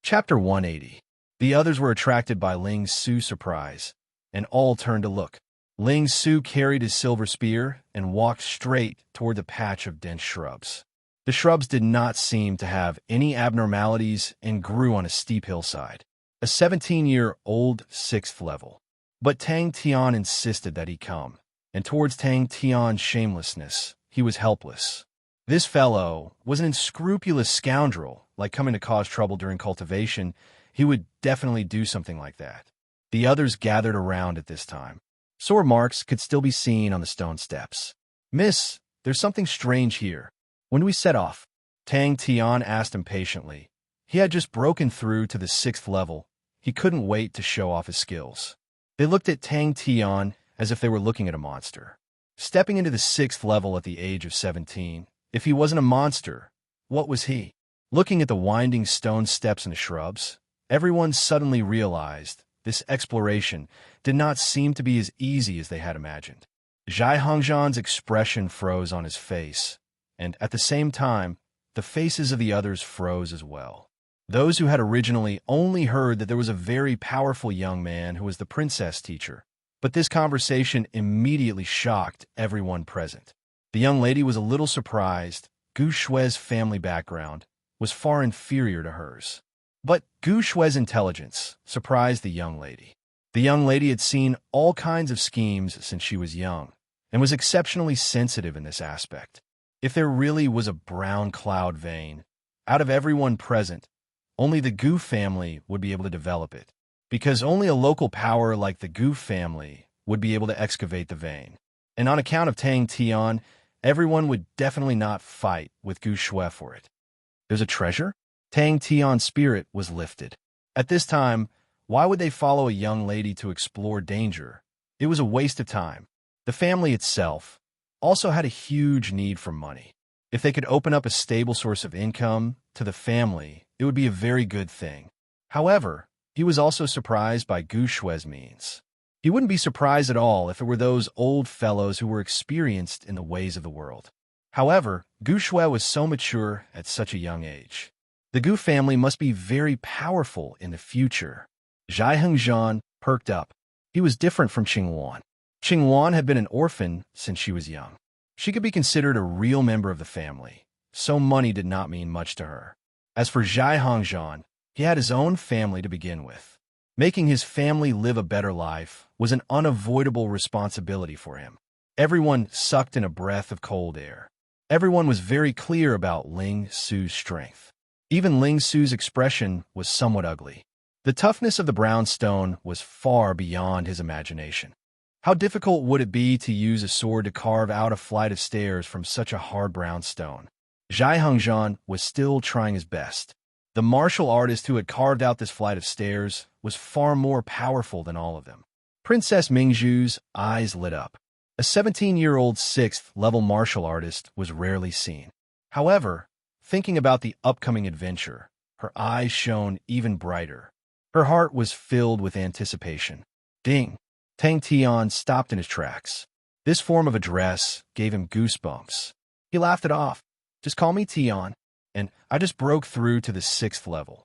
Chapter 180. The others were attracted by Ling Su's surprise, and all turned to look. Ling Su carried his silver spear and walked straight toward the patch of dense shrubs. The shrubs did not seem to have any abnormalities and grew on a steep hillside. A 17-year-old 6th level. But Tang Tian insisted that he come, and towards Tang Tian's shamelessness, he was helpless. This fellow was an unscrupulous scoundrel, like coming to cause trouble during cultivation. He would definitely do something like that. The others gathered around at this time. Sore marks could still be seen on the stone steps. "Miss, there's something strange here. When do we set off?" Tang Tian asked impatiently. He had just broken through to the 6th level. He couldn't wait to show off his skills. They looked at Tang Tian as if they were looking at a monster. Stepping into the 6th level at the age of 17, if he wasn't a monster, what was he? Looking at the winding stone steps and the shrubs, everyone suddenly realized this exploration did not seem to be as easy as they had imagined. Zhai Hongzhan's expression froze on his face, and at the same time, the faces of the others froze as well. Those who had originally only heard that there was a very powerful young man who was the princess teacher, but this conversation immediately shocked everyone present. The young lady was a little surprised. Gu Shui's family background was far inferior to hers. But Gu Shui's intelligence surprised the young lady. The young lady had seen all kinds of schemes since she was young, and was exceptionally sensitive in this aspect. If there really was a brown cloud vein, out of everyone present, only the Gu family would be able to develop it, because only a local power like the Gu family would be able to excavate the vein. And on account of Tang Tian, everyone would definitely not fight with Gu Shui for it. There's a treasure? Tang Tian's spirit was lifted. At this time, why would they follow a young lady to explore danger? It was a waste of time. The family itself also had a huge need for money. If they could open up a stable source of income to the family, it would be a very good thing. However, he was also surprised by Gu Shui's means. He wouldn't be surprised at all if it were those old fellows who were experienced in the ways of the world. However, Gu Shui was so mature at such a young age. The Gu family must be very powerful in the future. Zhai Hongzhan perked up. He was different from Qingwan. Qingwan had been an orphan since she was young. She could be considered a real member of the family, so money did not mean much to her. As for Zhai Hongzhan, he had his own family to begin with. Making his family live a better life was an unavoidable responsibility for him. Everyone sucked in a breath of cold air. Everyone was very clear about Ling Su's strength. Even Ling Su's expression was somewhat ugly. The toughness of the brown stone was far beyond his imagination. How difficult would it be to use a sword to carve out a flight of stairs from such a hard brown stone? Zhai Hongzhan was still trying his best. The martial artist who had carved out this flight of stairs was far more powerful than all of them. Princess Mingzhu's eyes lit up. A 17-year-old 6th-level martial artist was rarely seen. However, thinking about the upcoming adventure, her eyes shone even brighter. Her heart was filled with anticipation. Ding! Tang Tian stopped in his tracks. This form of address gave him goosebumps. He laughed it off. "Just call me Tian, and I just broke through to the 6th level."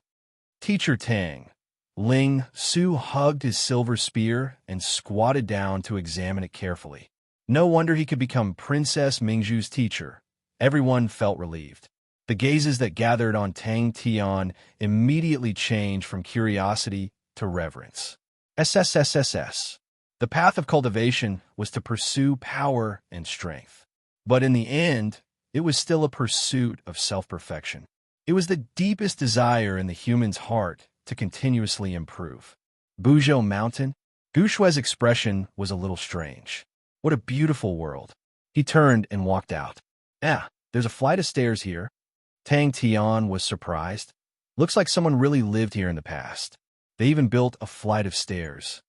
Teacher Tang. Ling Su hugged his silver spear and squatted down to examine it carefully. No wonder he could become Princess Mingzhu's teacher. Everyone felt relieved. The gazes that gathered on Tang Tian immediately changed from curiosity to reverence. SSSSS. The path of cultivation was to pursue power and strength. But in the end, it was still a pursuit of self-perfection. It was the deepest desire in the human's heart to continuously improve. Buzhou Mountain? Gu Shui's expression was a little strange. What a beautiful world. He turned and walked out. There's a flight of stairs here. Tang Tian was surprised. Looks like someone really lived here in the past. They even built a flight of stairs.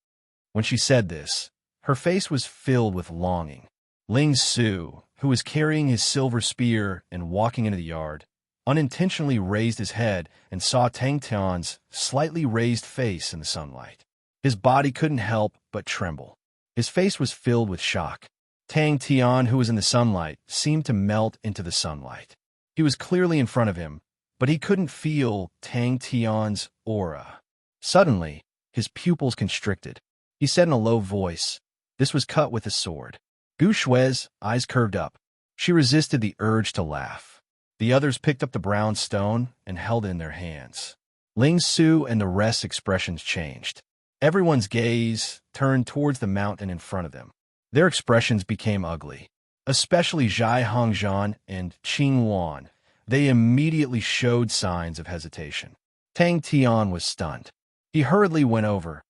When she said this, her face was filled with longing. Ling Su, who was carrying his silver spear and walking into the yard, unintentionally raised his head and saw Tang Tian's slightly raised face in the sunlight. His body couldn't help but tremble. His face was filled with shock. Tang Tian, who was in the sunlight, seemed to melt into the sunlight. He was clearly in front of him, but he couldn't feel Tang Tian's aura. Suddenly, his pupils constricted. He said in a low voice, "This was cut with a sword." Gu Shui's eyes curved up. She resisted the urge to laugh. The others picked up the brown stone and held it in their hands. Ling Su and the rest's expressions changed. Everyone's gaze turned towards the mountain in front of them. Their expressions became ugly. Especially Zhai Hongzhan and Qing Wan. They immediately showed signs of hesitation. Tang Tian was stunned. He hurriedly went over.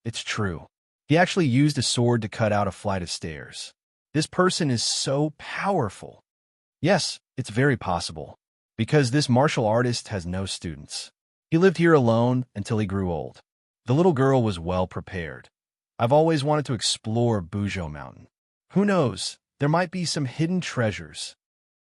It's true. He actually used a sword to cut out a flight of stairs. This person is so powerful. Yes, it's very possible, because this martial artist has no students. He lived here alone until he grew old. The little girl was well prepared. I've always wanted to explore Buzhou Mountain. Who knows, there might be some hidden treasures.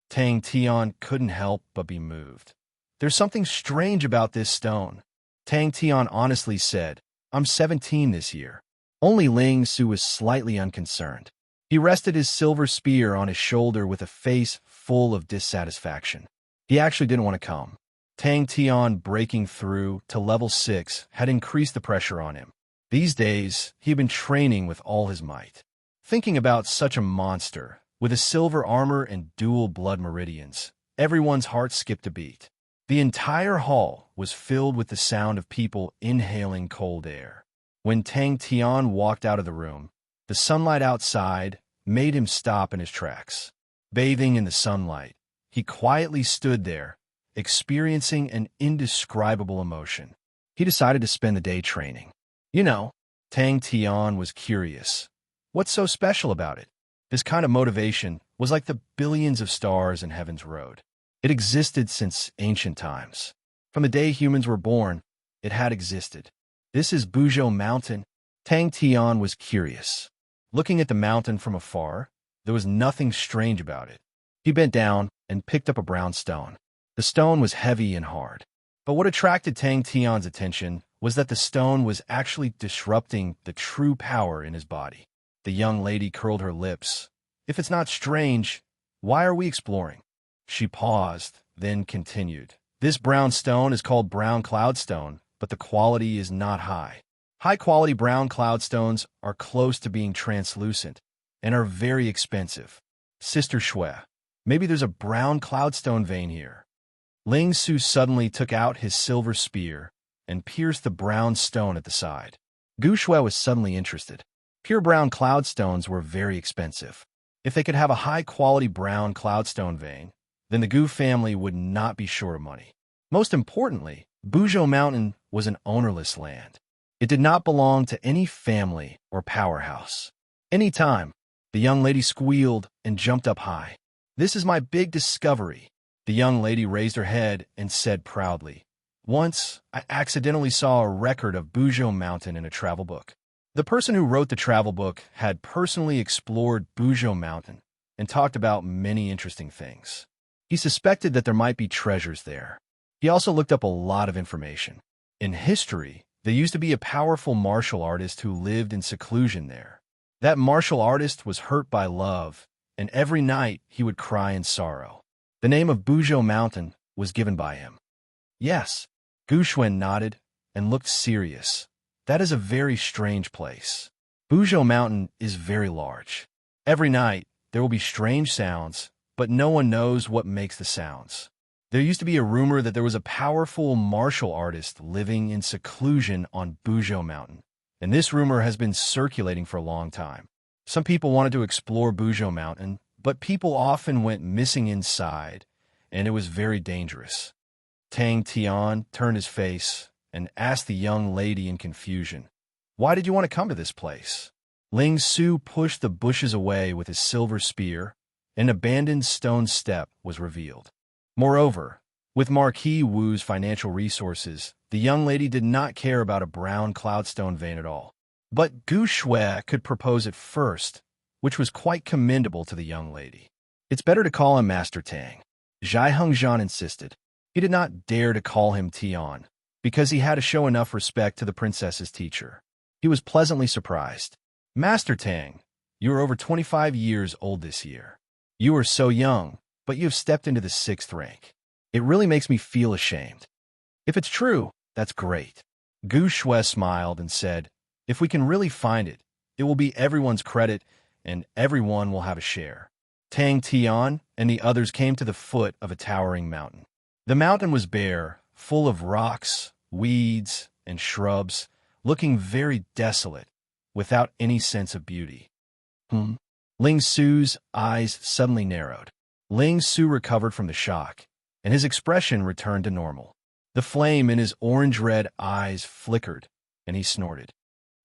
Tang Tian couldn't help but be moved. There's something strange about this stone. Tang Tian honestly said, I'm 17 this year. Only Ling Su was slightly unconcerned. He rested his silver spear on his shoulder with a face full of dissatisfaction. He actually didn't want to come. Tang Tian breaking through to level 6 had increased the pressure on him. These days, he had been training with all his might. Thinking about such a monster, with a silver armor and dual blood meridians, everyone's heart skipped a beat. The entire hall was filled with the sound of people inhaling cold air. When Tang Tian walked out of the room, the sunlight outside made him stop in his tracks. Bathing in the sunlight, he quietly stood there, experiencing an indescribable emotion. He decided to spend the day training. Tang Tian was curious. What's so special about it? This kind of motivation was like the billions of stars in Heaven's Road. It existed since ancient times. From the day humans were born, it had existed. This is Buzhou Mountain. Tang Tian was curious. Looking at the mountain from afar, there was nothing strange about it. He bent down and picked up a brown stone. The stone was heavy and hard. But what attracted Tang Tian's attention was that the stone was actually disrupting the true power in his body. The young lady curled her lips. If it's not strange, why are we exploring? She paused, then continued. This brown stone is called brown cloudstone, but the quality is not high. High-quality brown cloudstones are close to being translucent and are very expensive. Sister Shui, maybe there's a brown cloudstone vein here. Ling Su suddenly took out his silver spear and pierced the brown stone at the side. Gu Shui was suddenly interested. Pure brown cloudstones were very expensive. If they could have a high-quality brown cloudstone vein, then the Gu family would not be short of money. Most importantly, Buzhou Mountain was an ownerless land. It did not belong to any family or powerhouse. Any time, the young lady squealed and jumped up high. This is my big discovery. The young lady raised her head and said proudly, Once, I accidentally saw a record of Buzhou Mountain in a travel book. The person who wrote the travel book had personally explored Buzhou Mountain and talked about many interesting things. He suspected that there might be treasures there. He also looked up a lot of information. In history, there used to be a powerful martial artist who lived in seclusion there. That martial artist was hurt by love, and every night he would cry in sorrow. The name of Buzhou Mountain was given by him. Yes, Gu Xuan nodded and looked serious. That is a very strange place. Buzhou Mountain is very large. Every night, there will be strange sounds, but no one knows what makes the sounds. There used to be a rumor that there was a powerful martial artist living in seclusion on Buzhou Mountain, and this rumor has been circulating for a long time. Some people wanted to explore Buzhou Mountain, but people often went missing inside, and it was very dangerous. Tang Tian turned his face and asked the young lady in confusion, Why did you want to come to this place? Ling Su pushed the bushes away with his silver spear. An abandoned stone step was revealed. Moreover, with Marquis Wu's financial resources, the young lady did not care about a brown cloudstone vein at all. But Gu Shui could propose it first, which was quite commendable to the young lady. It's better to call him Master Tang. Zhai Hongzhan insisted. He did not dare to call him Tian, because he had to show enough respect to the princess's teacher. He was pleasantly surprised. Master Tang, you are over 25 years old this year. You are so young, but you have stepped into the 6th rank. It really makes me feel ashamed. If it's true, that's great. Gu Shui smiled and said, if we can really find it, it will be everyone's credit and everyone will have a share. Tang Tian and the others came to the foot of a towering mountain. The mountain was bare, full of rocks, weeds, and shrubs, looking very desolate, without any sense of beauty. Ling Su's eyes suddenly narrowed. Ling Su recovered from the shock, and his expression returned to normal. The flame in his orange-red eyes flickered, and he snorted.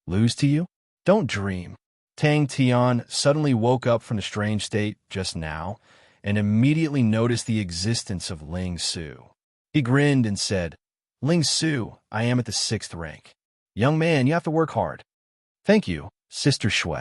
Lose to you? Don't dream. Tang Tian suddenly woke up from the strange state just now, and immediately noticed the existence of Ling Su. He grinned and said, Ling Su, I am at the 6th rank. Young man, you have to work hard. Thank you, Sister Shui.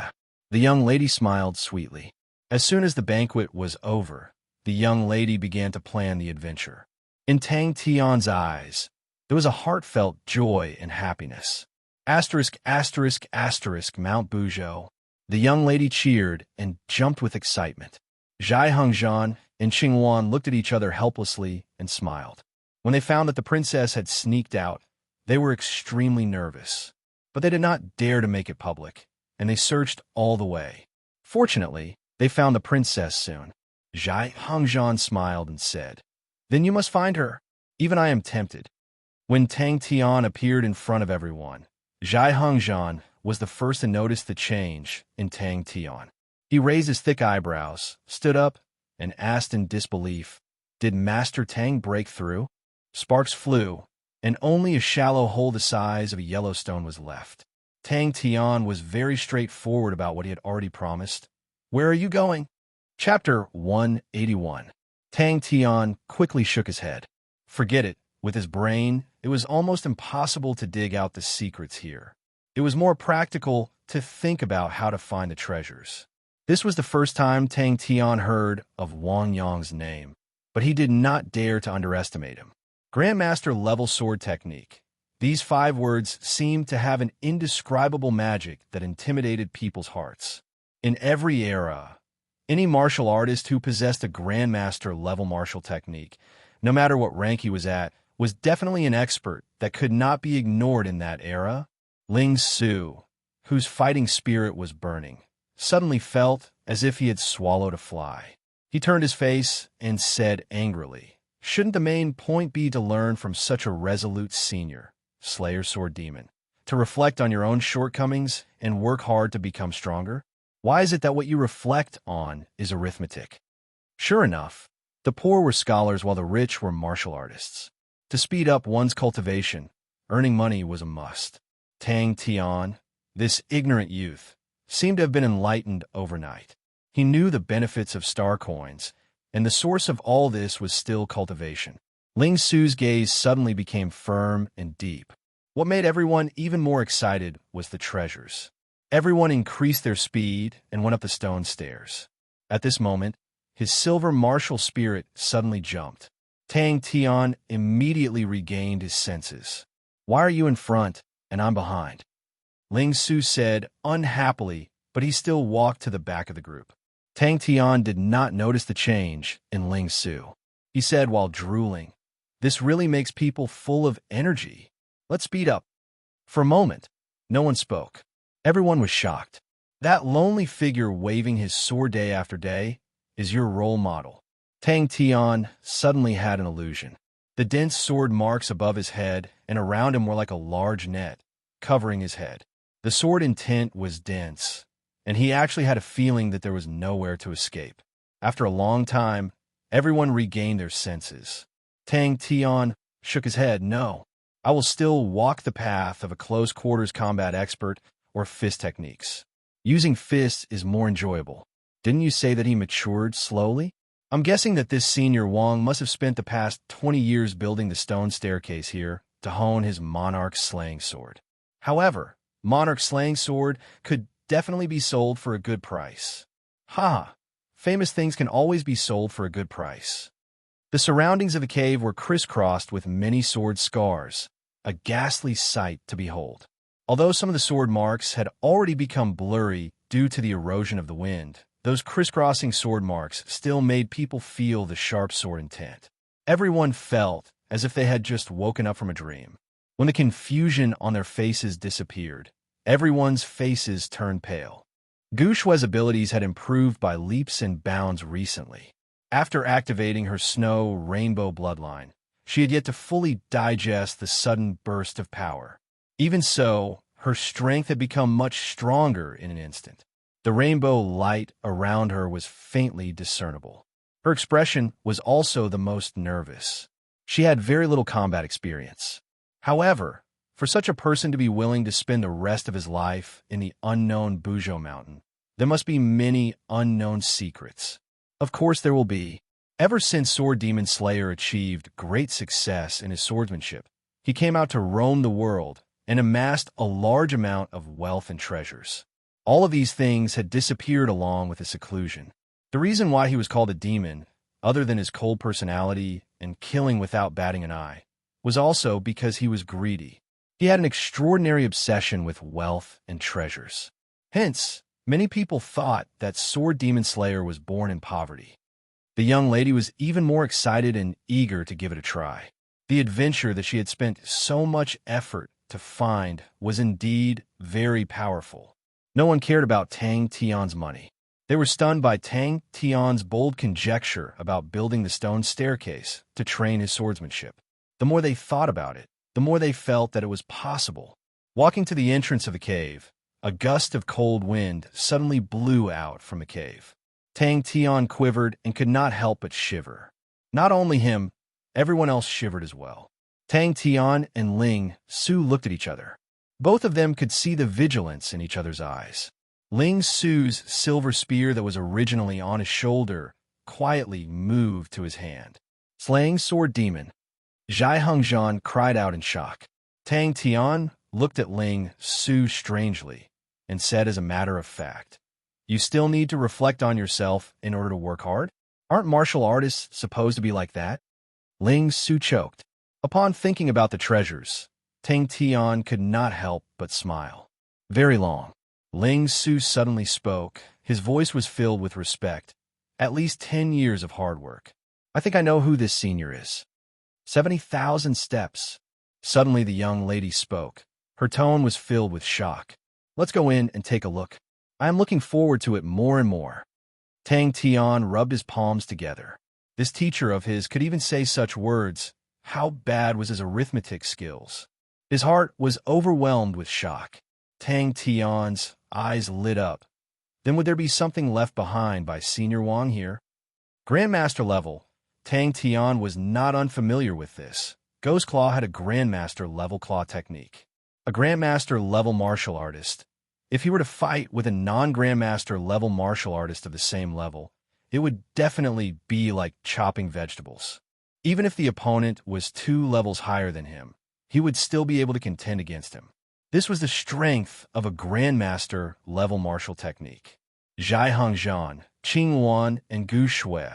The young lady smiled sweetly. As soon as the banquet was over, the young lady began to plan the adventure. In Tang Tian's eyes, there was a heartfelt joy and happiness. Asterisk, asterisk, asterisk, Mount Buzhou. The young lady cheered and jumped with excitement. Zhai Hongzhan and Qingwan looked at each other helplessly and smiled. When they found that the princess had sneaked out, they were extremely nervous. But they did not dare to make it public, and they searched all the way. Fortunately, they found the princess soon. Zhai Hongzhan smiled and said, Then you must find her. Even I am tempted. When Tang Tian appeared in front of everyone, Zhai Hongzhan was the first to notice the change in Tang Tian. He raised his thick eyebrows, stood up, and asked in disbelief, Did Master Tang break through? Sparks flew, and only a shallow hole the size of a Yellowstone was left. Tang Tian was very straightforward about what he had already promised. Where are you going? Chapter 181. Tang Tian quickly shook his head. Forget it. With his brain, it was almost impossible to dig out the secrets here. It was more practical to think about how to find the treasures. This was the first time Tang Tian heard of Wang Yang's name, but he did not dare to underestimate him. Grandmaster level sword technique. These 5 words seemed to have an indescribable magic that intimidated people's hearts. In every era, any martial artist who possessed a grandmaster level martial technique, no matter what rank he was at, was definitely an expert that could not be ignored in that era. Ling Su, whose fighting spirit was burning, suddenly felt as if he had swallowed a fly. He turned his face and said angrily, Shouldn't the main point be to learn from such a resolute senior, Slayer Sword Demon, to reflect on your own shortcomings and work hard to become stronger? Why is it that what you reflect on is arithmetic? Sure enough, the poor were scholars while the rich were martial artists. To speed up one's cultivation, earning money was a must. Tang Tian, this ignorant youth, seemed to have been enlightened overnight. He knew the benefits of star coins, and the source of all this was still cultivation. Ling Su's gaze suddenly became firm and deep. What made everyone even more excited was the treasures. Everyone increased their speed and went up the stone stairs. At this moment, his silver martial spirit suddenly jumped. Tang Tian immediately regained his senses. Why are you in front and I'm behind? Ling Su said unhappily, but he still walked to the back of the group. Tang Tian did not notice the change in Ling Su. He said while drooling, This really makes people full of energy. Let's speed up. For a moment, no one spoke. Everyone was shocked. That lonely figure waving his sword day after day is your role model. Tang Tian suddenly had an illusion. The dense sword marks above his head and around him were like a large net, covering his head. The sword intent was dense, and he actually had a feeling that there was nowhere to escape. After a long time, everyone regained their senses. Tang Tian shook his head. No, I will still walk the path of a close-quarters combat expert or fist techniques. Using fists is more enjoyable. Didn't you say that he matured slowly? I'm guessing that this senior Wang must have spent the past 20 years building the stone staircase here to hone his monarch slaying sword. However, monarch slaying sword could definitely be sold for a good price. Ha! Famous things can always be sold for a good price. The surroundings of the cave were crisscrossed with many sword scars, a ghastly sight to behold. Although some of the sword marks had already become blurry due to the erosion of the wind, those crisscrossing sword marks still made people feel the sharp sword intent. Everyone felt as if they had just woken up from a dream. When the confusion on their faces disappeared, everyone's faces turned pale. Gushue's abilities had improved by leaps and bounds recently. After activating her snow rainbow bloodline, she had yet to fully digest the sudden burst of power. Even so, her strength had become much stronger in an instant. The rainbow light around her was faintly discernible. Her expression was also the most nervous. She had very little combat experience. However, for such a person to be willing to spend the rest of his life in the unknown Bujo Mountain, there must be many unknown secrets. Of course there will be. Ever since Sword Demon Slayer achieved great success in his swordsmanship, he came out to roam the world and amassed a large amount of wealth and treasures. All of these things had disappeared along with his seclusion. The reason why he was called a demon, other than his cold personality and killing without batting an eye, was also because he was greedy. He had an extraordinary obsession with wealth and treasures. Hence, many people thought that Sword Demon Slayer was born in poverty. The young lady was even more excited and eager to give it a try. The adventure that she had spent so much effort to find was indeed very powerful. No one cared about Tang Tian's money. They were stunned by Tang Tian's bold conjecture about building the stone staircase to train his swordsmanship. The more they thought about it, the more they felt that it was possible. Walking to the entrance of the cave, a gust of cold wind suddenly blew out from the cave. Tang Tian quivered and could not help but shiver. Not only him, everyone else shivered as well. Tang Tian and Ling Su looked at each other. Both of them could see the vigilance in each other's eyes. Ling Su's silver spear that was originally on his shoulder quietly moved to his hand. Slaying Sword Demon. Zhai Hengzhan cried out in shock. Tang Tian looked at Ling Su strangely and said as a matter of fact, "You still need to reflect on yourself in order to work hard? Aren't martial artists supposed to be like that?" Ling Su choked. Upon thinking about the treasures, Tang Tian could not help but smile. Very long. Ling Su suddenly spoke. His voice was filled with respect. "At least 10 years of hard work. I think I know who this senior is." 70,000 steps. Suddenly the young lady spoke. Her tone was filled with shock. "Let's go in and take a look. I am looking forward to it more and more." Tang Tian rubbed his palms together. This teacher of his could even say such words. How bad was his arithmetic skills? His heart was overwhelmed with shock. Tang Tian's eyes lit up. Then would there be something left behind by Senior Wang here? Grandmaster level. Tang Tian was not unfamiliar with this. Ghost Claw had a Grandmaster level claw technique. A Grandmaster level martial artist. If he were to fight with a non-Grandmaster level martial artist of the same level, it would definitely be like chopping vegetables. Even if the opponent was 2 levels higher than him, he would still be able to contend against him. This was the strength of a Grandmaster level martial technique. Zhai Hengzhan, Qing Wan, and Gu Shui.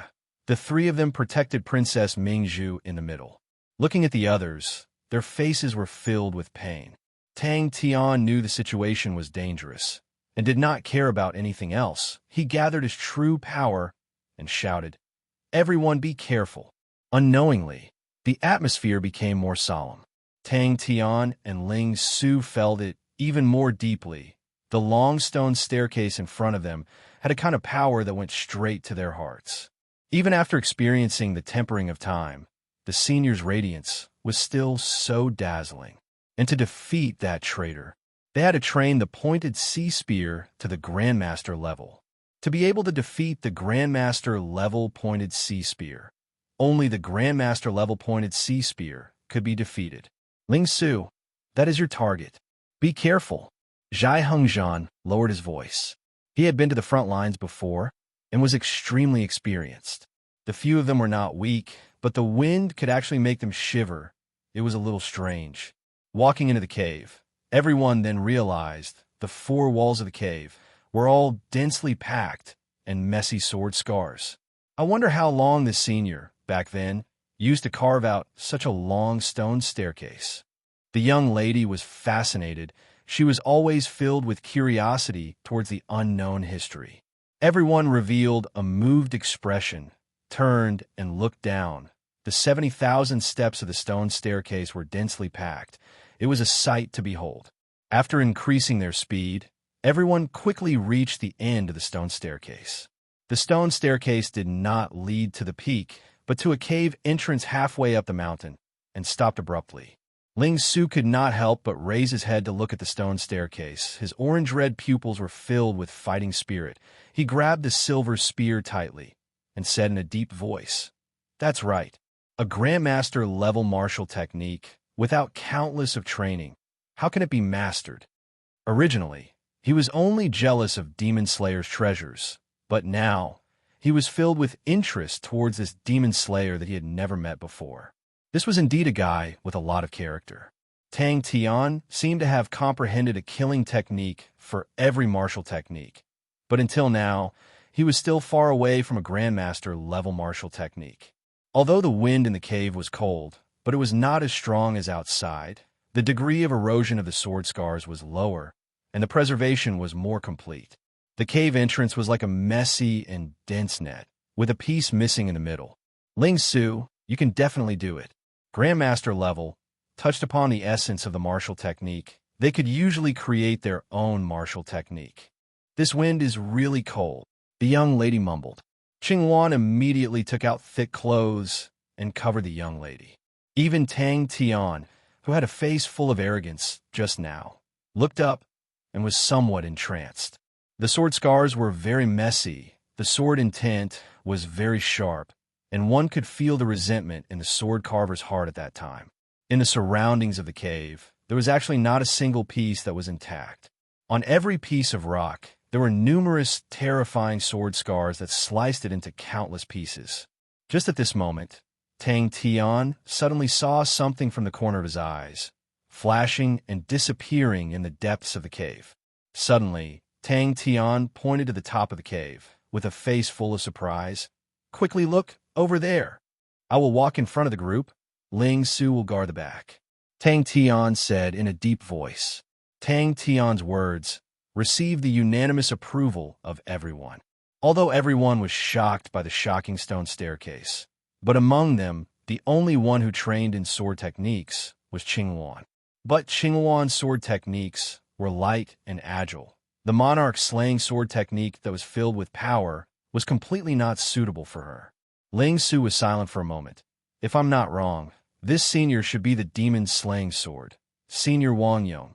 The 3 of them protected Princess Mingzhu in the middle. Looking at the others, their faces were filled with pain. Tang Tian knew the situation was dangerous and did not care about anything else. He gathered his true power and shouted, "Everyone be careful." Unknowingly, the atmosphere became more solemn. Tang Tian and Ling Su felt it even more deeply. The long stone staircase in front of them had a kind of power that went straight to their hearts. Even after experiencing the tempering of time, the senior's radiance was still so dazzling. And to defeat that traitor, they had to train the pointed sea spear to the Grandmaster level. To be able to defeat the Grandmaster level pointed sea spear, only the Grandmaster level pointed sea spear could be defeated. Ling Su, that is your target. Be careful. Zhai Hengzhan lowered his voice. He had been to the front lines before and was extremely experienced. The few of them were not weak, but the wind could actually make them shiver. It was a little strange. Walking into the cave, everyone then realized the 4 walls of the cave were all densely packed and messy sword scars. I wonder how long this senior, back then, used to carve out such a long stone staircase. The young lady was fascinated. She was always filled with curiosity towards the unknown history. Everyone revealed a moved expression, turned and looked down. The 70,000 steps of the stone staircase were densely packed. It was a sight to behold. After increasing their speed, everyone quickly reached the end of the stone staircase. The stone staircase did not lead to the peak, but to a cave entrance halfway up the mountain, and stopped abruptly. Ling Su could not help but raise his head to look at the stone staircase. His orange-red pupils were filled with fighting spirit. He grabbed the silver spear tightly and said in a deep voice, "That's right. A Grandmaster-level martial technique, without countless of training. How can it be mastered?" Originally, he was only jealous of Demon Slayer's treasures, but now he was filled with interest towards this Demon Slayer that he had never met before. This was indeed a guy with a lot of character. Tang Tian seemed to have comprehended a killing technique for every martial technique, but until now, he was still far away from a Grandmaster-level martial technique. Although the wind in the cave was cold, but it was not as strong as outside, the degree of erosion of the sword scars was lower, and the preservation was more complete. The cave entrance was like a messy and dense net, with a piece missing in the middle. Ling Su, you can definitely do it. Grandmaster level, touched upon the essence of the martial technique, they could usually create their own martial technique. This wind is really cold, the young lady mumbled. Qingwan immediately took out thick clothes and covered the young lady. Even Tang Tian, who had a face full of arrogance just now, looked up and was somewhat entranced. The sword scars were very messy, the sword intent was very sharp, and one could feel the resentment in the sword carver's heart at that time. In the surroundings of the cave, there was actually not a single piece that was intact. On every piece of rock, there were numerous terrifying sword scars that sliced it into countless pieces. Just at this moment, Tang Tian suddenly saw something from the corner of his eyes, flashing and disappearing in the depths of the cave. Suddenly, Tang Tian pointed to the top of the cave, with a face full of surprise. "Quickly look, over there. I will walk in front of the group. Ling Su will guard the back," Tang Tian said in a deep voice. Tang Tian's words received the unanimous approval of everyone. Although everyone was shocked by the shocking stone staircase, but among them, the only one who trained in sword techniques was Qingwan. But Qingwan's sword techniques were light and agile. The monarch slaying sword technique that was filled with power was completely not suitable for her. Ling Su was silent for a moment. "If I'm not wrong, this senior should be the demon slaying sword. Senior Wang Yong."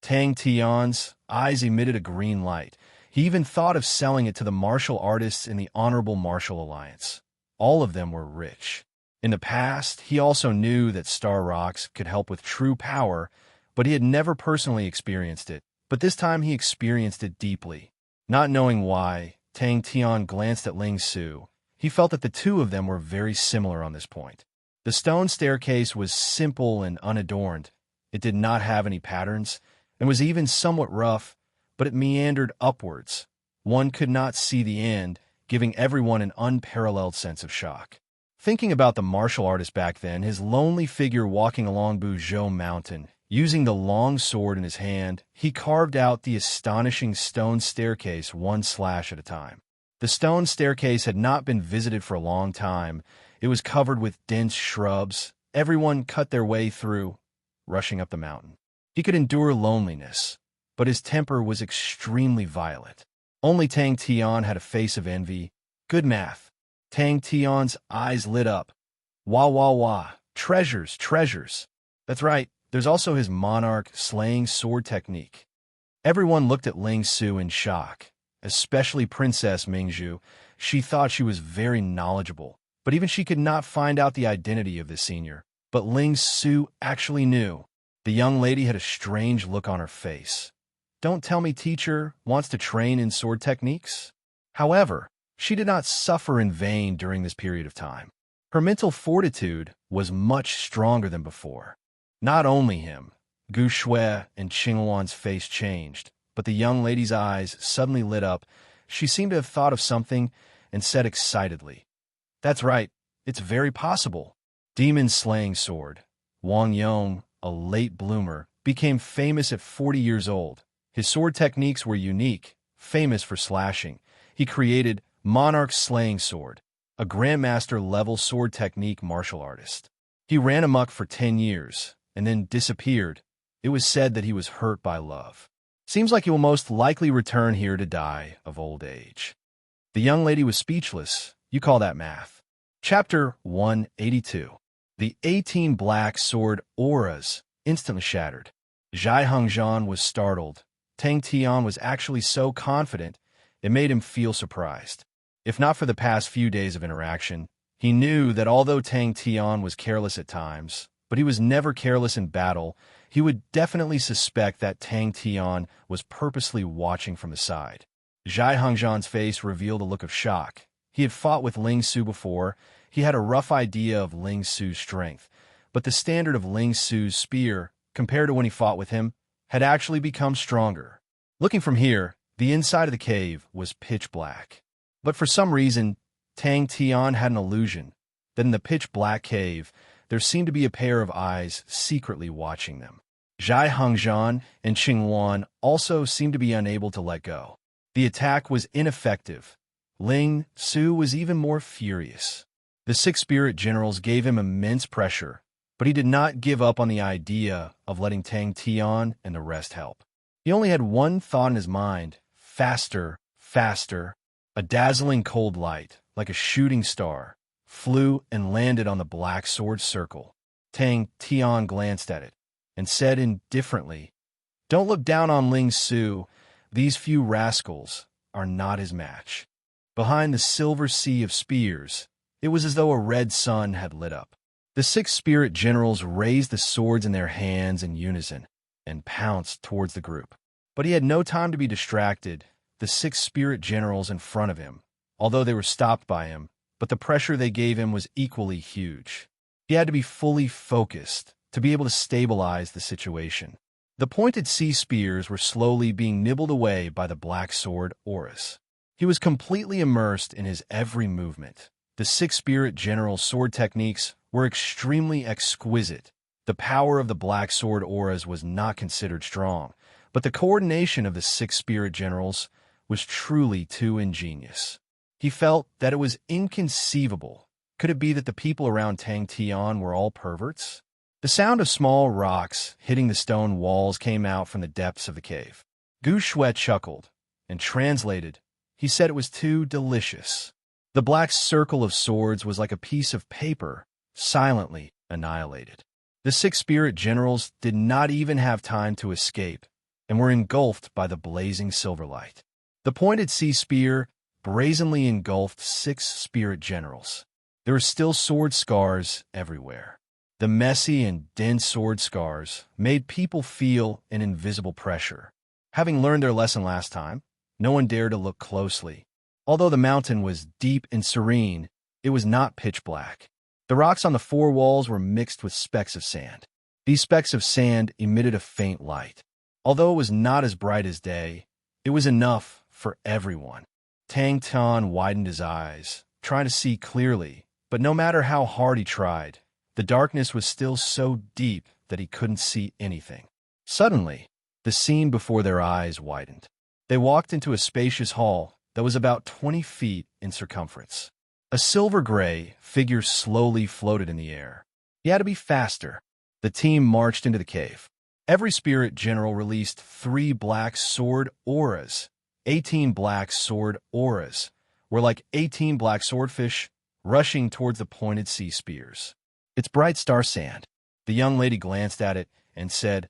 Tang Tian's eyes emitted a green light. He even thought of selling it to the martial artists in the Honorable Martial Alliance. All of them were rich. In the past, he also knew that star rocks could help with true power, but he had never personally experienced it. But this time he experienced it deeply. Not knowing why, Tang Tian glanced at Ling Su. He felt that the two of them were very similar on this point. The stone staircase was simple and unadorned. It did not have any patterns, and was even somewhat rough, but it meandered upwards. One could not see the end, giving everyone an unparalleled sense of shock. Thinking about the martial artist back then, his lonely figure walking along Buzhou Mountain, using the long sword in his hand, he carved out the astonishing stone staircase one slash at a time. The stone staircase had not been visited for a long time. It was covered with dense shrubs. Everyone cut their way through, rushing up the mountain. He could endure loneliness, but his temper was extremely violent. Only Tang Tian had a face of envy. Good math. Tang Tian's eyes lit up. Wah, wah, wah. Treasures, treasures. That's right. There's also his monarch slaying sword technique. Everyone looked at Ling Su in shock, especially Princess Mingzhu. She thought she was very knowledgeable, but even she could not find out the identity of the senior. But Ling Su actually knew. The young lady had a strange look on her face. Don't tell me teacher wants to train in sword techniques? However, she did not suffer in vain during this period of time. Her mental fortitude was much stronger than before. Not only him, Gu Shui and Qingwan's face changed, but the young lady's eyes suddenly lit up. She seemed to have thought of something and said excitedly, "That's right, it's very possible." Demon slaying sword. Wang Yong, a late bloomer, became famous at 40 years old. His sword techniques were unique, famous for slashing. He created Monarch slaying sword. a grandmaster-level sword technique martial artist. He ran amok for 10 years and then disappeared. It was said that he was hurt by love. Seems like he will most likely return here to die of old age. The young lady was speechless. You call that math. Chapter 182. The 18 black sword auras instantly shattered. Zhai Hongzhan was startled. Tang Tian was actually so confident, it made him feel surprised. If not for the past few days of interaction, he knew that although Tang Tian was careless at times, but he was never careless in battle, he would definitely suspect that Tang Tian was purposely watching from the side. Zhai Hongzhan's face revealed a look of shock. He had fought with Ling Su before. He had a rough idea of Ling Su's strength, but the standard of Ling Su's spear, compared to when he fought with him, had actually become stronger. Looking from here, the inside of the cave was pitch black. But for some reason, Tang Tian had an illusion that in the pitch-black cave, there seemed to be a pair of eyes secretly watching them. Zhai Hongzhan and Qing Wan also seemed to be unable to let go. The attack was ineffective. Ling Su was even more furious. The 6 spirit generals gave him immense pressure, but he did not give up on the idea of letting Tang Tian and the rest help. He only had one thought in his mind: faster, faster. A dazzling cold light, like a shooting star, flew and landed on the black sword circle. Tang Tian glanced at it and said indifferently, "Don't look down on Ling Su. These few rascals are not his match." Behind the silver sea of spears, it was as though a red sun had lit up. The 6 spirit generals raised the swords in their hands in unison and pounced towards the group. But he had no time to be distracted. The 6 spirit generals in front of him, although they were stopped by him, but the pressure they gave him was equally huge. He had to be fully focused to be able to stabilize the situation. The pointed sea spears were slowly being nibbled away by the black sword auras. He was completely immersed in his every movement. The 6 spirit generals' sword techniques were extremely exquisite. The power of the black sword auras was not considered strong, but the coordination of the 6 spirit generals was truly too ingenious. He felt that it was inconceivable. Could it be that the people around Tang Tian were all perverts? The sound of small rocks hitting the stone walls came out from the depths of the cave. Gu Shui chuckled and translated. He said it was too delicious. The black circle of swords was like a piece of paper, silently annihilated. The 6 spirit generals did not even have time to escape and were engulfed by the blazing silver light. The pointed sea spear brazenly engulfed 6 spirit generals. There were still sword scars everywhere. The messy and dense sword scars made people feel an invisible pressure. Having learned their lesson last time, no one dared to look closely. Although the mountain was deep and serene, it was not pitch black. The rocks on the 4 walls were mixed with specks of sand. These specks of sand emitted a faint light. Although it was not as bright as day, it was enough for everyone. Tang Tian widened his eyes, trying to see clearly, but no matter how hard he tried, the darkness was still so deep that he couldn't see anything. Suddenly, the scene before their eyes widened. They walked into a spacious hall that was about 20 feet in circumference. A silver-gray figure slowly floated in the air. He had to be faster. The team marched into the cave. Every spirit general released 3 black sword auras. 18 black sword auras were like 18 black swordfish rushing towards the pointed sea spears. "It's bright star sand." The young lady glanced at it and said,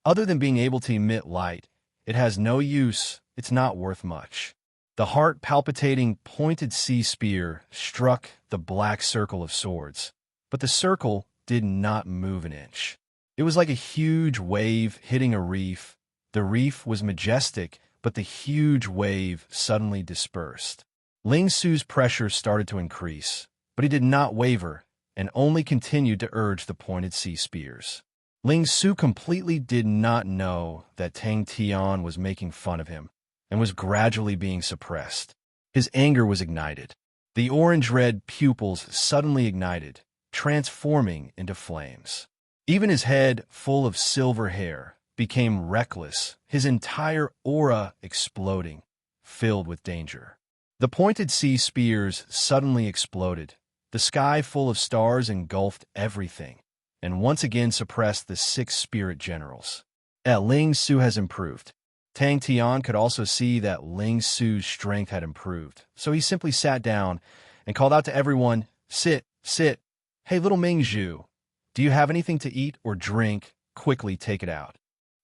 "Other than being able to emit light, it has no use. It's not worth much." The heart-palpitating pointed sea spear struck the black circle of swords, but the circle did not move an inch. It was like a huge wave hitting a reef. The reef was majestic, but the huge wave suddenly dispersed. Ling Su's pressure started to increase, but he did not waver and only continued to urge the pointed sea spears. Ling Su completely did not know that Tang Tian was making fun of him and was gradually being suppressed. His anger was ignited. The orange-red pupils suddenly ignited, transforming into flames. Even his head, full of silver hair, became reckless, his entire aura exploding, filled with danger. The pointed sea spears suddenly exploded. The sky full of stars engulfed everything, and once again suppressed the 6 spirit generals. Ling Su has improved. Tang Tian could also see that Ling Su's strength had improved, so he simply sat down and called out to everyone, "Sit, sit. Hey, little Mingzhu, do you have anything to eat or drink? Quickly take it out."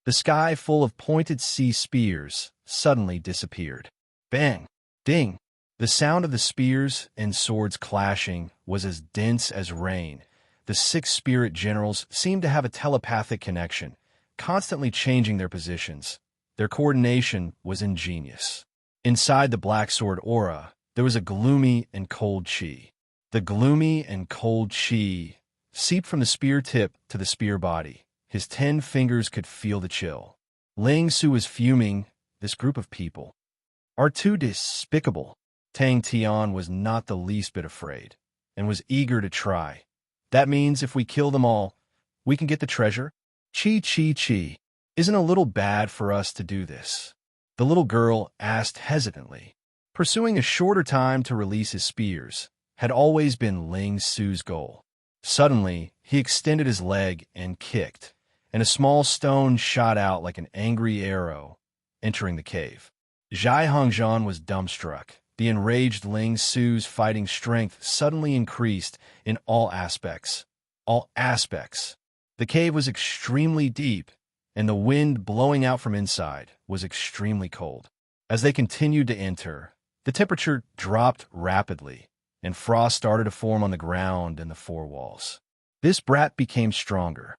The sky full of pointed sea spears suddenly disappeared. Bang! Ding! The sound of the spears and swords clashing was as dense as rain. The 6 spirit generals seemed to have a telepathic connection, constantly changing their positions. Their coordination was ingenious. Inside the black sword aura, there was a gloomy and cold chi. The gloomy and cold chi seeped from the spear tip to the spear body. His 10 fingers could feel the chill. Ling Su was fuming. This group of people are too despicable. Tang Tian was not the least bit afraid, and was eager to try. That means if we kill them all, we can get the treasure? Chi. Isn't a little bad for us to do this? The little girl asked hesitantly. Pursuing a shorter time to release his spears had always been Ling Su's goal. Suddenly, he extended his leg and kicked, and a small stone shot out like an angry arrow, entering the cave. Zhai Hongzhan was dumbstruck. The enraged Ling Su's fighting strength suddenly increased in all aspects. All aspects. The cave was extremely deep, and the wind blowing out from inside was extremely cold. As they continued to enter, the temperature dropped rapidly, and frost started to form on the ground and the 4 walls. This brat became stronger.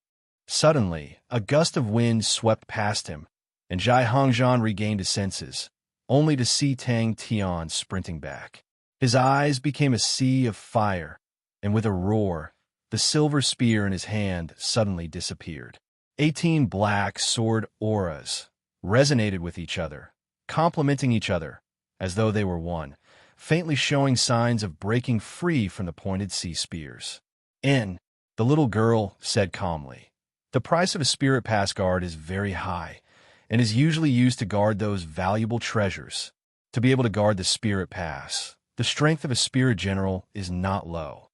Suddenly, a gust of wind swept past him, and Zhai Hongzhan regained his senses, only to see Tang Tian sprinting back. His eyes became a sea of fire, and with a roar, the silver spear in his hand suddenly disappeared. 18 black sword auras resonated with each other, complementing each other, as though they were one, faintly showing signs of breaking free from the pointed sea spears. The little girl said calmly, "The price of a spirit pass guard is very high, and is usually used to guard those valuable treasures. To be able to guard the spirit pass, the strength of a spirit general is not low."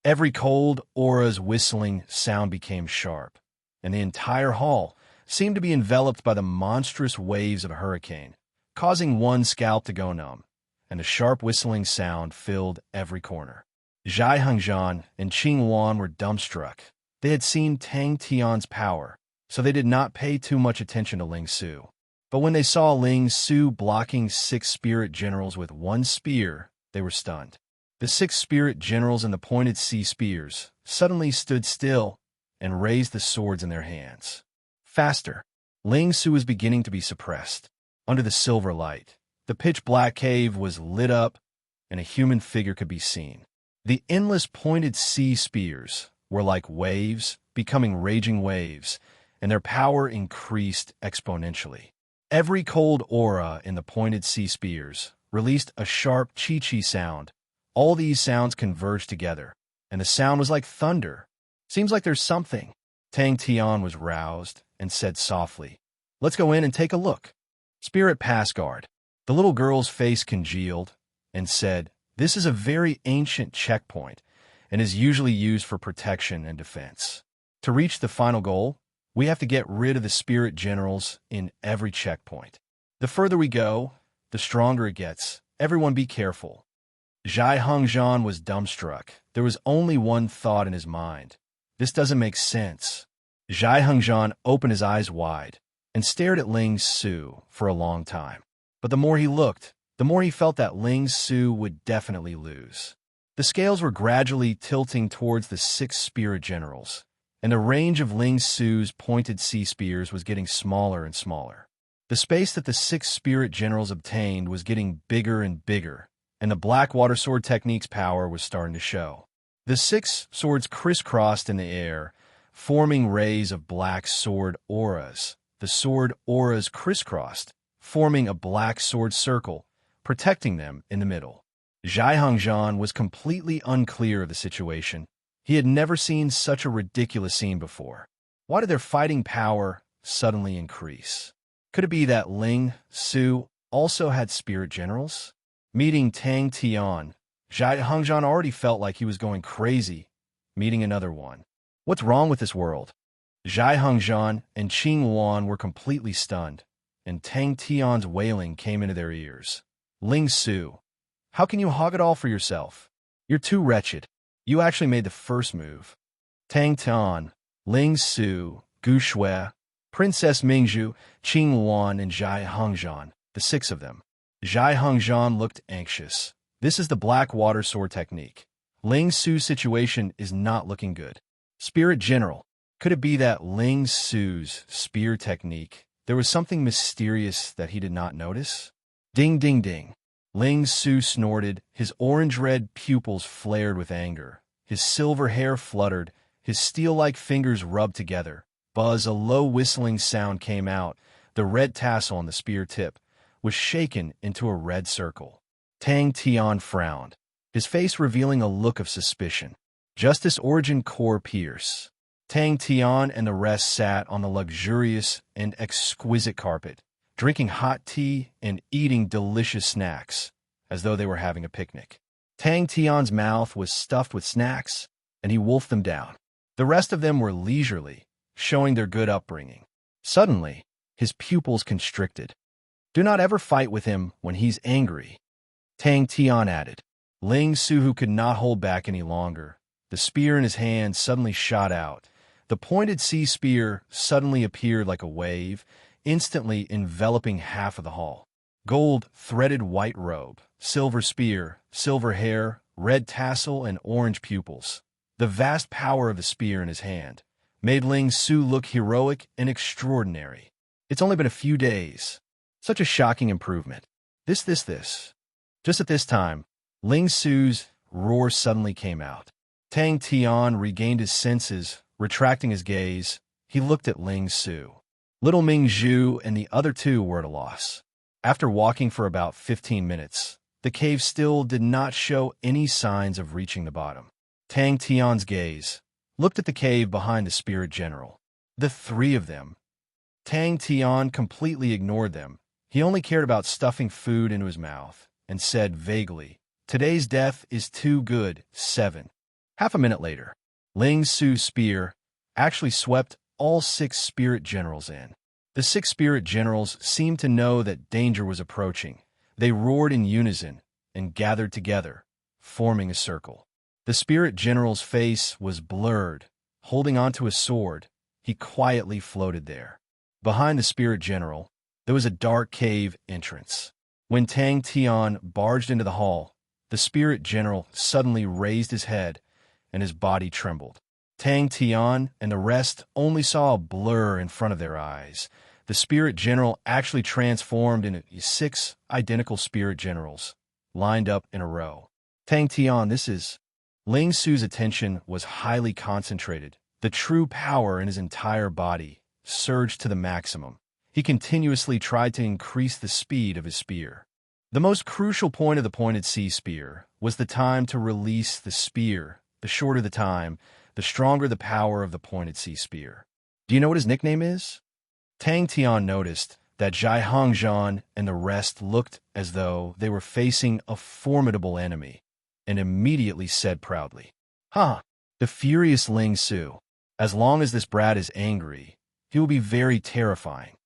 Every cold aura's whistling sound became sharp, and the entire hall seemed to be enveloped by the monstrous waves of a hurricane, causing one scalp to go numb, and a sharp whistling sound filled every corner. Zhai Hongzhan and Qing Wan were dumbstruck. They had seen Tang Tian's power, so they did not pay too much attention to Ling Su. But when they saw Ling Su blocking 6 spirit generals with 1 spear, they were stunned. The 6 spirit generals and the pointed sea spears suddenly stood still and raised the swords in their hands. Faster. Ling Su was beginning to be suppressed. Under the silver light, the pitch-black cave was lit up, and a human figure could be seen. The endless pointed sea spears were like waves, becoming raging waves, and their power increased exponentially. Every cold aura in the pointed sea spears released a sharp chi-chi sound. All these sounds converged together, and the sound was like thunder. "Seems like there's something." Tang Tian was roused and said softly, "Let's go in and take a look." Spirit Pass Guard. The little girl's face congealed and said, "This is a very ancient checkpoint and is usually used for protection and defense. To reach the final goal, we have to get rid of the spirit generals in every checkpoint. The further we go, the stronger it gets. Everyone be careful." Zhai Hongzhan was dumbstruck. There was only one thought in his mind. This doesn't make sense. Zhai Hongzhan opened his eyes wide and stared at Ling Su for a long time. But the more he looked, the more he felt that Ling Su would definitely lose. The scales were gradually tilting towards the 6 spirit generals, and the range of Ling Su's pointed sea spears was getting smaller and smaller. The space that the 6 spirit generals obtained was getting bigger and bigger, and the Blackwater Sword technique's power was starting to show. The 6 swords crisscrossed in the air, forming rays of black sword auras. The sword auras crisscrossed, forming a black sword circle, protecting them in the middle. Zhai Hongzhan was completely unclear of the situation. He had never seen such a ridiculous scene before. Why did their fighting power suddenly increase? Could it be that Ling Su also had spirit generals? Meeting Tang Tian, Zhai Hongzhan already felt like he was going crazy, meeting another one. What's wrong with this world? Zhai Hongzhan and Qing Wan were completely stunned, and Tang Tian's wailing came into their ears. Ling Su, how can you hog it all for yourself? You're too wretched. You actually made the first move. Tang Tian, Ling Su, Gu Shui, Princess Mingzhu, Qing Wan, and Zhai Hongzhan, the six of them. Zhai Hongzhan looked anxious. This is the black water sword technique. Ling Su's situation is not looking good. Spirit General, could it be that Ling Su's spear technique, there was something mysterious that he did not notice? Ding, ding, ding. Ling Su snorted, his orange-red pupils flared with anger. His silver hair fluttered, his steel-like fingers rubbed together. Buzz, a low whistling sound came out. The red tassel on the spear tip was shaken into a red circle. Tang Tian frowned, his face revealing a look of suspicion. Justice Origin Core Pierce. Tang Tian and the rest sat on the luxurious and exquisite carpet, drinking hot tea and eating delicious snacks, as though they were having a picnic. Tang Tian's mouth was stuffed with snacks, and he wolfed them down. The rest of them were leisurely, showing their good upbringing. Suddenly, his pupils constricted. Do not ever fight with him when he's angry, Tang Tian added. Ling Su, who could not hold back any longer, the spear in his hand suddenly shot out. The pointed sea spear suddenly appeared like a wave, instantly enveloping half of the hall. Gold, threaded white robe, silver spear, silver hair, red tassel, and orange pupils. The vast power of the spear in his hand made Ling Su look heroic and extraordinary. It's only been a few days. Such a shocking improvement. This. Just at this time, Ling Su's roar suddenly came out. Tang Tian regained his senses, retracting his gaze. He looked at Ling Su. Little Mingzhu and the other two were at a loss. After walking for about 15 minutes, the cave still did not show any signs of reaching the bottom. Tang Tian's gaze looked at the cave behind the Spirit General. The three of them. Tang Tian completely ignored them. He only cared about stuffing food into his mouth and said vaguely, "Today's death is too good, 7." Half a minute later, Ling Su's spear actually swept all 6 spirit generals in. The 6 spirit generals seemed to know that danger was approaching. They roared in unison and gathered together, forming a circle. The spirit general's face was blurred. Holding onto a sword, he quietly floated there. Behind the spirit general, there was a dark cave entrance. When Tang Tian barged into the hall, the spirit general suddenly raised his head and his body trembled. Tang Tian and the rest only saw a blur in front of their eyes. The spirit general actually transformed into 6 identical spirit generals, lined up in a row. Tang Tian, this is... Ling Su's attention was highly concentrated. The true power in his entire body surged to the maximum. He continuously tried to increase the speed of his spear. The most crucial point of the pointed sea spear was the time to release the spear. The shorter the time, the stronger the power of the pointed sea spear. Do you know what his nickname is? Tang Tian noticed that Zhai Hongzhan and the rest looked as though they were facing a formidable enemy, and immediately said proudly, "Huh, the furious Ling Su. As long as this brat is angry, he will be very terrifying."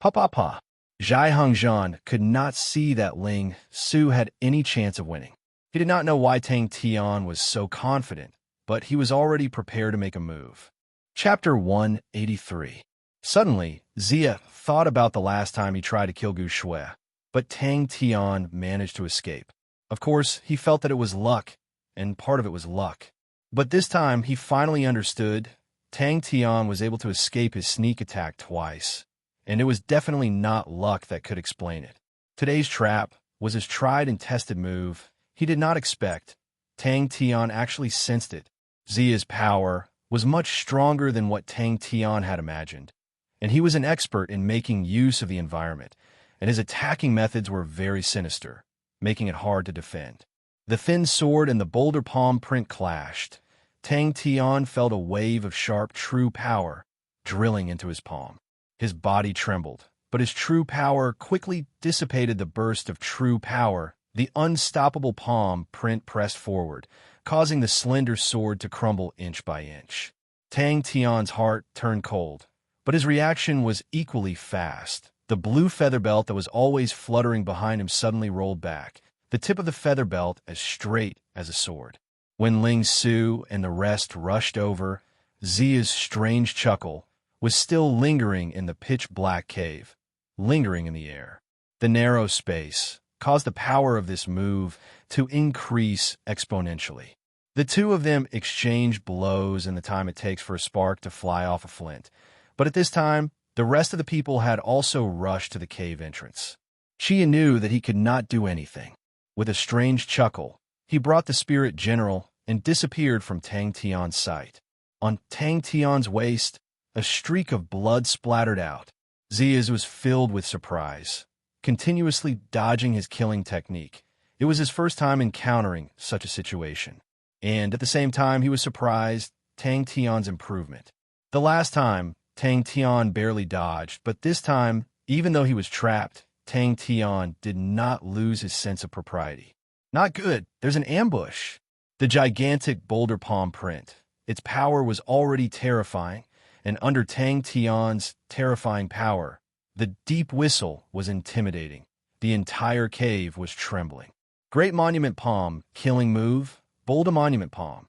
Pa. Zhai Hongzhan could not see that Ling Su had any chance of winning. He did not know why Tang Tian was so confident, but he was already prepared to make a move. Chapter 183. Suddenly, Zia thought about the last time he tried to kill Gu Shui, but Tang Tian managed to escape. Of course, he felt that it was luck, and part of it was luck. But this time, he finally understood. Tang Tian was able to escape his sneak attack twice, and it was definitely not luck that could explain it. Today's trap was his tried and tested move. He did not expect. Tang Tian actually sensed it. Zia's power was much stronger than what Tang Tian had imagined, and he was an expert in making use of the environment, and his attacking methods were very sinister, making it hard to defend. The thin sword and the boulder palm print clashed. Tang Tian felt a wave of sharp true power drilling into his palm. His body trembled, but his true power quickly dissipated the burst of true power. The unstoppable palm print pressed forward, causing the slender sword to crumble inch by inch. Tang Tian's heart turned cold, but his reaction was equally fast. The blue feather belt that was always fluttering behind him suddenly rolled back, the tip of the feather belt as straight as a sword. When Ling Su and the rest rushed over, Zia's strange chuckle was still lingering in the pitch-black cave, lingering in the air. The narrow space caused the power of this move to increase exponentially. The two of them exchanged blows in the time it takes for a spark to fly off a flint, but at this time, the rest of the people had also rushed to the cave entrance. Chia knew that he could not do anything. With a strange chuckle, he brought the spirit general and disappeared from Tang Tian's sight. On Tang Tian's waist, a streak of blood splattered out. Zia's was filled with surprise, continuously dodging his killing technique. It was his first time encountering such a situation. And at the same time, he was surprised Tang Tian's improvement. The last time, Tang Tian barely dodged, but this time, even though he was trapped, Tang Tian did not lose his sense of propriety. Not good. There's an ambush. The gigantic boulder palm print. Its power was already terrifying, and under Tang Tian's terrifying power, the deep whistle was intimidating. The entire cave was trembling. Great monument palm, killing move, boulder monument palm.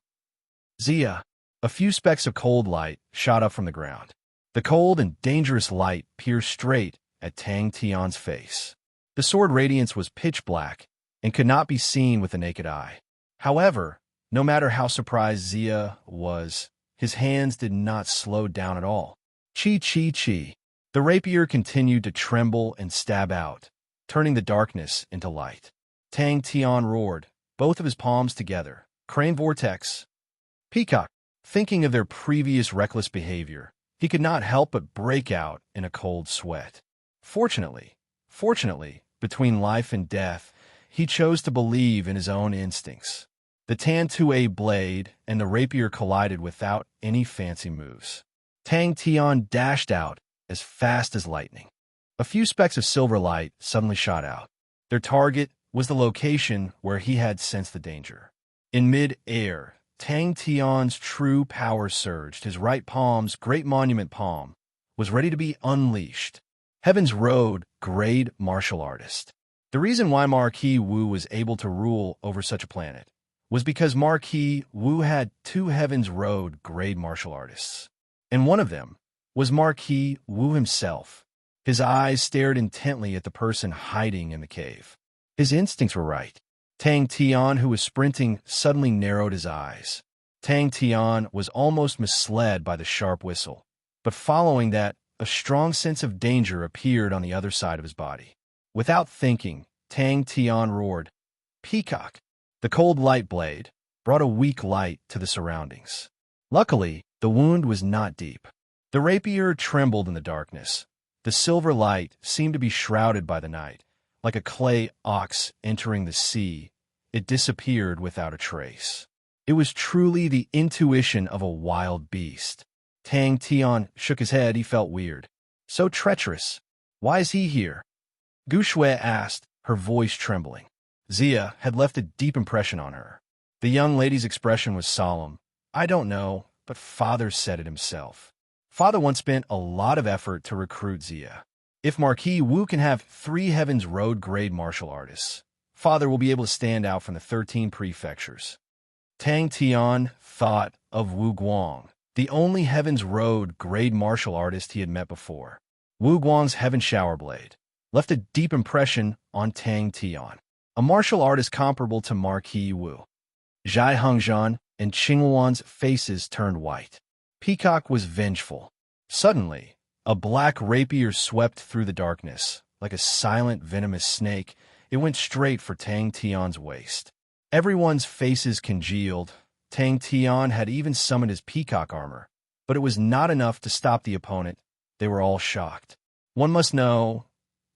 Zia. A few specks of cold light shot up from the ground. The cold and dangerous light pierced straight at Tang Tian's face. The sword radiance was pitch black and could not be seen with the naked eye. However, no matter how surprised Zia was, his hands did not slow down at all. Chi chi chi. The rapier continued to tremble and stab out, turning the darkness into light. Tang Tian roared, both of his palms together. Crane vortex. Peacock. Thinking of their previous reckless behavior, he could not help but break out in a cold sweat. Fortunately, between life and death, he chose to believe in his own instincts. The Tan-Tue blade and the rapier collided without any fancy moves. Tang Tian dashed out as fast as lightning. A few specks of silver light suddenly shot out. Their target was the location where he had sensed the danger. In mid-air, Tang Tian's true power surged. His right palm's great monument palm was ready to be unleashed. Heaven's Road, grade martial artist. The reason why Marquis Wu was able to rule over such a planet was because Marquis Wu had two Heaven's Road grade martial artists, and one of them was Marquis Wu himself. His eyes stared intently at the person hiding in the cave. His instincts were right. Tang Tian, who was sprinting, suddenly narrowed his eyes. Tang Tian was almost misled by the sharp whistle, but following that, a strong sense of danger appeared on the other side of his body. Without thinking, Tang Tian roared, "Peacock!" The cold light blade brought a weak light to the surroundings. Luckily, the wound was not deep. The rapier trembled in the darkness. The silver light seemed to be shrouded by the night. Like a clay ox entering the sea, it disappeared without a trace. It was truly the intuition of a wild beast. Tang Tian shook his head. He felt weird. So treacherous. Why is he here? Gu Shui asked, her voice trembling. Zia had left a deep impression on her. The young lady's expression was solemn. I don't know, but Father said it himself. Father once spent a lot of effort to recruit Zia. If Marquis Wu can have 3 Heaven's Road grade martial artists, Father will be able to stand out from the 13 prefectures. Tang Tian thought of Wu Guang, the only Heaven's Road grade martial artist he had met before. Wu Guang's Heaven Shower Blade left a deep impression on Tang Tian, a martial artist comparable to Marquis Wu. Zhai Hongzhan and Qingwan's faces turned white. Peacock was vengeful. Suddenly, a black rapier swept through the darkness. Like a silent, venomous snake, it went straight for Tang Tian's waist. Everyone's faces congealed. Tang Tian had even summoned his peacock armor, but it was not enough to stop the opponent. They were all shocked. One must know,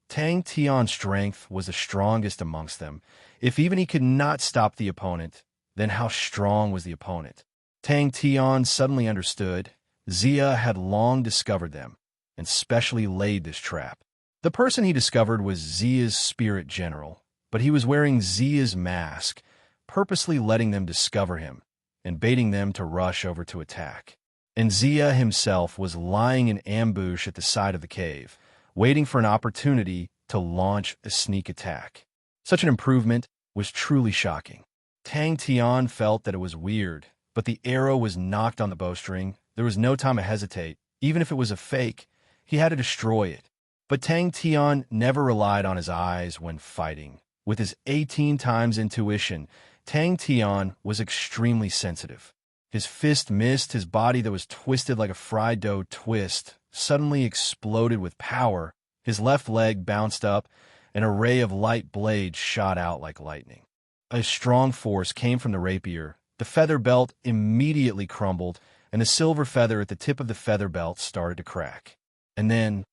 Tang Tian's strength was the strongest amongst them. If even he could not stop the opponent, then how strong was the opponent? Tang Tian suddenly understood. Zia had long discovered them, and specially laid this trap. The person he discovered was Zia's spirit general, but he was wearing Zia's mask, purposely letting them discover him and baiting them to rush over to attack. And Zia himself was lying in ambush at the side of the cave, waiting for an opportunity to launch a sneak attack. Such an improvement was truly shocking. Tang Tian felt that it was weird, but the arrow was knocked on the bowstring. There was no time to hesitate. Even if it was a fake, he had to destroy it. But Tang Tian never relied on his eyes when fighting. With his 18 times intuition, Tang Tian was extremely sensitive. His fist missed, his body that was twisted like a fried dough twist suddenly exploded with power. His left leg bounced up, an array of light blades shot out like lightning. A strong force came from the rapier. The feather belt immediately crumbled, and the silver feather at the tip of the feather belt started to crack. And then,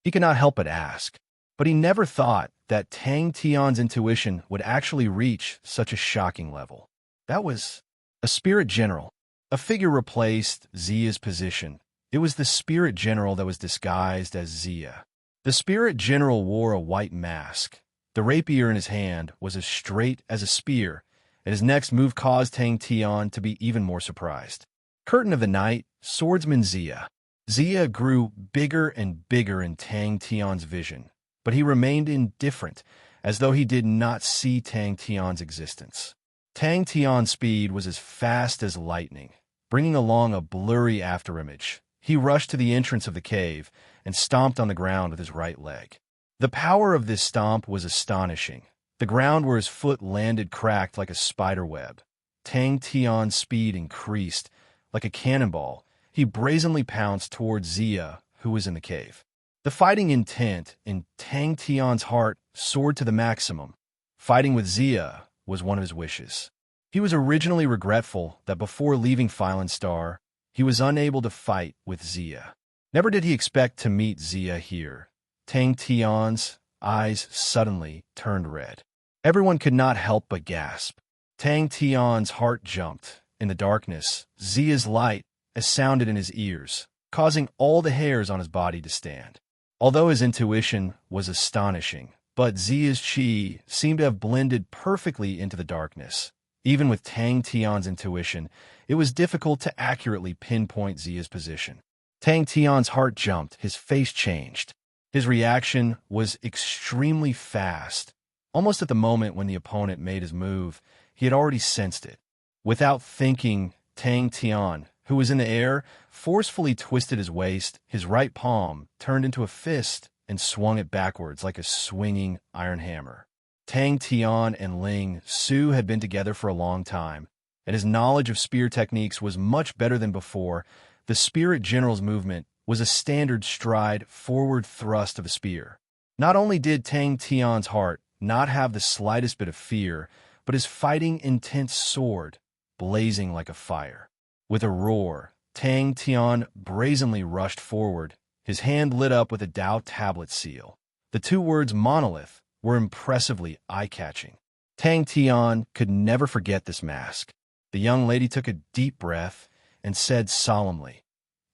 he could not help but ask, but he never thought that Tang Tian's intuition would actually reach such a shocking level. That was a spirit general. A figure replaced Zia's position. It was the spirit general that was disguised as Zia. The spirit general wore a white mask. The rapier in his hand was as straight as a spear, and his next move caused Tang Tian to be even more surprised. Curtain of the night, swordsman Zia. Zia grew bigger and bigger in Tang Tian's vision, but he remained indifferent, as though he did not see Tang Tian's existence. Tang Tian's speed was as fast as lightning, bringing along a blurry afterimage. He rushed to the entrance of the cave and stomped on the ground with his right leg. The power of this stomp was astonishing. The ground where his foot landed cracked like a spider web. Tang Tian's speed increased. Like a cannonball, he brazenly pounced towards Zia, who was in the cave. The fighting intent in Tang Tian's heart soared to the maximum. Fighting with Zia was one of his wishes. He was originally regretful that before leaving Fylan Star, he was unable to fight with Zia. Never did he expect to meet Zia here. Tang Tian's eyes suddenly turned red. Everyone could not help but gasp. Tang Tian's heart jumped. In the darkness, Zia's light sounded in his ears, causing all the hairs on his body to stand. Although his intuition was astonishing, but Zia's chi seemed to have blended perfectly into the darkness. Even with Tang Tian's intuition, it was difficult to accurately pinpoint Zia's position. Tang Tian's heart jumped, his face changed. His reaction was extremely fast. Almost at the moment when the opponent made his move, he had already sensed it. Without thinking, Tang Tian, who was in the air, forcefully twisted his waist. His right palm turned into a fist and swung it backwards like a swinging iron hammer. Tang Tian and Ling Su had been together for a long time, and his knowledge of spear techniques was much better than before. The spirit general's movement was a standard stride forward thrust of a spear. Not only did Tang Tian's heart not have the slightest bit of fear, but his fighting intent soared, blazing like a fire. With a roar, Tang Tian brazenly rushed forward, his hand lit up with a Tao tablet seal. The two words monolith were impressively eye-catching. Tang Tian could never forget this mask. The young lady took a deep breath and said solemnly,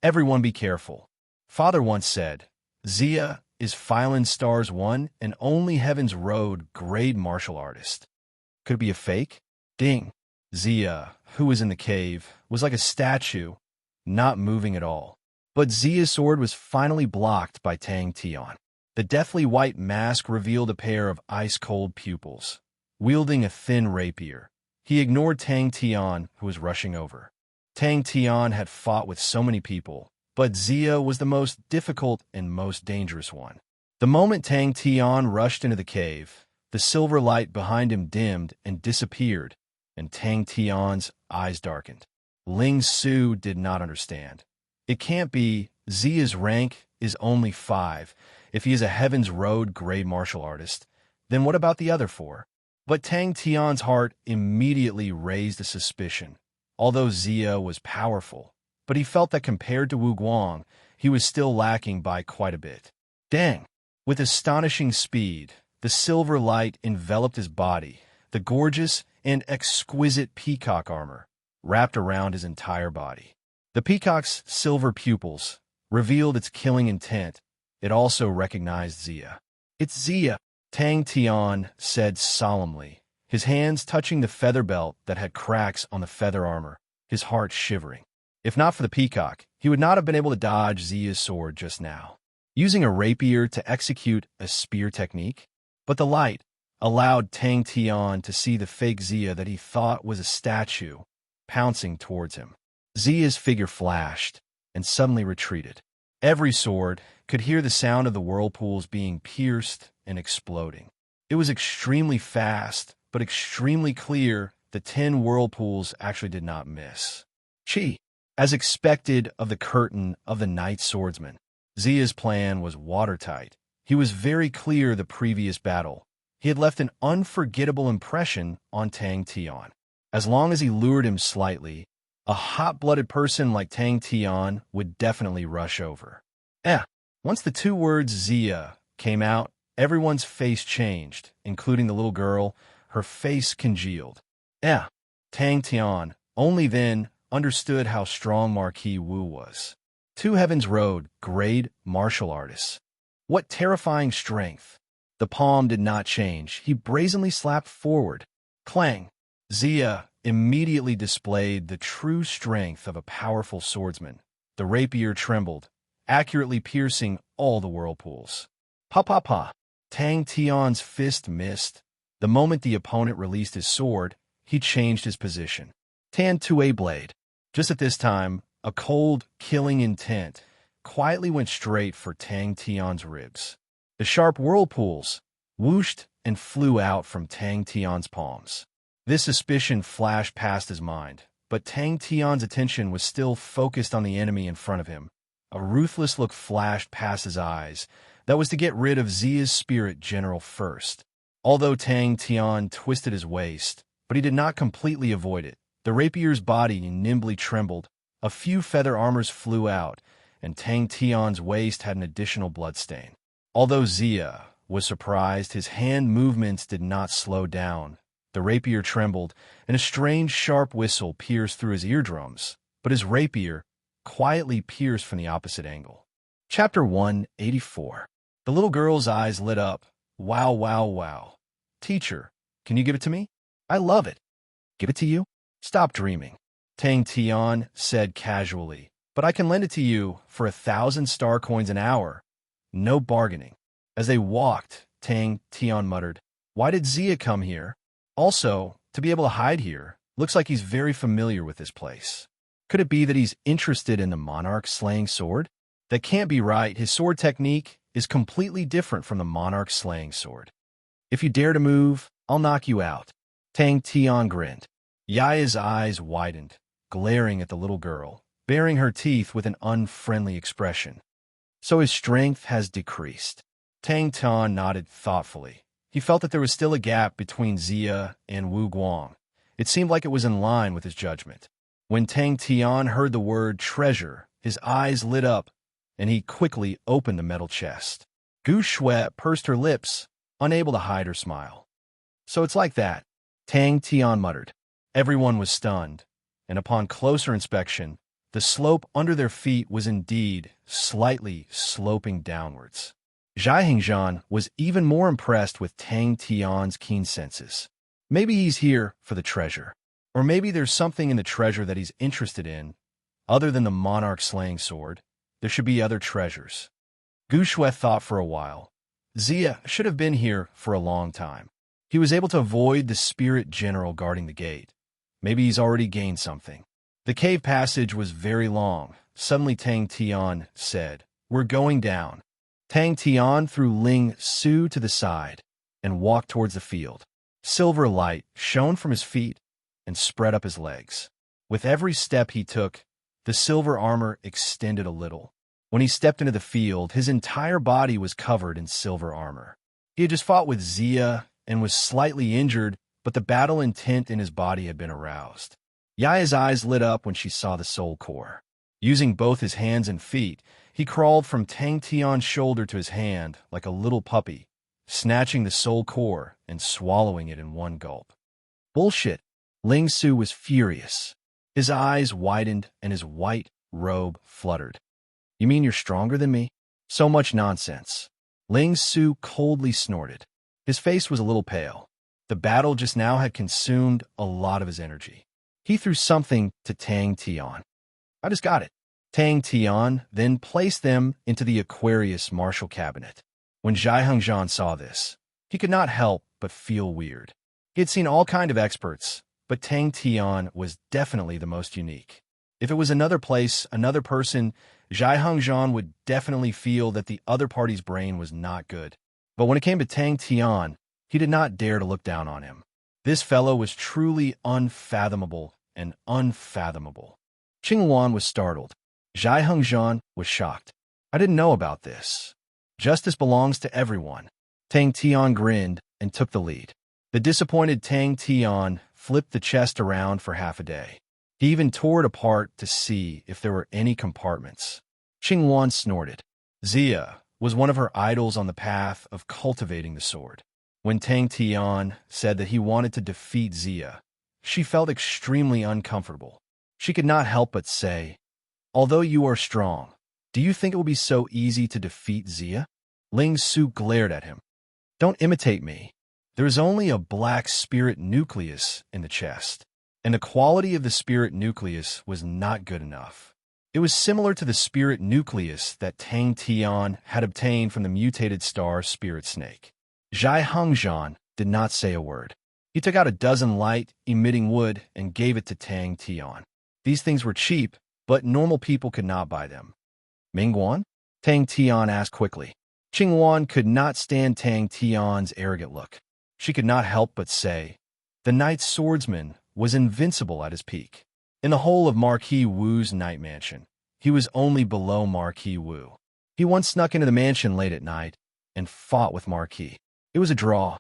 "Everyone be careful. Father once said, Zia is Fylan Star's one and only Heaven's Road grade martial artist. Could it be a fake?" Ding. Zia, who was in the cave, was like a statue, not moving at all. But Zia's sword was finally blocked by Tang Tian. The deathly white mask revealed a pair of ice-cold pupils. Wielding a thin rapier, he ignored Tang Tian, who was rushing over. Tang Tian had fought with so many people, but Zia was the most difficult and most dangerous one. The moment Tang Tian rushed into the cave, the silver light behind him dimmed and disappeared, and Tang Tian's eyes darkened. Ling Su did not understand. It can't be. Zia's rank is only 5. If he is a Heaven's Road grade martial artist, then what about the other 4? But Tang Tian's heart immediately raised a suspicion. Although Zia was powerful, but he felt that compared to Wu Guang, he was still lacking by quite a bit. Dang! With astonishing speed, the silver light enveloped his body. The gorgeous and exquisite peacock armor wrapped around his entire body. The peacock's silver pupils revealed its killing intent. It also recognized Zia. "It's Zia!" Tang Tian said solemnly, his hands touching the feather belt that had cracks on the feather armor, his heart shivering. If not for the peacock, he would not have been able to dodge Zia's sword just now, using a rapier to execute a spear technique. But the light allowed Tang Tian to see the fake Zia that he thought was a statue pouncing towards him. Zia's figure flashed and suddenly retreated. Every sword could hear the sound of the whirlpools being pierced and exploding. It was extremely fast, but extremely clear the 10 whirlpools actually did not miss. Chi. As expected of the curtain of the Night Swordsman, Zia's plan was watertight. He was very clear the previous battle. He had left an unforgettable impression on Tang Tian. As long as he lured him slightly, a hot-blooded person like Tang Tian would definitely rush over. Once the 2 words Zia came out, everyone's face changed, including the little girl. Her face congealed. Tang Tian only then understood how strong Marquis Wu was. 2 Heavens Road, grade martial artists. What terrifying strength. The palm did not change. He brazenly slapped forward. Clang. Zia immediately displayed the true strength of a powerful swordsman. The rapier trembled, accurately piercing all the whirlpools. Pa. Tang Tian's fist missed. The moment the opponent released his sword, he changed his position. Tan to blade. Just at this time, a cold, killing intent quietly went straight for Tang Tian's ribs. The sharp whirlpools whooshed and flew out from Tang Tian's palms. This suspicion flashed past his mind, but Tang Tian's attention was still focused on the enemy in front of him. A ruthless look flashed past his eyes that was to get rid of Zia's spirit general first. Although Tang Tian twisted his waist, but he did not completely avoid it. The rapier's body nimbly trembled, a few feather armors flew out, and Tang Tian's waist had an additional bloodstain. Although Zia was surprised, his hand movements did not slow down. The rapier trembled, and a strange sharp whistle pierced through his eardrums, but his rapier quietly pierced from the opposite angle. Chapter 184. The little girl's eyes lit up. Wow. Teacher, can you give it to me? I love it. Give it to you? Stop dreaming. Tang Tian said casually, but I can lend it to you for 1,000 star coins an hour. No bargaining. As they walked, Tang Tian muttered, why did Zia come here? Also, to be able to hide here, looks like he's very familiar with this place. Could it be that he's interested in the monarch's slaying sword? That can't be right. His sword technique is completely different from the monarch's slaying sword. If you dare to move, I'll knock you out. Tang Tian grinned. Yaya's eyes widened, glaring at the little girl, baring her teeth with an unfriendly expression. So his strength has decreased. Tang Tian nodded thoughtfully. He felt that there was still a gap between Zia and Wu Guang. It seemed like it was in line with his judgment. When Tang Tian heard the word treasure, his eyes lit up, and he quickly opened the metal chest. Gu Shui pursed her lips, unable to hide her smile. So it's like that, Tang Tian muttered. Everyone was stunned, and upon closer inspection, the slope under their feet was indeed slightly sloping downwards. Zhai Hingzhan was even more impressed with Tang Tian's keen senses. Maybe he's here for the treasure. Or maybe there's something in the treasure that he's interested in. Other than the monarch slaying sword, there should be other treasures. Gu Shui thought for a while. Zia should have been here for a long time. He was able to avoid the spirit general guarding the gate. Maybe he's already gained something. The cave passage was very long. Suddenly Tang Tian said, we're going down. Tang Tian threw Ling Su to the side and walked towards the field. Silver light shone from his feet and spread up his legs. With every step he took, the silver armor extended a little. When he stepped into the field, his entire body was covered in silver armor. He had just fought with Zia and was slightly injured, but the battle intent in his body had been aroused. Yaya's eyes lit up when she saw the soul core. Using both his hands and feet, he crawled from Tang Tian's shoulder to his hand like a little puppy, snatching the soul core and swallowing it in one gulp. Bullshit! Ling Su was furious. His eyes widened and his white robe fluttered. You mean you're stronger than me? So much nonsense. Ling Su coldly snorted. His face was a little pale. The battle just now had consumed a lot of his energy. He threw something to Tang Tian. I just got it. Tang Tian then placed them into the Aquarius Marshall cabinet. When Zhai Hengzhan saw this, he could not help but feel weird. He had seen all kinds of experts, but Tang Tian was definitely the most unique. If it was another place, another person, Zhai Hengzhan would definitely feel that the other party's brain was not good. But when it came to Tang Tian, he did not dare to look down on him. This fellow was truly unfathomable and unfathomable. Qing Wan was startled. Zhai Hengzhan was shocked. I didn't know about this. Justice belongs to everyone. Tang Tian grinned and took the lead. The disappointed Tang Tian flipped the chest around for half a day. He even tore it apart to see if there were any compartments. Qing Wan snorted. Xia was one of her idols on the path of cultivating the sword. When Tang Tian said that he wanted to defeat Xia, she felt extremely uncomfortable. She could not help but say, "Although you are strong, do you think it will be so easy to defeat Xia?" Ling Su glared at him. "Don't imitate me. There is only a black spirit nucleus in the chest, and the quality of the spirit nucleus was not good enough. It was similar to the spirit nucleus that Tang Tian had obtained from the mutated star spirit snake." Zhai Hengzhan did not say a word. He took out a dozen light-emitting wood and gave it to Tang Tian. These things were cheap, but normal people could not buy them. "Mingguan?" Tang Tian asked quickly. Qing Wan could not stand Tang Tian's arrogant look. She could not help but say, the Night Swordsman was invincible at his peak. In the whole of Marquis Wu's night mansion, he was only below Marquis Wu. He once snuck into the mansion late at night and fought with Marquis. It was a draw.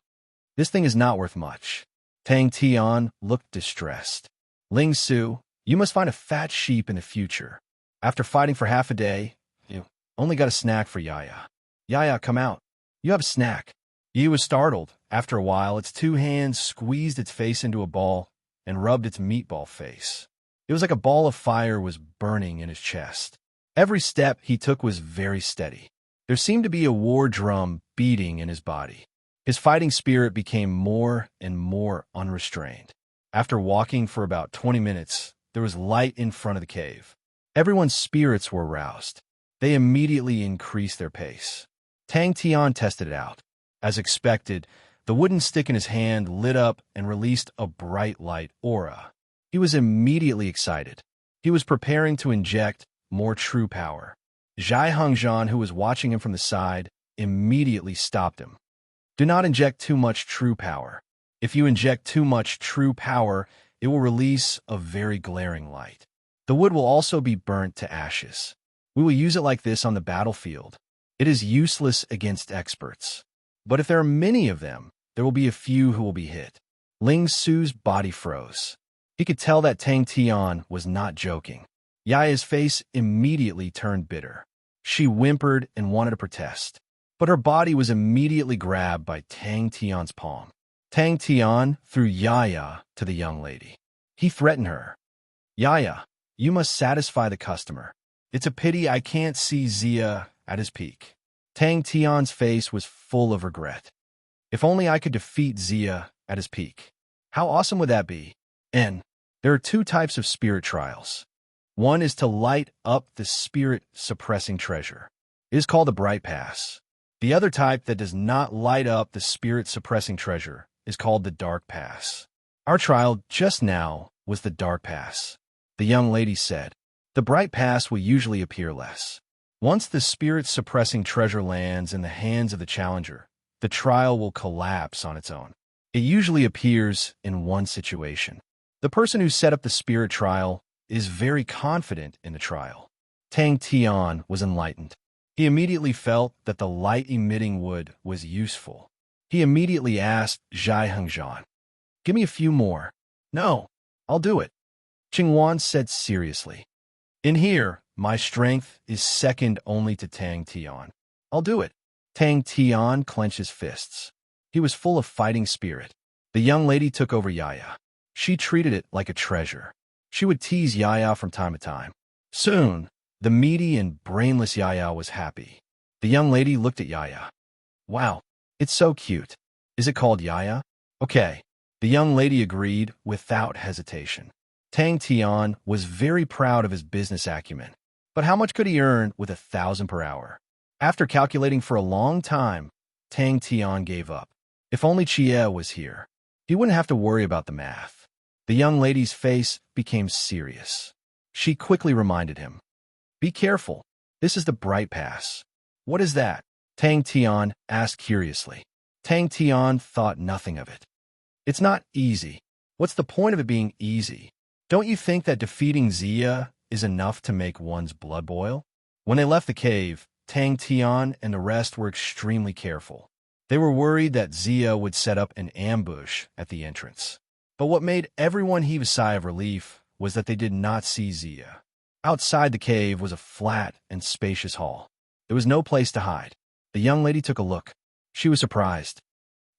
This thing is not worth much. Tang Tian looked distressed. Ling Su, you must find a fat sheep in the future. After fighting for half a day, you only got a snack for Yaya. Yaya, come out. You have a snack. Yi was startled. After a while, its two hands squeezed its face into a ball and rubbed its meatball face. It was like a ball of fire was burning in his chest. Every step he took was very steady. There seemed to be a war drum beating in his body. His fighting spirit became more and more unrestrained. After walking for about 20 minutes, there was light in front of the cave. Everyone's spirits were aroused. They immediately increased their pace. Tang Tian tested it out. As expected, the wooden stick in his hand lit up and released a bright light aura. He was immediately excited. He was preparing to inject more true power. Zhai Hengzhan, who was watching him from the side, immediately stopped him. Do not inject too much true power. If you inject too much true power, it will release a very glaring light. The wood will also be burnt to ashes. We will use it like this on the battlefield. It is useless against experts. But if there are many of them, there will be a few who will be hit. Ling Su's body froze. He could tell that Tang Tian was not joking. Yaya's face immediately turned bitter. She whimpered and wanted to protest, but her body was immediately grabbed by Tang Tian's palm. Tang Tian threw Yaya to the young lady. He threatened her. Yaya, you must satisfy the customer. It's a pity I can't see Xia at his peak. Tang Tian's face was full of regret. If only I could defeat Xia at his peak. How awesome would that be? And there are two types of spirit trials. One is to light up the spirit-suppressing treasure. It is called the Bright Pass. The other type that does not light up the spirit-suppressing treasure is called the Dark Pass. Our trial just now was the Dark Pass. The young lady said, the Bright Pass will usually appear less. Once the spirit-suppressing treasure lands in the hands of the challenger, the trial will collapse on its own. It usually appears in one situation. The person who set up the spirit trial is very confident in the trial. Tang Tian was enlightened. He immediately felt that the light-emitting wood was useful. He immediately asked Zhai Hengzhan, give me a few more. No, I'll do it. Qing Wan said seriously. In here, my strength is second only to Tang Tian. I'll do it. Tang Tian clenched his fists. He was full of fighting spirit. The young lady took over Yaya. She treated it like a treasure. She would tease Yaya from time to time. Soon, the meaty and brainless Yaya was happy. The young lady looked at Yaya. Wow, it's so cute. Is it called Yaya? Okay. The young lady agreed without hesitation. Tang Tian was very proud of his business acumen. But how much could he earn with 1,000 per hour? After calculating for a long time, Tang Tian gave up. If only Chia was here, he wouldn't have to worry about the math. The young lady's face became serious. She quickly reminded him. Be careful. This is the Bright Pass. What is that? Tang Tian asked curiously. Tang Tian thought nothing of it. It's not easy. What's the point of it being easy? Don't you think that defeating Zia is enough to make one's blood boil? When they left the cave, Tang Tian and the rest were extremely careful. They were worried that Zia would set up an ambush at the entrance. But what made everyone heave a sigh of relief was that they did not see Zia. Outside the cave was a flat and spacious hall. There was no place to hide. The young lady took a look. She was surprised.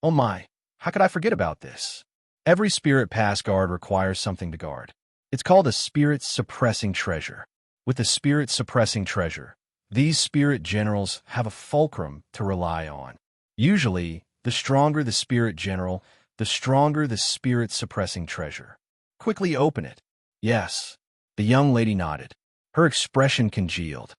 Oh my, how could I forget about this? Every spirit pass guard requires something to guard. It's called a spirit-suppressing treasure. With the spirit-suppressing treasure, these spirit generals have a fulcrum to rely on. Usually, the stronger the spirit general, the stronger the spirit-suppressing treasure. Quickly open it. Yes. The young lady nodded. Her expression congealed.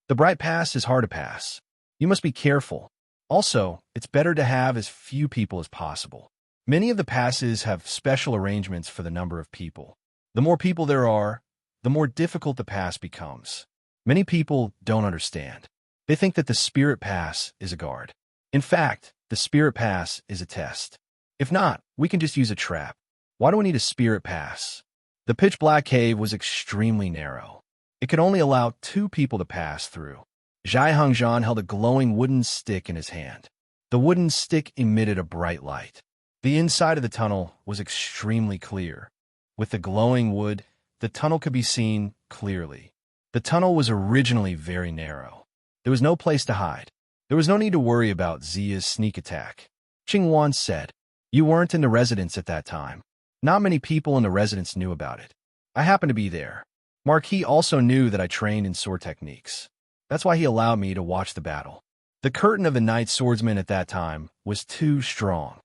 The Bright Pass is hard to pass. You must be careful. Also, it's better to have as few people as possible. Many of the passes have special arrangements for the number of people. The more people there are, the more difficult the pass becomes. Many people don't understand. They think that the Spirit Pass is a guard. In fact, the Spirit Pass is a test. If not, we can just use a trap. Why do we need a Spirit Pass? The pitch-black cave was extremely narrow. It could only allow 2 people to pass through. Zhai Hongzhan held a glowing wooden stick in his hand. The wooden stick emitted a bright light. The inside of the tunnel was extremely clear. With the glowing wood, the tunnel could be seen clearly. The tunnel was originally very narrow. There was no place to hide. There was no need to worry about Zia's sneak attack. Qingwan said, You weren't in the residence at that time. Not many people in the residence knew about it. I happened to be there. Marquis also knew that I trained in sword techniques. That's why he allowed me to watch the battle. The curtain of the night swordsman at that time was too strong.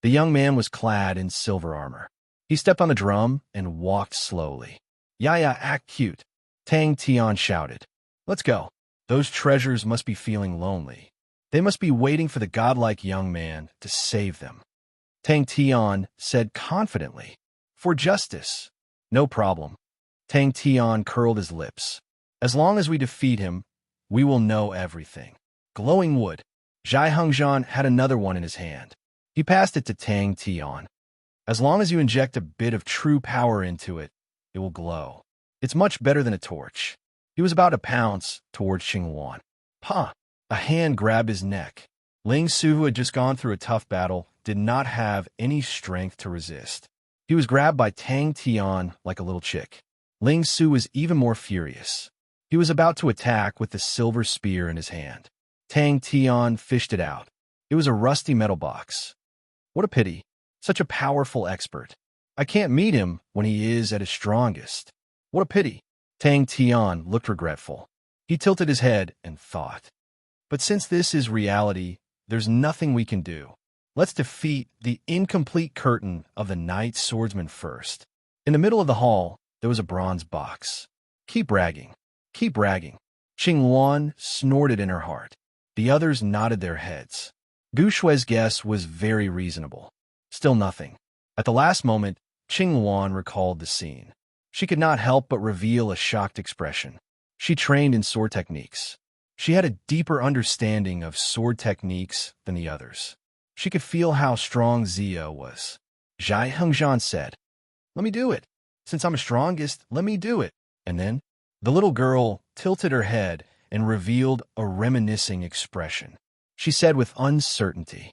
The young man was clad in silver armor. He stepped on the drum and walked slowly. Yaya, act cute. Tang Tian shouted. Let's go. Those treasures must be feeling lonely. They must be waiting for the godlike young man to save them. Tang Tian said confidently. For justice. No problem. Tang Tian curled his lips. As long as we defeat him, we will know everything. Glowing wood. Zhai Hongzhan had another one in his hand. He passed it to Tang Tian. As long as you inject a bit of true power into it, it will glow. It's much better than a torch. He was about to pounce towards Qingwan. Ha! A hand grabbed his neck. Ling Su, who had just gone through a tough battle, did not have any strength to resist. He was grabbed by Tang Tian like a little chick. Ling Su was even more furious. He was about to attack with the silver spear in his hand. Tang Tian fished it out. It was a rusty metal box. What a pity. Such a powerful expert. I can't meet him when he is at his strongest. What a pity. Tang Tian looked regretful. He tilted his head and thought. But since this is reality, there's nothing we can do. Let's defeat the incomplete curtain of the night swordsman first. In the middle of the hall, there was a bronze box. Keep bragging. Keep bragging. Qingwan snorted in her heart. The others nodded their heads. Gu Shui's guess was very reasonable. Still nothing. At the last moment, Qingwan recalled the scene. She could not help but reveal a shocked expression. She trained in sword techniques. She had a deeper understanding of sword techniques than the others. She could feel how strong Zia was. Zhai Hongzhan said, Let me do it. Since I'm strongest, let me do it. And then, the little girl tilted her head and revealed a reminiscing expression. She said with uncertainty,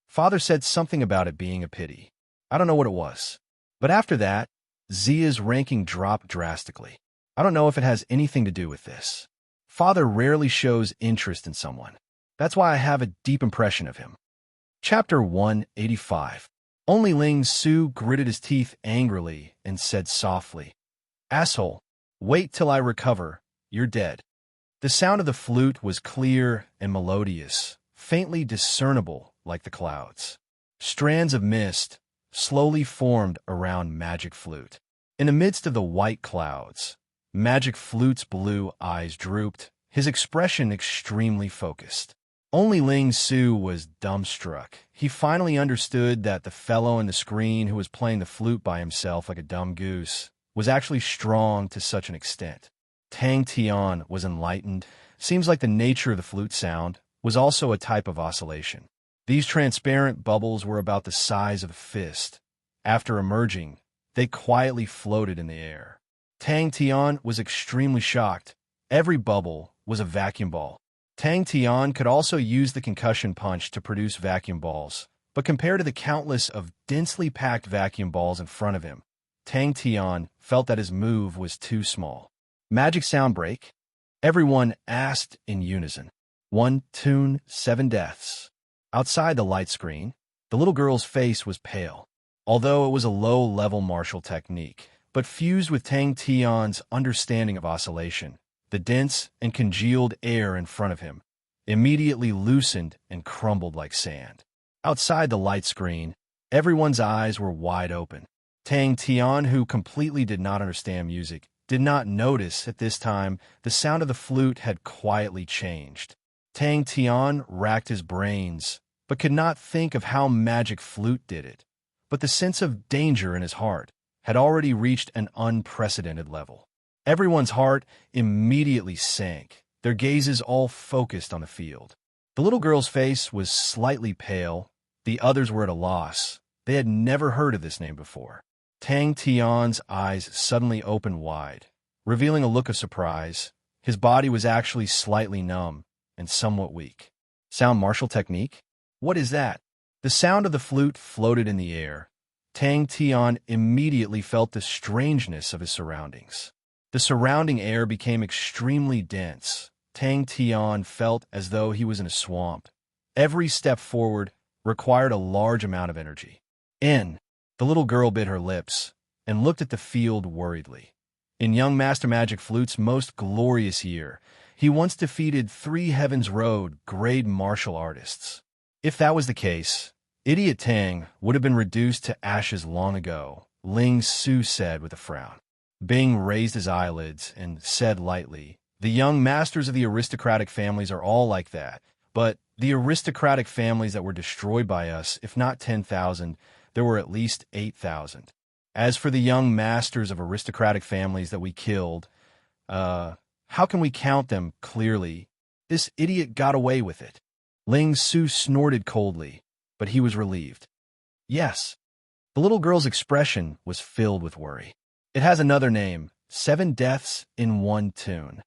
Father said something about it being a pity. I don't know what it was. But after that, Zia's ranking dropped drastically. I don't know if it has anything to do with this. Father rarely shows interest in someone. That's why I have a deep impression of him. Chapter 185. Only Ling Su gritted his teeth angrily and said softly, Asshole, wait till I recover, you're dead. The sound of the flute was clear and melodious, faintly discernible like the clouds. Strands of mist slowly formed around Magic Flute. In the midst of the white clouds, Magic Flute's blue eyes drooped, his expression extremely focused. Only Ling Su was dumbstruck. He finally understood that the fellow on the screen who was playing the flute by himself like a dumb goose was actually strong to such an extent. Tang Tian was enlightened. Seems like the nature of the flute sound was also a type of oscillation. These transparent bubbles were about the size of a fist. After emerging, they quietly floated in the air. Tang Tian was extremely shocked. Every bubble was a vacuum ball. Tang Tian could also use the concussion punch to produce vacuum balls, but compared to the countless of densely packed vacuum balls in front of him, Tang Tian felt that his move was too small. Magic sound break? Everyone asked in unison. 1 tune, 7 deaths. Outside the light screen, the little girl's face was pale. Although it was a low-level martial technique, but fused with Tang Tian's understanding of oscillation, the dense and congealed air in front of him immediately loosened and crumbled like sand. Outside the light screen, everyone's eyes were wide open. Tang Tian, who completely did not understand music, did not notice at this time the sound of the flute had quietly changed. Tang Tian racked his brains, but could not think of how Magic Flute did it. But the sense of danger in his heart had already reached an unprecedented level. Everyone's heart immediately sank, their gazes all focused on the field. The little girl's face was slightly pale. The others were at a loss. They had never heard of this name before. Tang Tian's eyes suddenly opened wide, revealing a look of surprise. His body was actually slightly numb and somewhat weak. Sound martial technique? What is that? The sound of the flute floated in the air. Tang Tian immediately felt the strangeness of his surroundings. The surrounding air became extremely dense. Tang Tian felt as though he was in a swamp. Every step forward required a large amount of energy. The little girl bit her lips and looked at the field worriedly. In young Master Magic Flute's most glorious year, he once defeated 3 Heaven's Road grade martial artists. If that was the case, Idiot Tang would have been reduced to ashes long ago, Ling Su said with a frown. Bing raised his eyelids and said lightly, "The young masters of the aristocratic families are all like that, but the aristocratic families that were destroyed by us, if not 10,000, there were at least 8,000. As for the young masters of aristocratic families that we killed, how can we count them clearly? This idiot got away with it." Ling Su snorted coldly, but he was relieved. Yes. The little girl's expression was filled with worry. It has another name, 7 deaths in 1 tune.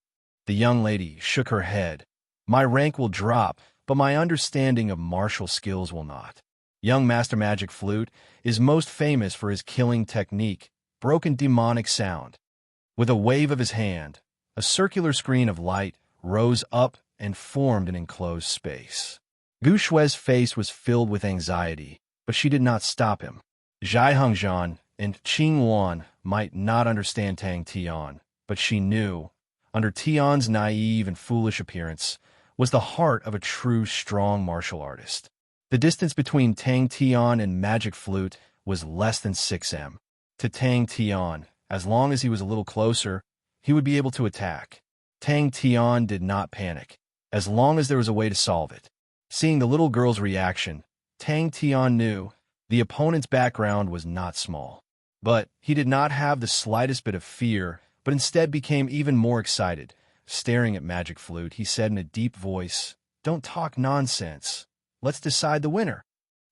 The young lady shook her head. My rank will drop, but my understanding of martial skills will not. Young Master Magic Flute is most famous for his killing technique, broken demonic sound. With a wave of his hand, a circular screen of light rose up and formed an enclosed space. Gu Shui's face was filled with anxiety, but she did not stop him. Zhai Hongzhan and Qing Wan might not understand Tang Tian, but she knew, under Tian's naive and foolish appearance, was the heart of a true strong martial artist. The distance between Tang Tian and Magic Flute was less than 6 m. To Tang Tian, as long as he was a little closer, he would be able to attack. Tang Tian did not panic, as long as there was a way to solve it. Seeing the little girl's reaction, Tang Tian knew the opponent's background was not small. But he did not have the slightest bit of fear, but instead became even more excited. Staring at Magic Flute, he said in a deep voice, "Don't talk nonsense. Let's decide the winner."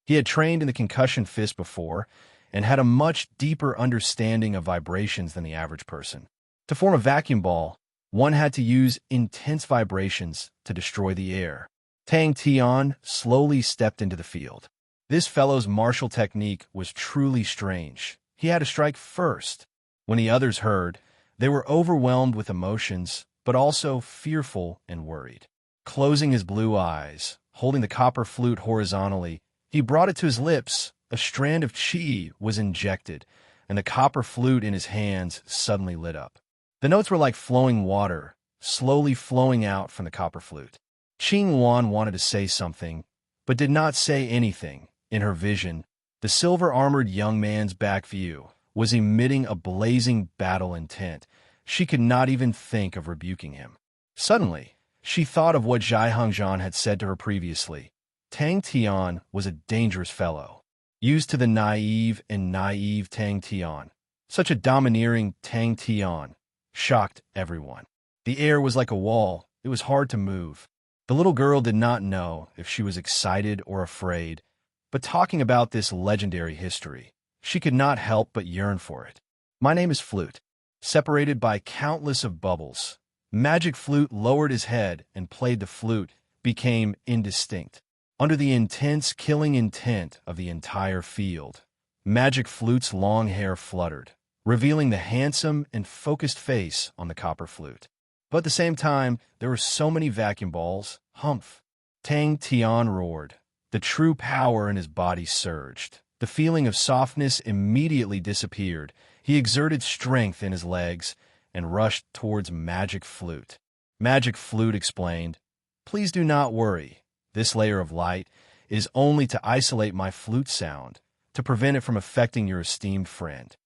He had trained in the concussion fist before and had a much deeper understanding of vibrations than the average person. To form a vacuum ball, one had to use intense vibrations to destroy the air. Tang Tian slowly stepped into the field. This fellow's martial technique was truly strange. He had to strike first. When the others heard, they were overwhelmed with emotions, but also fearful and worried. Closing his blue eyes, holding the copper flute horizontally, he brought it to his lips. A strand of qi was injected, and the copper flute in his hands suddenly lit up. The notes were like flowing water, slowly flowing out from the copper flute. Qing Wan wanted to say something, but did not say anything. In her vision, the silver-armored young man's back view was emitting a blazing battle intent. She could not even think of rebuking him. Suddenly, she thought of what Zhai Hongzhan had said to her previously. Tang Tian was a dangerous fellow, used to the naive Tang Tian. Such a domineering Tang Tian shocked everyone. The air was like a wall. It was hard to move. The little girl did not know if she was excited or afraid, but talking about this legendary history, she could not help but yearn for it. My name is Flute. Separated by countless of bubbles, Magic Flute lowered his head and played the flute, became indistinct. Under the intense killing intent of the entire field, Magic Flute's long hair fluttered, revealing the handsome and focused face on the copper flute. But at the same time, there were so many vacuum balls. Humph! Tang Tian roared. The true power in his body surged. The feeling of softness immediately disappeared. He exerted strength in his legs and rushed towards Magic Flute. Magic Flute explained, "Please do not worry. This layer of light is only to isolate my flute sound, to prevent it from affecting your esteemed friend."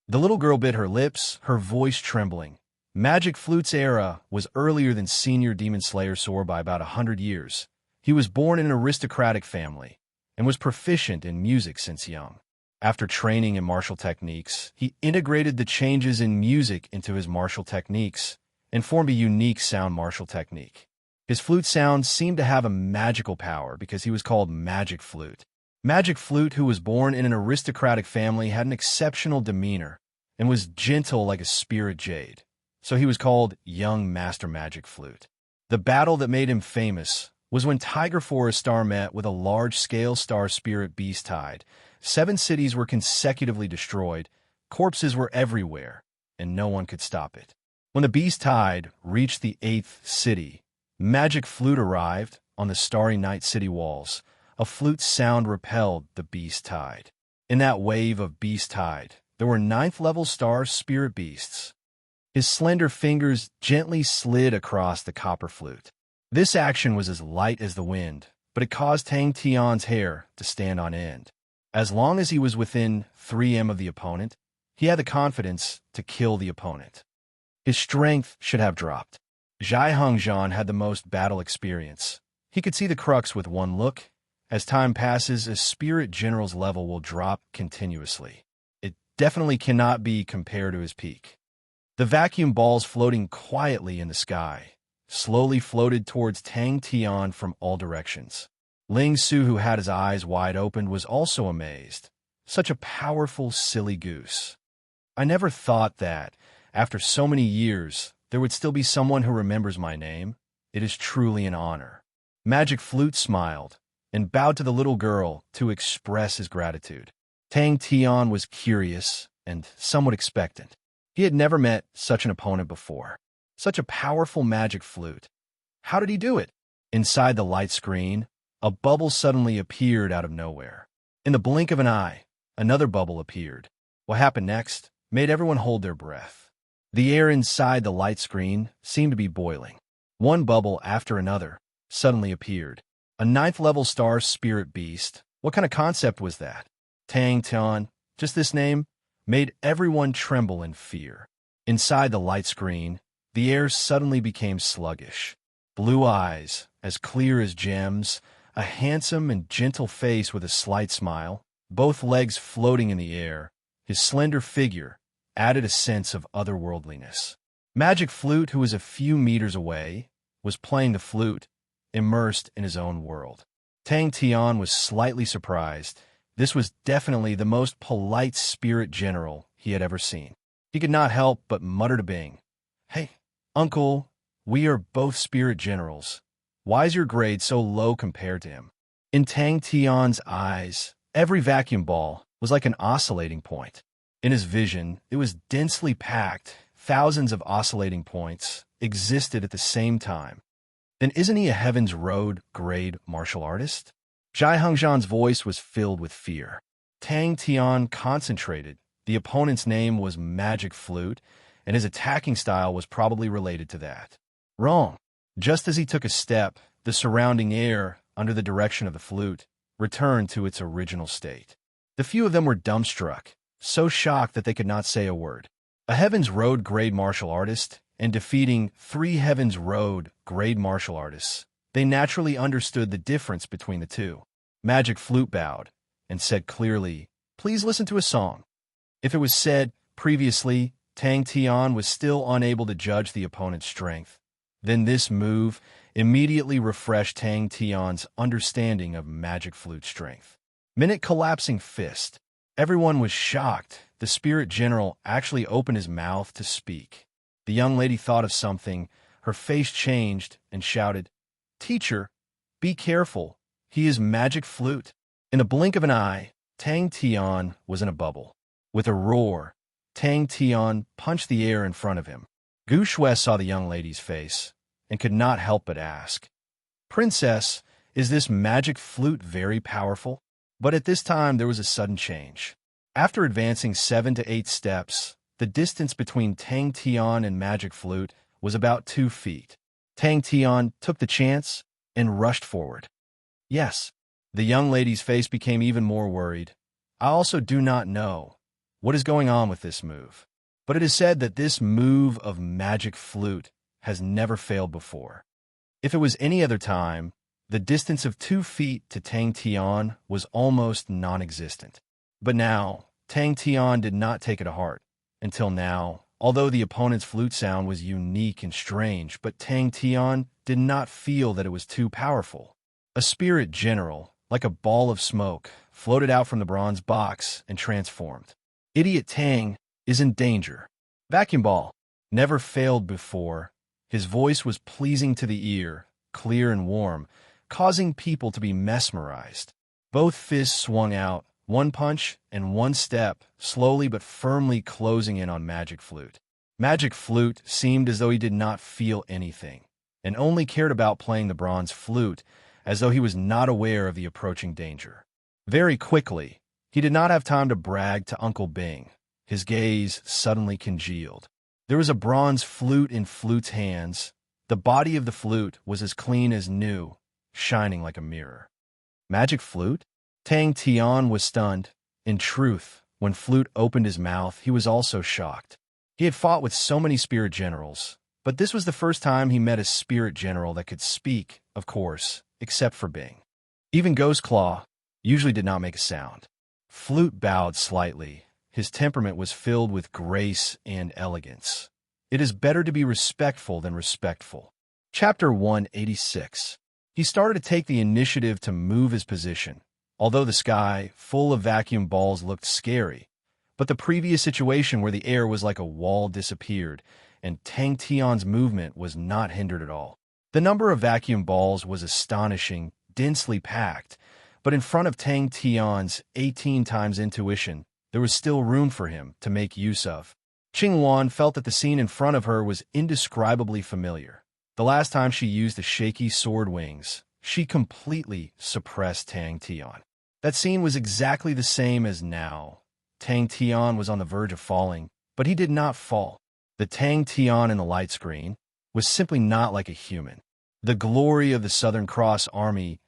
The little girl bit her lips, her voice trembling. Magic Flute's era was earlier than Senior Demon Slayer Sora by about 100 years. He was born in an aristocratic family and was proficient in music since young. After training in martial techniques, he integrated the changes in music into his martial techniques and formed a unique sound martial technique. His flute sound seemed to have a magical power because he was called Magic Flute. Magic Flute, who was born in an aristocratic family, had an exceptional demeanor and was gentle like a spirit jade, so he was called Young Master Magic Flute. The battle that made him famous was when Tiger Forest Star met with a large-scale star spirit beast tide. 7 cities were consecutively destroyed, corpses were everywhere, and no one could stop it. When the beast tide reached the 8th city, Magic Flute arrived on the starry night city walls. A flute sound repelled the beast tide. In that wave of beast tide, there were 9th-level star spirit beasts. His slender fingers gently slid across the copper flute. This action was as light as the wind, but it caused Tang Tian's hair to stand on end. As long as he was within 3 m of the opponent, he had the confidence to kill the opponent. His strength should have dropped. Zhai Hongzhan had the most battle experience. He could see the crux with one look. As time passes, a spirit general's level will drop continuously. It definitely cannot be compared to his peak. The vacuum balls floating quietly in the sky slowly floated towards Tang Tian from all directions. Ling Su, who had his eyes wide open, was also amazed. Such a powerful, silly goose. I never thought that, after so many years, there would still be someone who remembers my name. It is truly an honor. Magic Flute smiled and bowed to the little girl to express his gratitude. Tang Tian was curious and somewhat expectant. He had never met such an opponent before. Such a powerful Magic Flute. How did he do it? Inside the light screen, a bubble suddenly appeared out of nowhere. In the blink of an eye, another bubble appeared. What happened next made everyone hold their breath. The air inside the light screen seemed to be boiling. One bubble after another suddenly appeared. A 9th-level star spirit beast. What kind of concept was that? Tang Tian, just this name, made everyone tremble in fear. Inside the light screen, the air suddenly became sluggish. Blue eyes, as clear as gems, a handsome and gentle face with a slight smile, both legs floating in the air, his slender figure added a sense of otherworldliness. Magic Flute, who was a few meters away, was playing the flute, immersed in his own world. Tang Tian was slightly surprised. This was definitely the most polite spirit general he had ever seen. He could not help but mutter to Bing, "Hey, Uncle, we are both spirit generals. Why is your grade so low compared to him?" In Tang Tian's eyes, every vacuum ball was like an oscillating point. In his vision, it was densely packed. Thousands of oscillating points existed at the same time. Then isn't he a Heaven's Road grade martial artist? Zhai Hongzhan's voice was filled with fear. Tang Tian concentrated. The opponent's name was Magic Flute, and his attacking style was probably related to that. Wrong. Just as he took a step, the surrounding air, under the direction of the flute, returned to its original state. The few of them were dumbstruck, so shocked that they could not say a word. A Heaven's Road grade martial artist, and defeating 3 Heaven's Road grade martial artists, they naturally understood the difference between the two. Magic Flute bowed and said clearly, "Please listen to a song." If it was said previously, Tang Tian was still unable to judge the opponent's strength, then this move immediately refreshed Tang Tian's understanding of Magic Flute strength. Minute collapsing fist. Everyone was shocked. The spirit general actually opened his mouth to speak. The young lady thought of something, her face changed, and shouted, "Teacher, be careful. He is Magic Flute." In a blink of an eye, Tang Tian was in a bubble. With a roar, Tang Tian punched the air in front of him. Gu Shui saw the young lady's face and could not help but ask, "Princess, is this Magic Flute very powerful?" But at this time there was a sudden change. After advancing 7 to 8 steps, the distance between Tang Tian and Magic Flute was about 2 feet. Tang Tian took the chance and rushed forward. "Yes." The young lady's face became even more worried. "I also do not know what is going on with this move, but it is said that this move of Magic Flute has never failed before." If it was any other time, the distance of 2 feet to Tang Tian was almost non-existent. But now, Tang Tian did not take it to heart. Until now, although the opponent's flute sound was unique and strange, but Tang Tian did not feel that it was too powerful. A spirit general, like a ball of smoke, floated out from the bronze box and transformed. Idiot Tang is in danger. Vacuum ball never failed before. His voice was pleasing to the ear, clear and warm, causing people to be mesmerized. Both fists swung out, 1 punch and 1 step, slowly but firmly closing in on Magic Flute. Magic Flute seemed as though he did not feel anything, and only cared about playing the bronze flute, as though he was not aware of the approaching danger. Very quickly, he did not have time to brag to Uncle Bing. His gaze suddenly congealed. There was a bronze flute in Flute's hands. The body of the flute was as clean as new, shining like a mirror. Magic Flute? Tang Tian was stunned. In truth, when Flute opened his mouth, he was also shocked. He had fought with so many spirit generals, but this was the first time he met a spirit general that could speak, of course, except for Bing. Even Ghost Claw usually did not make a sound. Flute bowed slightly. His temperament was filled with grace and elegance. It is better to be respectful than respectful. Chapter 186. He started to take the initiative to move his position. Although the sky, full of vacuum balls, looked scary, but the previous situation where the air was like a wall disappeared, and Tang Tian's movement was not hindered at all. The number of vacuum balls was astonishing, densely packed, but in front of Tang Tian's 18 times intuition, there was still room for him to make use of. Qing Wan felt that the scene in front of her was indescribably familiar. The last time she used the shaky sword wings, she completely suppressed Tang Tian. That scene was exactly the same as now. Tang Tian was on the verge of falling, but he did not fall. The Tang Tian in the light screen was simply not like a human. The glory of the Southern Cross Army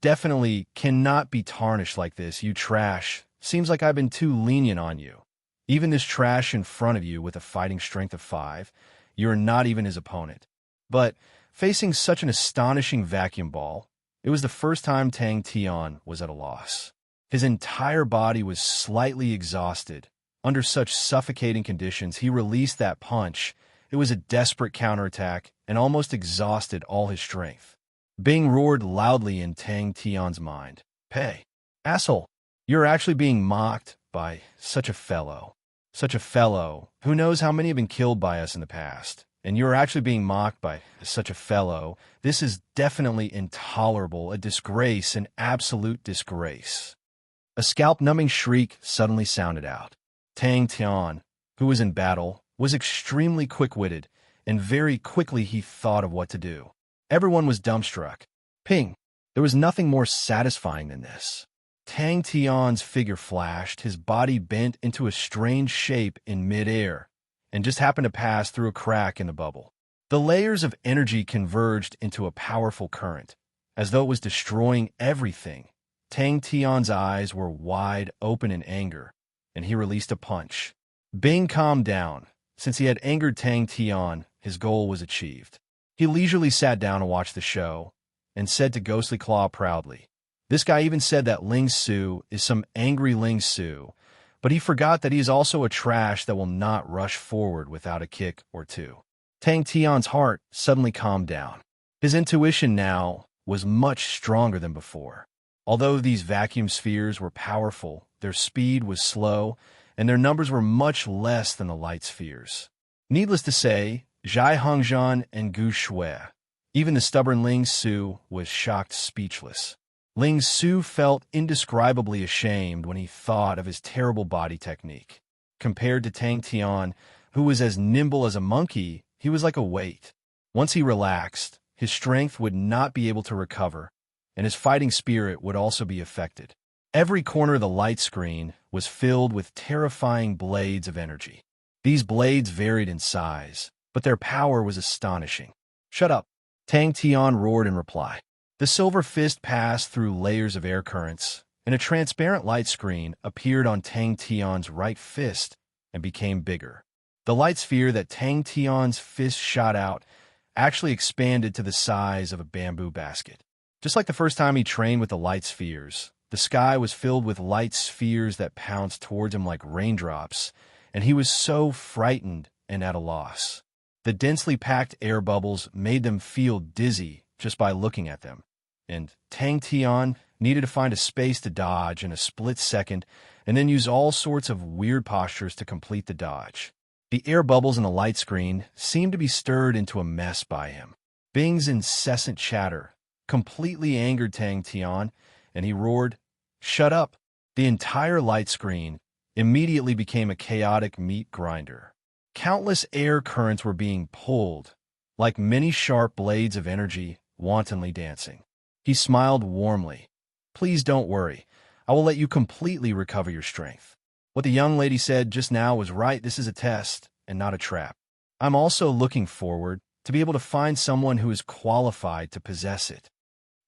definitely cannot be tarnished like this. "You trash. Seems like I've been too lenient on you. Even this trash in front of you with a fighting strength of 5, you're not even his opponent." But facing such an astonishing vacuum ball, it was the first time Tang Tian was at a loss. His entire body was slightly exhausted. Under such suffocating conditions, he released that punch. It was a desperate counterattack and almost exhausted all his strength. Bing roared loudly in Tang Tian's mind. "Hey, asshole, you're actually being mocked by such a fellow. Such a fellow. Who knows how many have been killed by us in the past? And you're actually being mocked by such a fellow. This is definitely intolerable, a disgrace, an absolute disgrace." A scalp-numbing shriek suddenly sounded out. Tang Tian, who was in battle, was extremely quick-witted, and very quickly he thought of what to do. Everyone was dumbstruck. Ping! There was nothing more satisfying than this. Tang Tian's figure flashed, his body bent into a strange shape in mid-air, and just happened to pass through a crack in the bubble. The layers of energy converged into a powerful current, as though it was destroying everything. Tang Tian's eyes were wide open in anger, and he released a punch. Bing calmed down. Since he had angered Tang Tian, his goal was achieved. He leisurely sat down to watch the show, and said to Ghostly Claw proudly, "This guy even said that Ling Su is some angry Ling Su, but he forgot that he is also a trash that will not rush forward without a kick or two." Tang Tian's heart suddenly calmed down. His intuition now was much stronger than before. Although these vacuum spheres were powerful, their speed was slow, and their numbers were much less than the light spheres. Needless to say, Zhai Hongzhan and Gu Shui, even the stubborn Ling Su, was shocked speechless. Ling Su felt indescribably ashamed when he thought of his terrible body technique. Compared to Tang Tian, who was as nimble as a monkey, he was like a weight. Once he relaxed, his strength would not be able to recover, and his fighting spirit would also be affected. Every corner of the light screen was filled with terrifying blades of energy. These blades varied in size, but their power was astonishing. "Shut up," Tang Tian roared in reply. The silver fist passed through layers of air currents, and a transparent light screen appeared on Tang Tian's right fist and became bigger. The light sphere that Tang Tian's fist shot out actually expanded to the size of a bamboo basket. Just like the first time he trained with the light spheres, the sky was filled with light spheres that pounced towards him like raindrops, and he was so frightened and at a loss. The densely packed air bubbles made them feel dizzy just by looking at them, and Tang Tian needed to find a space to dodge in a split second and then use all sorts of weird postures to complete the dodge. The air bubbles in the light screen seemed to be stirred into a mess by him. Bing's incessant chatter completely angered Tang Tian, and he roared, "Shut up!" The entire light screen immediately became a chaotic meat grinder. Countless air currents were being pulled, like many sharp blades of energy wantonly dancing. He smiled warmly. "Please don't worry. I will let you completely recover your strength. What the young lady said just now was right. This is a test and not a trap. I'm also looking forward to be able to find someone who is qualified to possess it."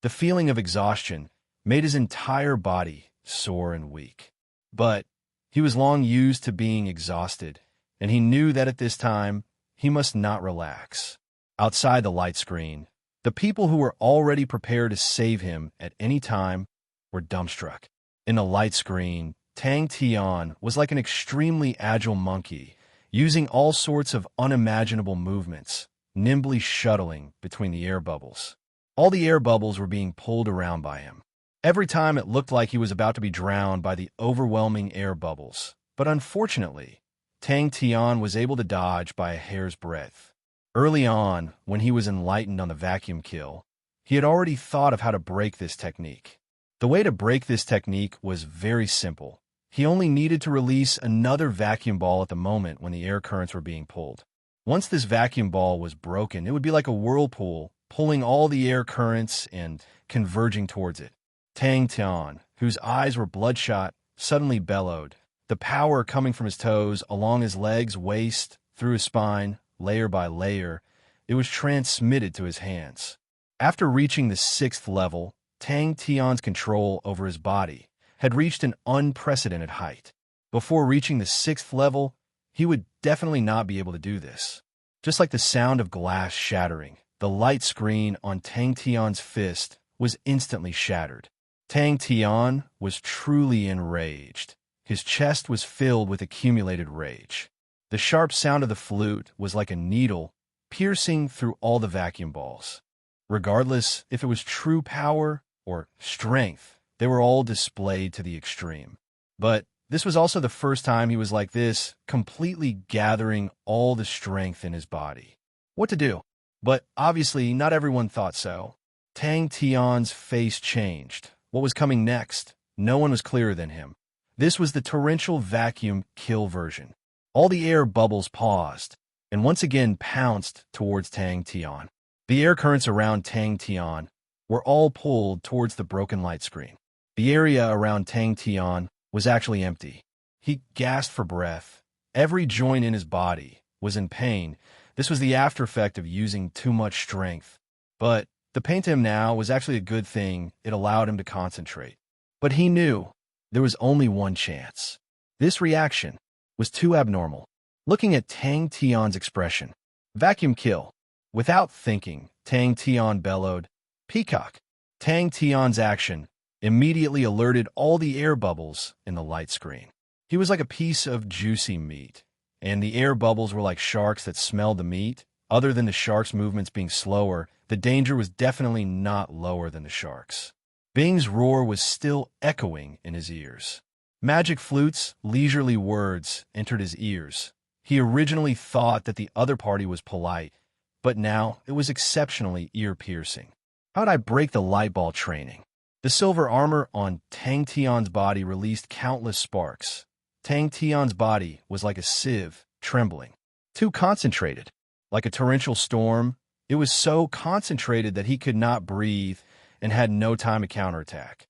The feeling of exhaustion made his entire body sore and weak. But he was long used to being exhausted, and he knew that at this time he must not relax. Outside the light screen, the people who were already prepared to save him at any time were dumbstruck. In the light screen, Tang Tian was like an extremely agile monkey, using all sorts of unimaginable movements, nimbly shuttling between the air bubbles. All the air bubbles were being pulled around by him. Every time it looked like he was about to be drowned by the overwhelming air bubbles. But unfortunately, Tang Tian was able to dodge by a hair's breadth. Early on, when he was enlightened on the vacuum kill, he had already thought of how to break this technique. The way to break this technique was very simple. He only needed to release another vacuum ball at the moment when the air currents were being pulled. Once this vacuum ball was broken, it would be like a whirlpool, pulling all the air currents and converging towards it. Tang Tian, whose eyes were bloodshot, suddenly bellowed. The power coming from his toes, along his legs, waist, through his spine, layer by layer, it was transmitted to his hands. After reaching the 6th level, Tang Tian's control over his body had reached an unprecedented height. Before reaching the 6th level, he would definitely not be able to do this. Just like the sound of glass shattering, the light screen on Tang Tian's fist was instantly shattered. Tang Tian was truly enraged. His chest was filled with accumulated rage. The sharp sound of the flute was like a needle piercing through all the vacuum balls. Regardless if it was true power or strength, they were all displayed to the extreme. But this was also the first time he was like this, completely gathering all the strength in his body. What to do? But obviously, not everyone thought so. Tang Tian's face changed. What was coming next? No one was clearer than him. This was the torrential vacuum kill version. All the air bubbles paused, and once again pounced towards Tang Tian. The air currents around Tang Tian were all pulled towards the broken light screen. The area around Tang Tian was actually empty. He gasped for breath. Every joint in his body was in pain. This was the after effect of using too much strength. But the pain to him now was actually a good thing. It allowed him to concentrate. But he knew there was only one chance. This reaction was too abnormal. Looking at Tang Tian's expression, vacuum kill. Without thinking, Tang Tian bellowed, "Peacock." Tang Tian's action immediately alerted all the air bubbles in the light screen. He was like a piece of juicy meat, and the air bubbles were like sharks that smelled the meat. Other than the shark's movements being slower, the danger was definitely not lower than the shark's. Bing's roar was still echoing in his ears. Magic Flute's leisurely words entered his ears. He originally thought that the other party was polite, but now it was exceptionally ear-piercing. How'd I break the light ball training? The silver armor on Tang Tian's body released countless sparks. Tang Tian's body was like a sieve, trembling. Too concentrated. Like a torrential storm, it was so concentrated that he could not breathe and had no time to counterattack.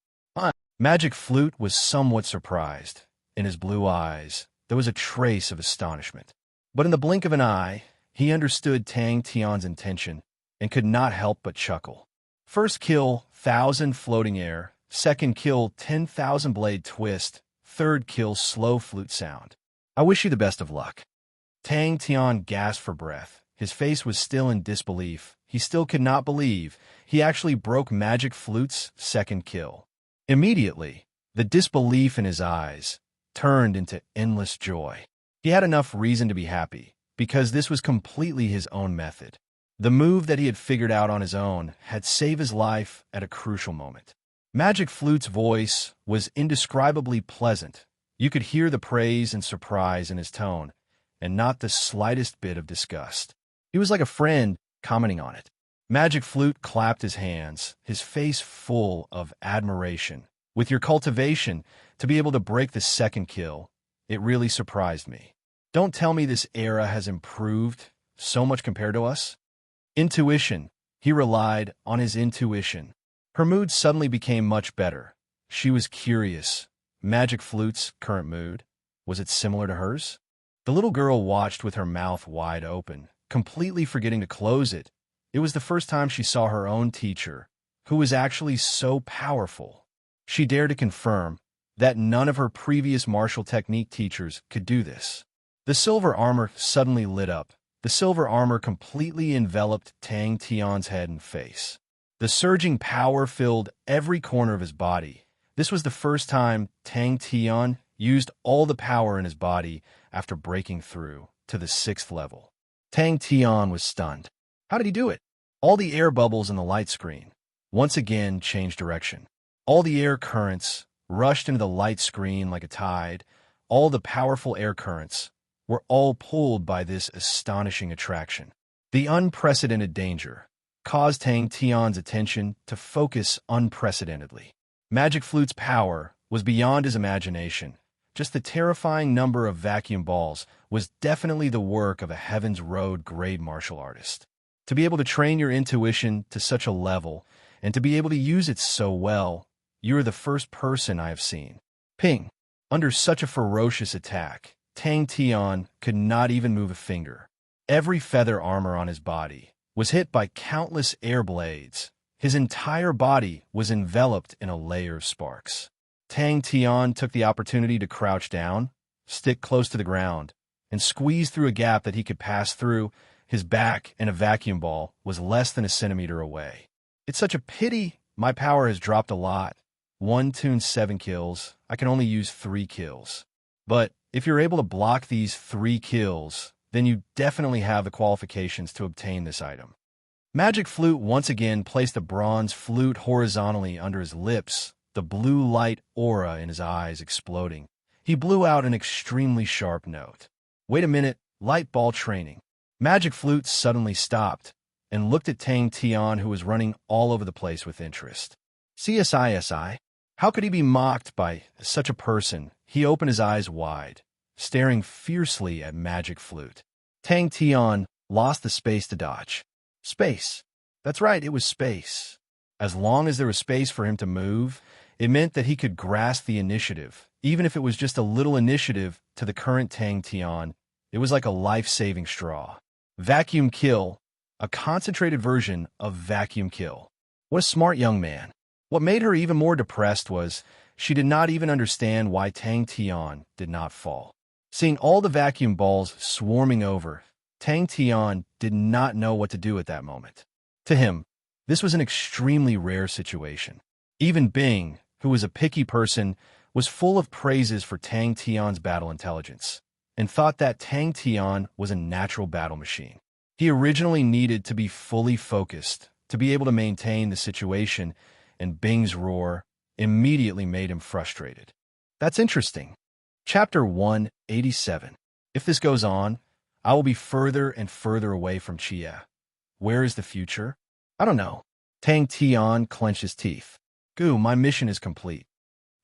Magic Flute was somewhat surprised. In his blue eyes, there was a trace of astonishment. But in the blink of an eye, he understood Tang Tian's intention and could not help but chuckle. First kill, 1,000 floating air. Second kill, 10,000 blade twist. Third kill, slow flute sound. I wish you the best of luck. Tang Tian gasped for breath. His face was still in disbelief. He still could not believe he actually broke Magic Flute's second kill. Immediately, the disbelief in his eyes turned into endless joy. He had enough reason to be happy, because this was completely his own method. The move that he had figured out on his own had saved his life at a crucial moment. Magic Flute's voice was indescribably pleasant. You could hear the praise and surprise in his tone, and not the slightest bit of disgust. He was like a friend commenting on it. Magic Flute clapped his hands, his face full of admiration. With your cultivation, to be able to break the second kill, it really surprised me. Don't tell me this era has improved so much compared to us. Intuition. He relied on his intuition. Her mood suddenly became much better. She was curious. Magic Flute's current mood, was it similar to hers? The little girl watched with her mouth wide open, completely forgetting to close it. It was the first time she saw her own teacher, who was actually so powerful. She dared to confirm that none of her previous martial technique teachers could do this. The silver armor suddenly lit up. The silver armor completely enveloped Tang Tian's head and face. The surging power filled every corner of his body. This was the first time Tang Tian used all the power in his body after breaking through to the 6th level. Tang Tian was stunned. How did he do it? All the air bubbles in the light screen once again changed direction. All the air currents rushed into the light screen like a tide. All the powerful air currents were all pulled by this astonishing attraction. The unprecedented danger caused Tang Tian's attention to focus unprecedentedly. Magic Flute's power was beyond his imagination. Just the terrifying number of vacuum balls was definitely the work of a Heaven's Road grade martial artist. To be able to train your intuition to such a level, and to be able to use it so well, you are the first person I have seen. Ping. Under such a ferocious attack, Tang Tian could not even move a finger. Every feather armor on his body was hit by countless air blades. His entire body was enveloped in a layer of sparks. Tang Tian took the opportunity to crouch down, stick close to the ground, and squeeze through a gap that he could pass through. His back and a vacuum ball was less than a centimeter away. It's such a pity my power has dropped a lot. One tunes 7 kills. I can only use 3 kills. But if you're able to block these 3 kills, then you definitely have the qualifications to obtain this item. Magic Flute once again placed the bronze flute horizontally under his lips, the blue light aura in his eyes exploding. He blew out an extremely sharp note. Wait a minute, light ball training. Magic Flute suddenly stopped and looked at Tang Tian, who was running all over the place with interest. CSISI? How could he be mocked by such a person? He opened his eyes wide, staring fiercely at Magic Flute. Tang Tian lost the space to dodge. Space. That's right, it was space. As long as there was space for him to move, it meant that he could grasp the initiative. Even if it was just a little initiative to the current Tang Tian, it was like a life-saving straw. Vacuum kill, a concentrated version of vacuum kill. What a smart young man. What made her even more depressed was She did not even understand why Tang Tian did not fall. Seeing all the vacuum balls swarming over, Tang Tian did not know what to do at that moment. To him, this was an extremely rare situation. Even Bing, who was a picky person, was full of praises for Tang Tian's battle intelligence, and thought that Tang Tian was a natural battle machine. He originally needed to be fully focused to be able to maintain the situation, and Bing's roar immediately made him frustrated. That's interesting. Chapter 187. If this goes on, I will be further and further away from Chia. Where is the future? I don't know. Tang Tian clenched his teeth. Goo, my mission is complete.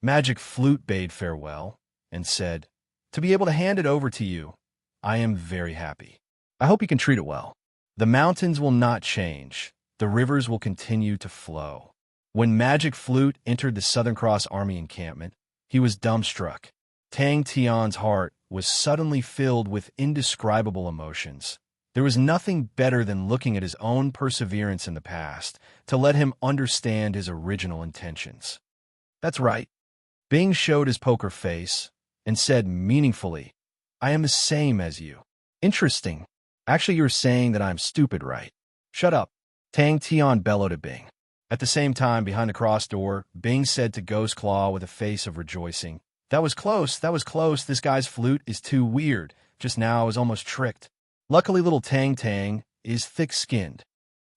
Magic Flute bade farewell and said, to be able to hand it over to you, I am very happy. I hope you can treat it well. The mountains will not change. The rivers will continue to flow. When Magic Flute entered the Southern Cross Army encampment, he was dumbstruck. Tang Tian's heart was suddenly filled with indescribable emotions. There was nothing better than looking at his own perseverance in the past to let him understand his original intentions. That's right. Bing showed his poker face and said meaningfully, I am the same as you. Interesting. Actually, you're saying that I'm stupid, right? Shut up. Tang Tian bellowed at Bing. At the same time, behind the cross door, Bing said to Ghost Claw with a face of rejoicing, that was close, that was close. This guy's flute is too weird. Just now I was almost tricked. Luckily, little Tang Tang is thick-skinned.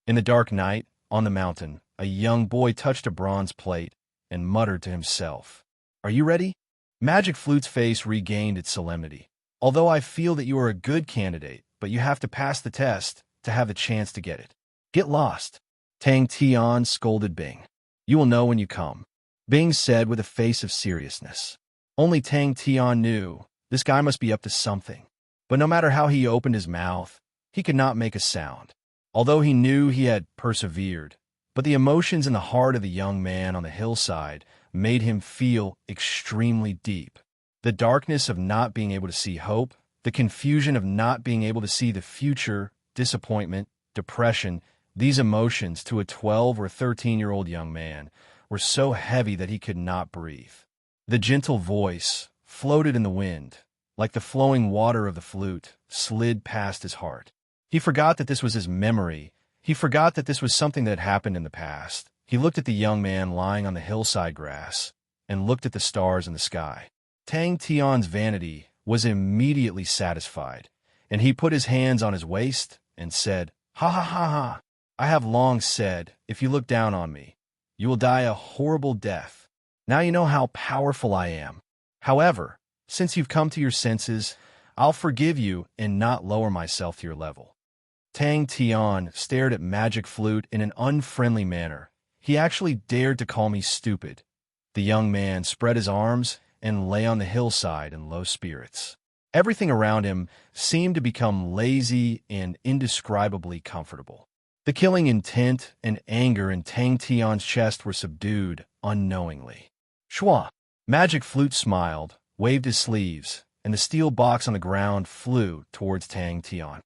In the dark night, on the mountain, a young boy touched a bronze plate and muttered to himself, Are you ready? Magic Flute's face regained its solemnity. Although I feel that you are a good candidate, but you have to pass the test to have the chance to get it. Get lost. Tang Tian scolded Bing. You will know when you come. Bing said with a face of seriousness. Only Tang Tian knew this guy must be up to something. But no matter how he opened his mouth, he could not make a sound. Although he knew he had persevered, but the emotions in the heart of the young man on the hillside made him feel extremely deep. The darkness of not being able to see hope, the confusion of not being able to see the future, disappointment, depression, these emotions to a 12 or 13-year-old young man were so heavy that he could not breathe. The gentle voice floated in the wind, like the flowing water of the flute, slid past his heart. He forgot that this was his memory. He forgot that this was something that had happened in the past. He looked at the young man lying on the hillside grass and looked at the stars in the sky. Tang Tian's vanity was immediately satisfied, and he put his hands on his waist and said, Ha ha ha ha! I have long said, if you look down on me, you will die a horrible death. Now you know how powerful I am. However, since you've come to your senses, I'll forgive you and not lower myself to your level. Tang Tian stared at Magic Flute in an unfriendly manner. He actually dared to call me stupid. The young man spread his arms and lay on the hillside in low spirits. Everything around him seemed to become lazy and indescribably comfortable. The killing intent and anger in Tang Tian's chest were subdued unknowingly. Shua! Magic Flute smiled, waved his sleeves, and the steel box on the ground flew towards Tang Tian.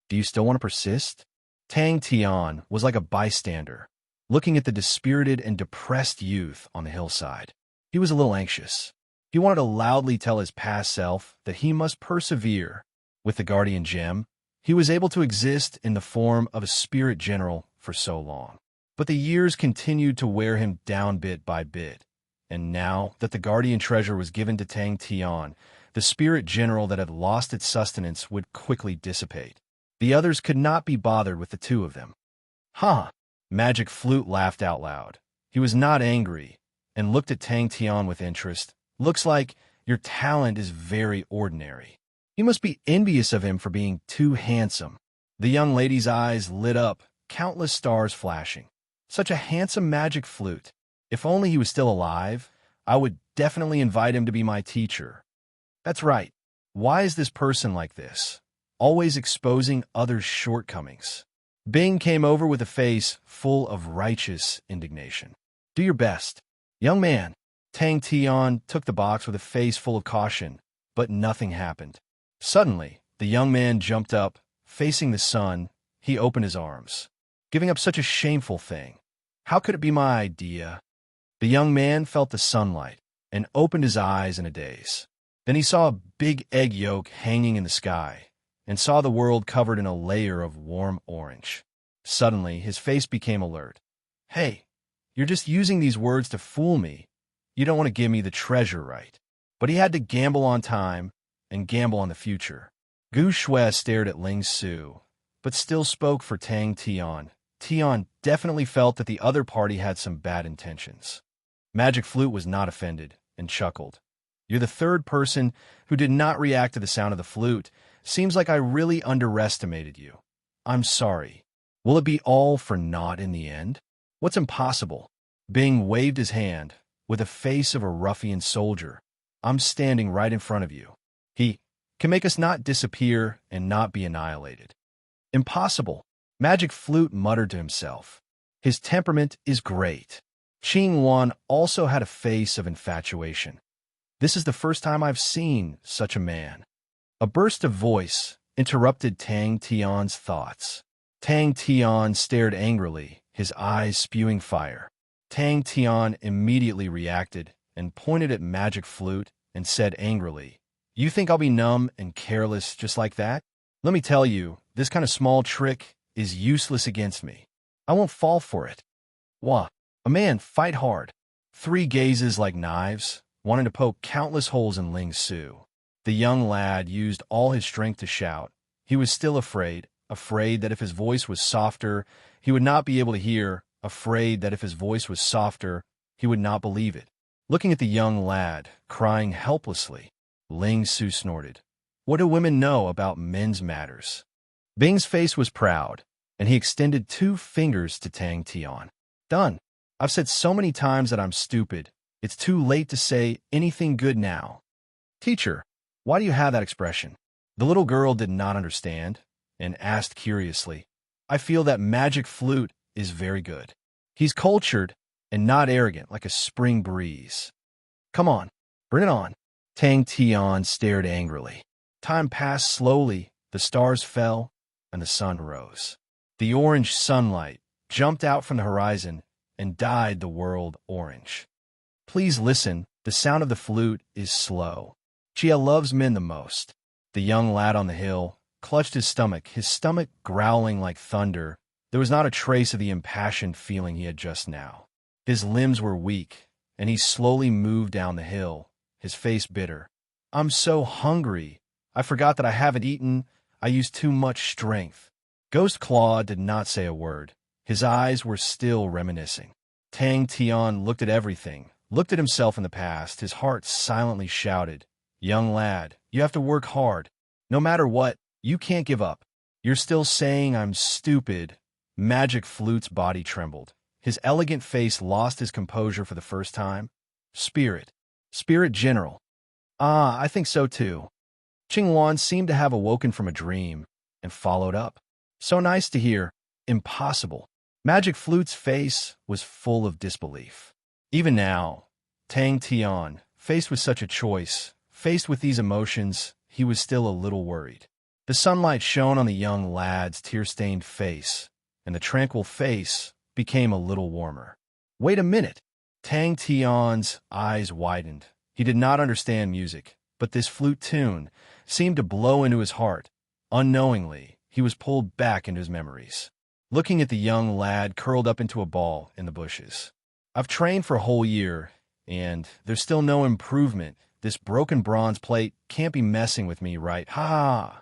Do you still want to persist? Tang Tian was like a bystander, looking at the dispirited and depressed youth on the hillside. He was a little anxious. He wanted to loudly tell his past self that he must persevere. With the Guardian Gem, he was able to exist in the form of a spirit general for so long. But the years continued to wear him down bit by bit. And now that the Guardian Treasure was given to Tang Tian, the spirit general that had lost its sustenance would quickly dissipate. The others could not be bothered with the two of them. Huh! Magic Flute laughed out loud. He was not angry, and looked at Tang Tian with interest. Looks like your talent is very ordinary. You must be envious of him for being too handsome. The young lady's eyes lit up, countless stars flashing. Such a handsome Magic Flute. If only he was still alive, I would definitely invite him to be my teacher. That's right. Why is this person like this? Always exposing others' shortcomings. Bing came over with a face full of righteous indignation. Do your best. Young man. Tang Tian took the box with a face full of caution, but nothing happened. Suddenly, the young man jumped up. Facing the sun, he opened his arms. Giving up such a shameful thing. How could it be my idea? The young man felt the sunlight. and opened his eyes in a daze. Then he saw a big egg yolk hanging in the sky, and saw the world covered in a layer of warm orange. Suddenly, his face became alert. Hey, you're just using these words to fool me. You don't want to give me the treasure, right? But he had to gamble on time and gamble on the future. Gu Shui stared at Ling Su, but still spoke for Tang Tian. Tian definitely felt that the other party had some bad intentions. Magic Flute was not offended and chuckled. You're the third person who did not react to the sound of the flute. Seems like I really underestimated you. I'm sorry. Will it be all for naught in the end? What's impossible? Bing waved his hand with the face of a ruffian soldier. I'm standing right in front of you. He can make us not disappear and not be annihilated. Impossible. Magic Flute muttered to himself. His temperament is great. Qing Wan also had a face of infatuation. This is the first time I've seen such a man. A burst of voice interrupted Tang Tian's thoughts. Tang Tian stared angrily, his eyes spewing fire. Tang Tian immediately reacted and pointed at Magic Flute and said angrily, You think I'll be numb and careless just like that? Let me tell you, this kind of small trick is useless against me. I won't fall for it. Wah! A man, fight hard. 3 gazes like knives, wanting to poke countless holes in Ling Su. The young lad used all his strength to shout. He was still afraid that if his voice was softer, he would not be able to hear, afraid that if his voice was softer, he would not believe it. Looking at the young lad, crying helplessly, Ling Su snorted. What do women know about men's matters? Bing's face was proud, and he extended 2 fingers to Tang Tian. Done. I've said so many times that I'm stupid. It's too late to say anything good now. Teacher, why do you have that expression? The little girl did not understand and asked curiously. I feel that Magic Flute is very good. He's cultured and not arrogant like a spring breeze. Come on, bring it on. Tang Tian stared angrily. Time passed slowly, the stars fell, and the sun rose. The orange sunlight jumped out from the horizon and dyed the world orange. Please listen, the sound of the flute is slow. Chia loves men the most. The young lad on the hill clutched his stomach growling like thunder. There was not a trace of the impassioned feeling he had just now. His limbs were weak, and he slowly moved down the hill, his face bitter. I'm so hungry. I forgot that I haven't eaten. I used too much strength. Ghost Claw did not say a word. His eyes were still reminiscing. Tang Tian looked at everything, looked at himself in the past. His heart silently shouted, Young lad, you have to work hard. No matter what, you can't give up. You're still saying I'm stupid. Magic Flute's body trembled. His elegant face lost his composure for the first time. Spirit General. Ah, I think so too. Qing Wan seemed to have awoken from a dream and followed up. So nice to hear. Impossible. Magic Flute's face was full of disbelief. Even now, Tang Tian, faced with such a choice, faced with these emotions, he was still a little worried. The sunlight shone on the young lad's tear-stained face, and the tranquil face became a little warmer. Wait a minute. Tang Tian's eyes widened. He did not understand music, but this flute tune seemed to blow into his heart. Unknowingly, he was pulled back into his memories. Looking at the young lad curled up into a ball in the bushes. I've trained for a whole year, and there's still no improvement. This broken bronze plate can't be messing with me, right? Ha!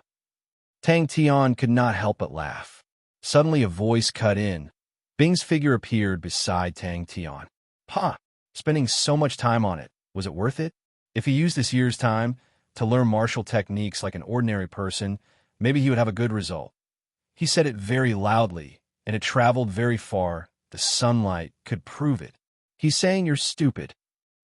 Tang Tian could not help but laugh. Suddenly a voice cut in. Bing's figure appeared beside Tang Tian. Pa! Spending so much time on it, was it worth it? If he used this year's time to learn martial techniques like an ordinary person, maybe he would have a good result. He said it very loudly, and it traveled very far. The sunlight could prove it. He's saying you're stupid.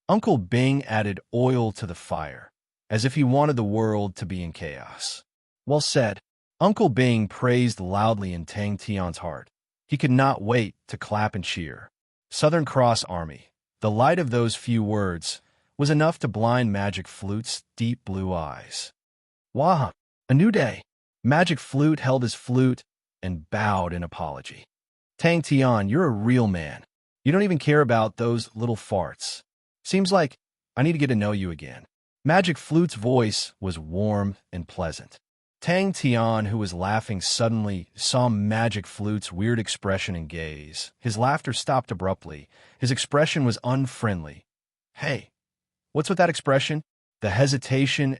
Uncle Bing added oil to the fire, as if he wanted the world to be in chaos. Well said. Uncle Bing praised loudly in Tang Tian's heart. He could not wait to clap and cheer. Southern Cross Army. The light of those few words was enough to blind Magic Flute's deep blue eyes. Wah! A new day. Magic Flute held his flute and bowed in apology. Tang Tian, you're a real man. You don't even care about those little farts. Seems like I need to get to know you again. Magic Flute's voice was warm and pleasant. Tang Tian, who was laughing suddenly, saw Magic Flute's weird expression and gaze. His laughter stopped abruptly. His expression was unfriendly. Hey, what's with that expression? The hesitation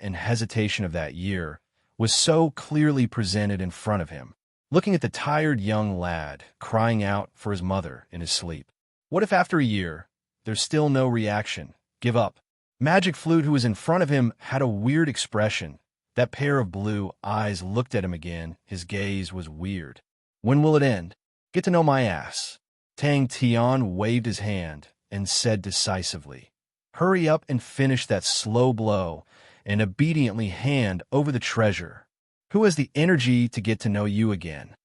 of that year was so clearly presented in front of him, looking at the tired young lad crying out for his mother in his sleep. What if after a year, there's still no reaction? Give up. Magic Flute, who was in front of him, had a weird expression. That pair of blue eyes looked at him again. His gaze was weird. When will it end? Get to know my ass. Tang Tian waved his hand and said decisively, hurry up and finish that slow blow, and obediently hand over the treasure. Who has the energy to get to know you again?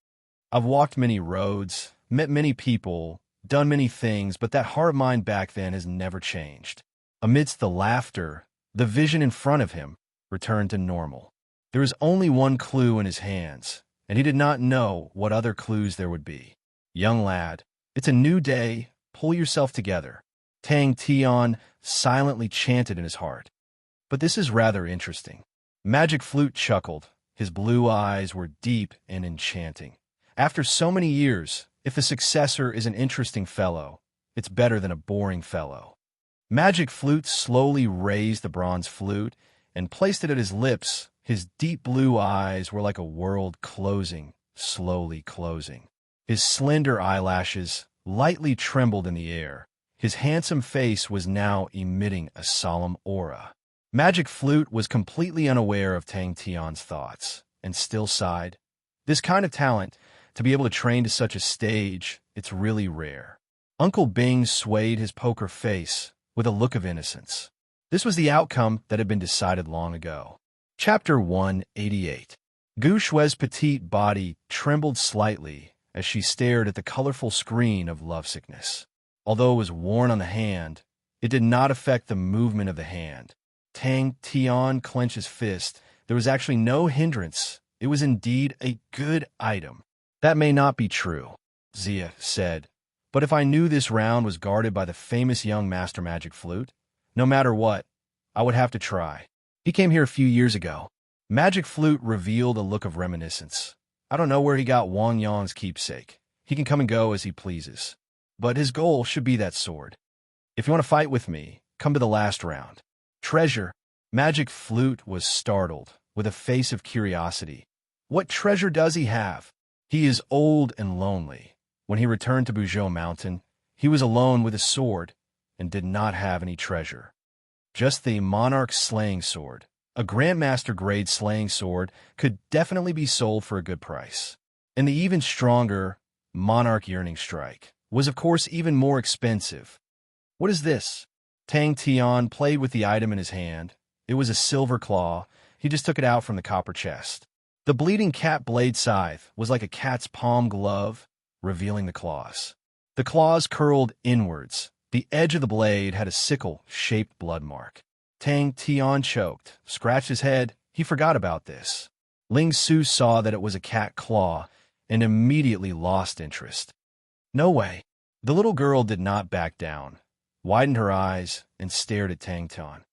I've walked many roads, met many people, done many things, but that heart of mine back then has never changed. Amidst the laughter, the vision in front of him returned to normal. There was only one clue in his hands, and he did not know what other clues there would be. Young lad, it's a new day. Pull yourself together. Tang Tian silently chanted in his heart. But this is rather interesting. Magic Flute chuckled. His blue eyes were deep and enchanting. After so many years, if a successor is an interesting fellow, it's better than a boring fellow. Magic Flute slowly raised the bronze flute and placed it at his lips. His deep blue eyes were like a world closing, slowly closing. His slender eyelashes lightly trembled in the air. His handsome face was now emitting a solemn aura. Magic Flute was completely unaware of Tang Tian's thoughts, and still sighed. This kind of talent, to be able to train to such a stage, it's really rare. Uncle Bing swayed his poker face with a look of innocence. This was the outcome that had been decided long ago. Chapter 188. Gu Shui's petite body trembled slightly as she stared at the colorful screen of lovesickness. Although it was worn on the hand, it did not affect the movement of the hand. Tang Tian clenched his fist. There was actually no hindrance. It was indeed a good item. That may not be true, Zia said, but if I knew this round was guarded by the famous young Master Magic Flute, no matter what, I would have to try. He came here a few years ago. Magic Flute revealed a look of reminiscence. I don't know where he got Wang Yang's keepsake. He can come and go as he pleases. But his goal should be that sword. If you want to fight with me, come to the last round. Treasure. Magic Flute was startled, with a face of curiosity. What treasure does he have? He is old and lonely. When he returned to Buzhou Mountain, he was alone with his sword and did not have any treasure. Just the Monarch Slaying Sword. A Grandmaster grade slaying sword could definitely be sold for a good price. And the even stronger Monarch Yearning Strike was of course even more expensive. What is this? Tang Tian played with the item in his hand. It was a silver claw. He just took it out from the copper chest. The bleeding cat blade scythe was like a cat's palm glove, revealing the claws. The claws curled inwards. The edge of the blade had a sickle-shaped blood mark. Tang Tian choked, scratched his head. He forgot about this. Ling Su saw that it was a cat claw and immediately lost interest. No way. The little girl did not back down, widened her eyes, and stared at Tang Tian.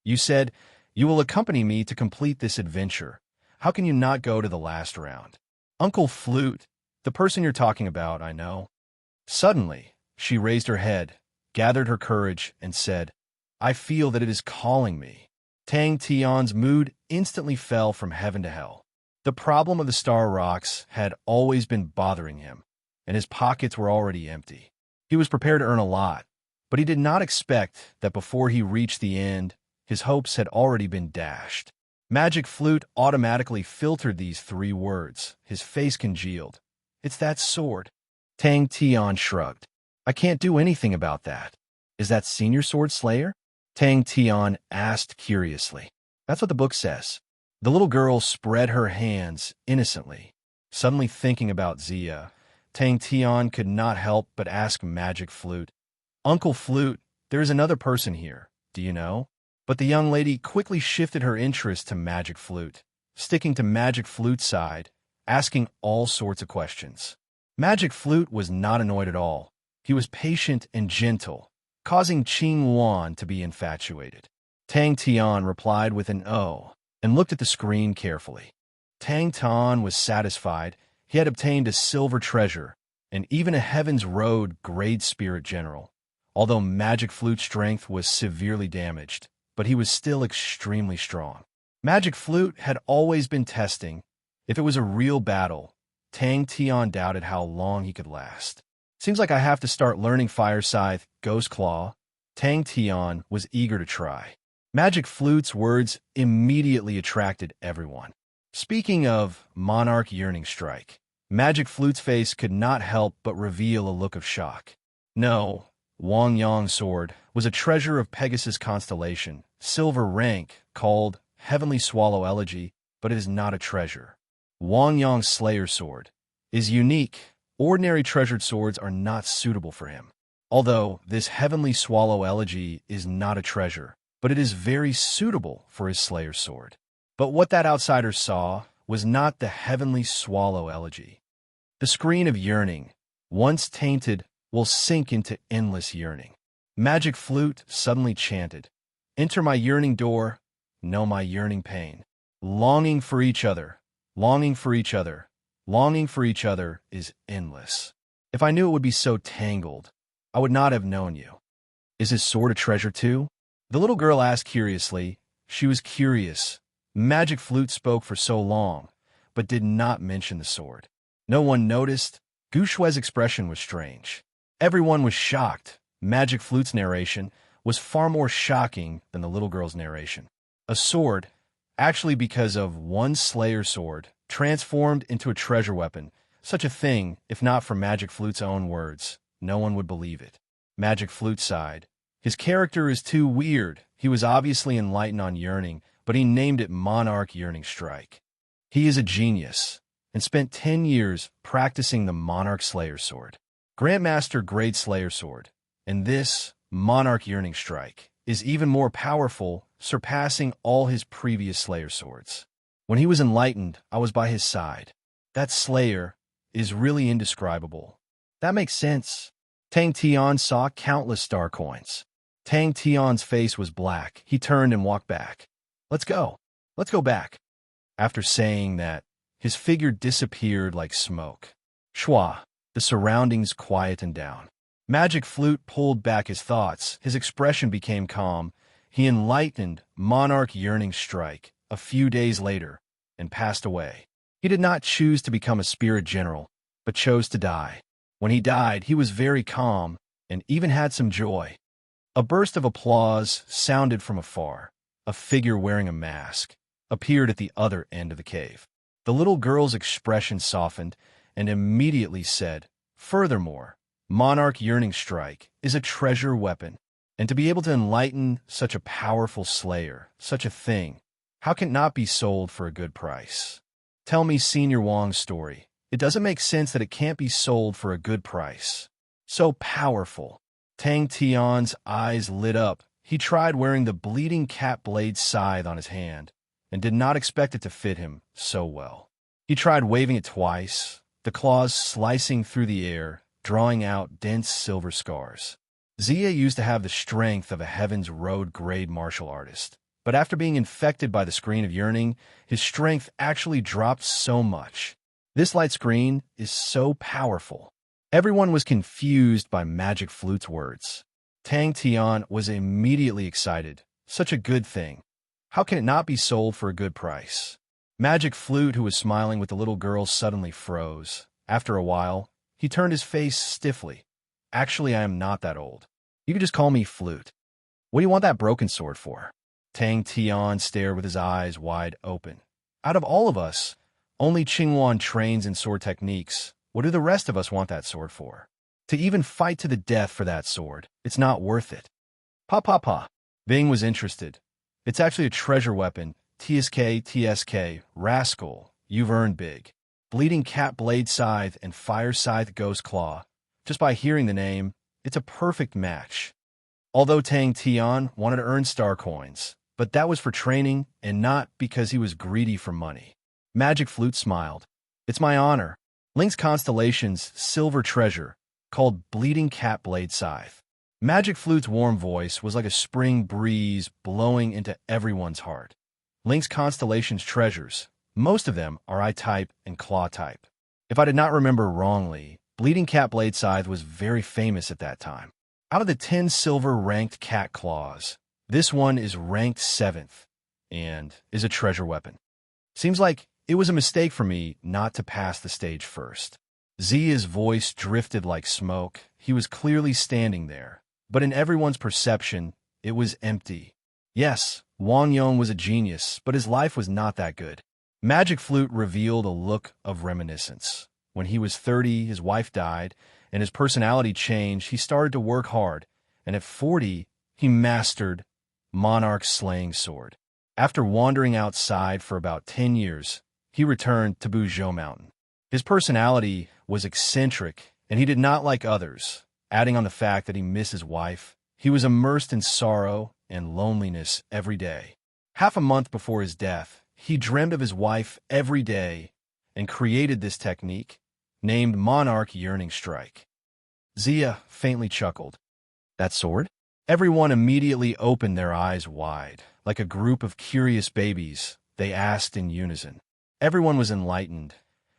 You said, you will accompany me to complete this adventure. How can you not go to the last round? Uncle Flute, the person you're talking about, I know. Suddenly, she raised her head, gathered her courage, and said, I feel that it is calling me. Tang Tian's mood instantly fell from heaven to hell. The problem of the star rocks had always been bothering him, and his pockets were already empty. He was prepared to earn a lot, but he did not expect that before he reached the end, his hopes had already been dashed. Magic Flute automatically filtered these 3 words. His face congealed. It's that sword. Tang Tian shrugged. I can't do anything about that. Is that Senior Sword Slayer? Tang Tian asked curiously. That's what the book says. The little girl spread her hands innocently. Suddenly thinking about Zia, Tang Tian could not help but ask Magic Flute, Uncle Flute, there is another person here. Do you know? But the young lady quickly shifted her interest to Magic Flute, sticking to Magic Flute's side, asking all sorts of questions. Magic Flute was not annoyed at all. He was patient and gentle. causing Qing Wan to be infatuated. Tang Tian replied with an "oh" and looked at the screen carefully. Tang Tian was satisfied. He had obtained a silver treasure and even a Heaven's Road grade spirit general. Although Magic Flute's strength was severely damaged, but he was still extremely strong. Magic Flute had always been testing. If it was a real battle, Tang Tian doubted how long he could last. Seems like I have to start learning Fire Scythe, Ghost Claw. Tang Tian was eager to try. Magic Flute's words immediately attracted everyone. Speaking of Monarch Yearning Strike, Magic Flute's face could not help but reveal a look of shock. No, Wang Yang's sword was a treasure of Pegasus constellation, silver rank, called Heavenly Swallow Elegy, but it is not a treasure. Wang Yang's Slayer sword is unique. Ordinary treasured swords are not suitable for him. Although this Heavenly Swallow Elegy is not a treasure, but it is very suitable for his Slayer sword. But what that outsider saw was not the Heavenly Swallow Elegy. The screen of yearning, once tainted, will sink into endless yearning. Magic Flute suddenly chanted, "Enter my yearning door, know my yearning pain. Longing for each other, longing for each other, longing for each other is endless. If I knew it would be so tangled, I would not have known you." Is his sword a treasure too? The little girl asked curiously. She was curious. Magic Flute spoke for so long, but did not mention the sword. No one noticed. Gu Shui's expression was strange. Everyone was shocked. Magic Flute's narration was far more shocking than the little girl's narration. A sword, actually because of one Slayer sword, transformed into a treasure weapon. Such a thing, if not for Magic Flute's own words, no one would believe it. Magic Flute sighed. His character is too weird. He was obviously enlightened on yearning, but he named it Monarch Yearning Strike. He is a genius, and spent 10 years practicing the Monarch Slayer sword. Grandmaster Grade Slayer sword, and this, Monarch Yearning Strike, is even more powerful, surpassing all his previous Slayer swords. When he was enlightened, I was by his side. That Slayer is really indescribable. That makes sense. Tang Tian saw countless star coins. Tang Tian's face was black. He turned and walked back. Let's go. Let's go back. After saying that, his figure disappeared like smoke. Schwa, the surroundings quietened down. Magic Flute pulled back his thoughts. His expression became calm. He enlightened Monarch Yearning Strike a few days later and passed away. He did not choose to become a spirit general, but chose to die. When he died, he was very calm and even had some joy. A burst of applause sounded from afar. A figure wearing a mask appeared at the other end of the cave. The little girl's expression softened and immediately said, "Furthermore, Monarch Yearning Strike is a treasure weapon, and to be able to enlighten such a powerful slayer, such a thing, how can it not be sold for a good price? Tell me Senior Wang's story. It doesn't make sense that it can't be sold for a good price. So powerful." Tang Tian's eyes lit up. He tried wearing the bleeding cat blade scythe on his hand and did not expect it to fit him so well. He tried waving it twice, the claws slicing through the air, drawing out dense silver scars. Zia used to have the strength of a Heaven's Road grade martial artist, but after being infected by the screen of yearning, his strength actually dropped so much. This light screen is so powerful. Everyone was confused by Magic Flute's words. Tang Tian was immediately excited. Such a good thing. How can it not be sold for a good price? Magic Flute, who was smiling with the little girl, suddenly froze. After a while, he turned his face stiffly. "Actually, I am not that old. You can just call me Flute. What do you want that broken sword for?" Tang Tian stared with his eyes wide open. "Out of all of us, only Qingwan trains in sword techniques. What do the rest of us want that sword for? To even fight to the death for that sword, it's not worth it." Pa. Bing was interested. "It's actually a treasure weapon. TSK, rascal. You've earned big. Bleeding Cat Blade Scythe and Fire Scythe Ghost Claw. Just by hearing the name, it's a perfect match." Although Tang Tian wanted to earn star coins, but that was for training and not because he was greedy for money. Magic Flute smiled. "It's my honor. Link's Constellation's silver treasure, called Bleeding Cat Blade Scythe. Magic Flute's warm voice was like a spring breeze blowing into everyone's heart. Link's constellation's treasures, most of them are eye-type and claw-type. If I did not remember wrongly, Bleeding Cat Blade Scythe was very famous at that time. Out of the 10 silver ranked cat claws, this one is ranked 7th and is a treasure weapon. Seems like it was a mistake for me not to pass the stage first. Zia's voice drifted like smoke. He was clearly standing there, but in everyone's perception, it was empty. Yes, Wang Yong was a genius, but his life was not that good. Magic Flute revealed a look of reminiscence. When he was 30, his wife died, and his personality changed. He started to work hard, and at 40, he mastered Monarch's Slaying Sword. After wandering outside for about 10 years, he returned to Buzhou Mountain. His personality was eccentric, and he did not like others. Adding on the fact that he missed his wife, he was immersed in sorrow and loneliness every day. Half a month before his death, he dreamed of his wife every day and created this technique, named Monarch Yearning Strike. Zia faintly chuckled. That sword? Everyone immediately opened their eyes wide. Like a group of curious babies, they asked in unison. Everyone was enlightened.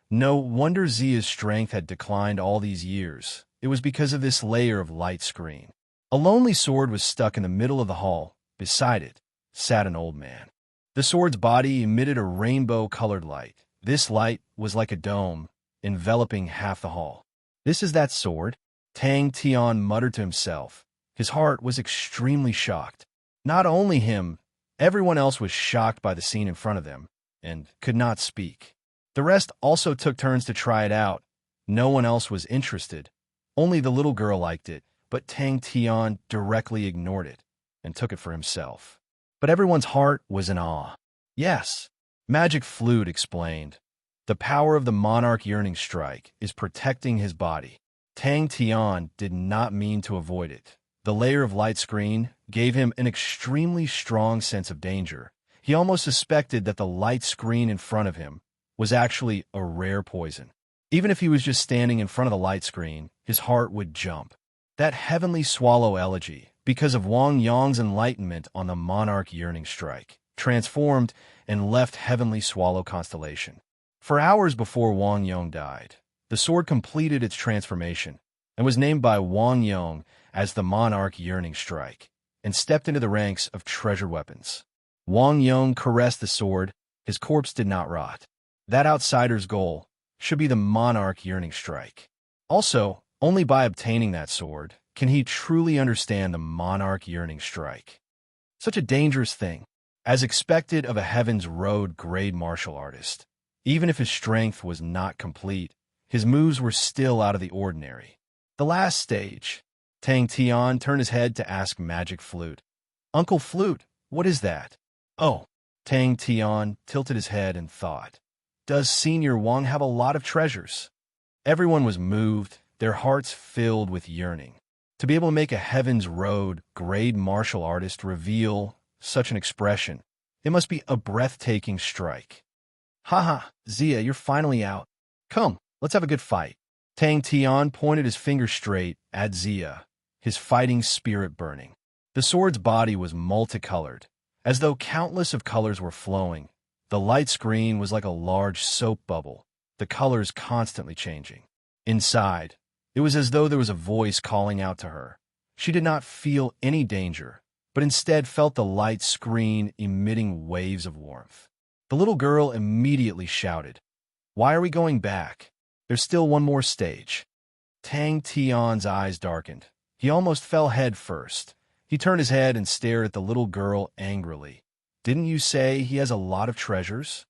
No wonder Zia's strength had declined all these years. It was because of this layer of light screen. A lonely sword was stuck in the middle of the hall. Beside it sat an old man. The sword's body emitted a rainbow-colored light. This light was like a dome, enveloping half the hall. This is that sword? Tang Tian muttered to himself. His heart was extremely shocked. Not only him, everyone else was shocked by the scene in front of them and could not speak. The rest also took turns to try it out. No one else was interested. Only the little girl liked it, but Tang Tian directly ignored it and took it for himself. But everyone's heart was in awe. Yes, Magic Flute explained. The power of the Monarch Yearning Strike is protecting his body. Tang Tian did not mean to avoid it. The layer of light screen gave him an extremely strong sense of danger. He almost suspected that the light screen in front of him was actually a rare poison. Even if he was just standing in front of the light screen, his heart would jump. That heavenly swallow elegy, because of Wang Yong's enlightenment on the Monarch Yearning Strike, transformed and left Heavenly Swallow constellation. For hours before Wang Yong died, the sword completed its transformation and was named by Wang Yong as the Monarch Yearning Strike, and stepped into the ranks of treasure weapons. Wang Yong caressed the sword. His corpse did not rot. That outsider's goal should be the Monarch Yearning Strike. Also, only by obtaining that sword can he truly understand the Monarch Yearning Strike. Such a dangerous thing. As expected of a Heaven's Road grade martial artist, even if his strength was not complete, his moves were still out of the ordinary. The last stage. Tang Tian turned his head to ask Magic Flute. Uncle Flute, what is that? Oh, Tang Tian tilted his head and thought. Does Senior Wang have a lot of treasures? Everyone was moved, their hearts filled with yearning. To be able to make a Heaven's Road grade martial artist reveal such an expression, it must be a breathtaking strike. Haha, Zia, you're finally out. Come, let's have a good fight. Tang Tian pointed his finger straight at Zia, his fighting spirit burning. The sword's body was multicolored, as though countless of colors were flowing. The light screen was like a large soap bubble, the colors constantly changing. Inside, it was as though there was a voice calling out to her. She did not feel any danger, but instead felt the light screen emitting waves of warmth. The little girl immediately shouted, "Why are we going back? There's still one more stage." Tang Tian's eyes darkened. He almost fell head first. He turned his head and stared at the little girl angrily. Didn't you say he has a lot of treasures?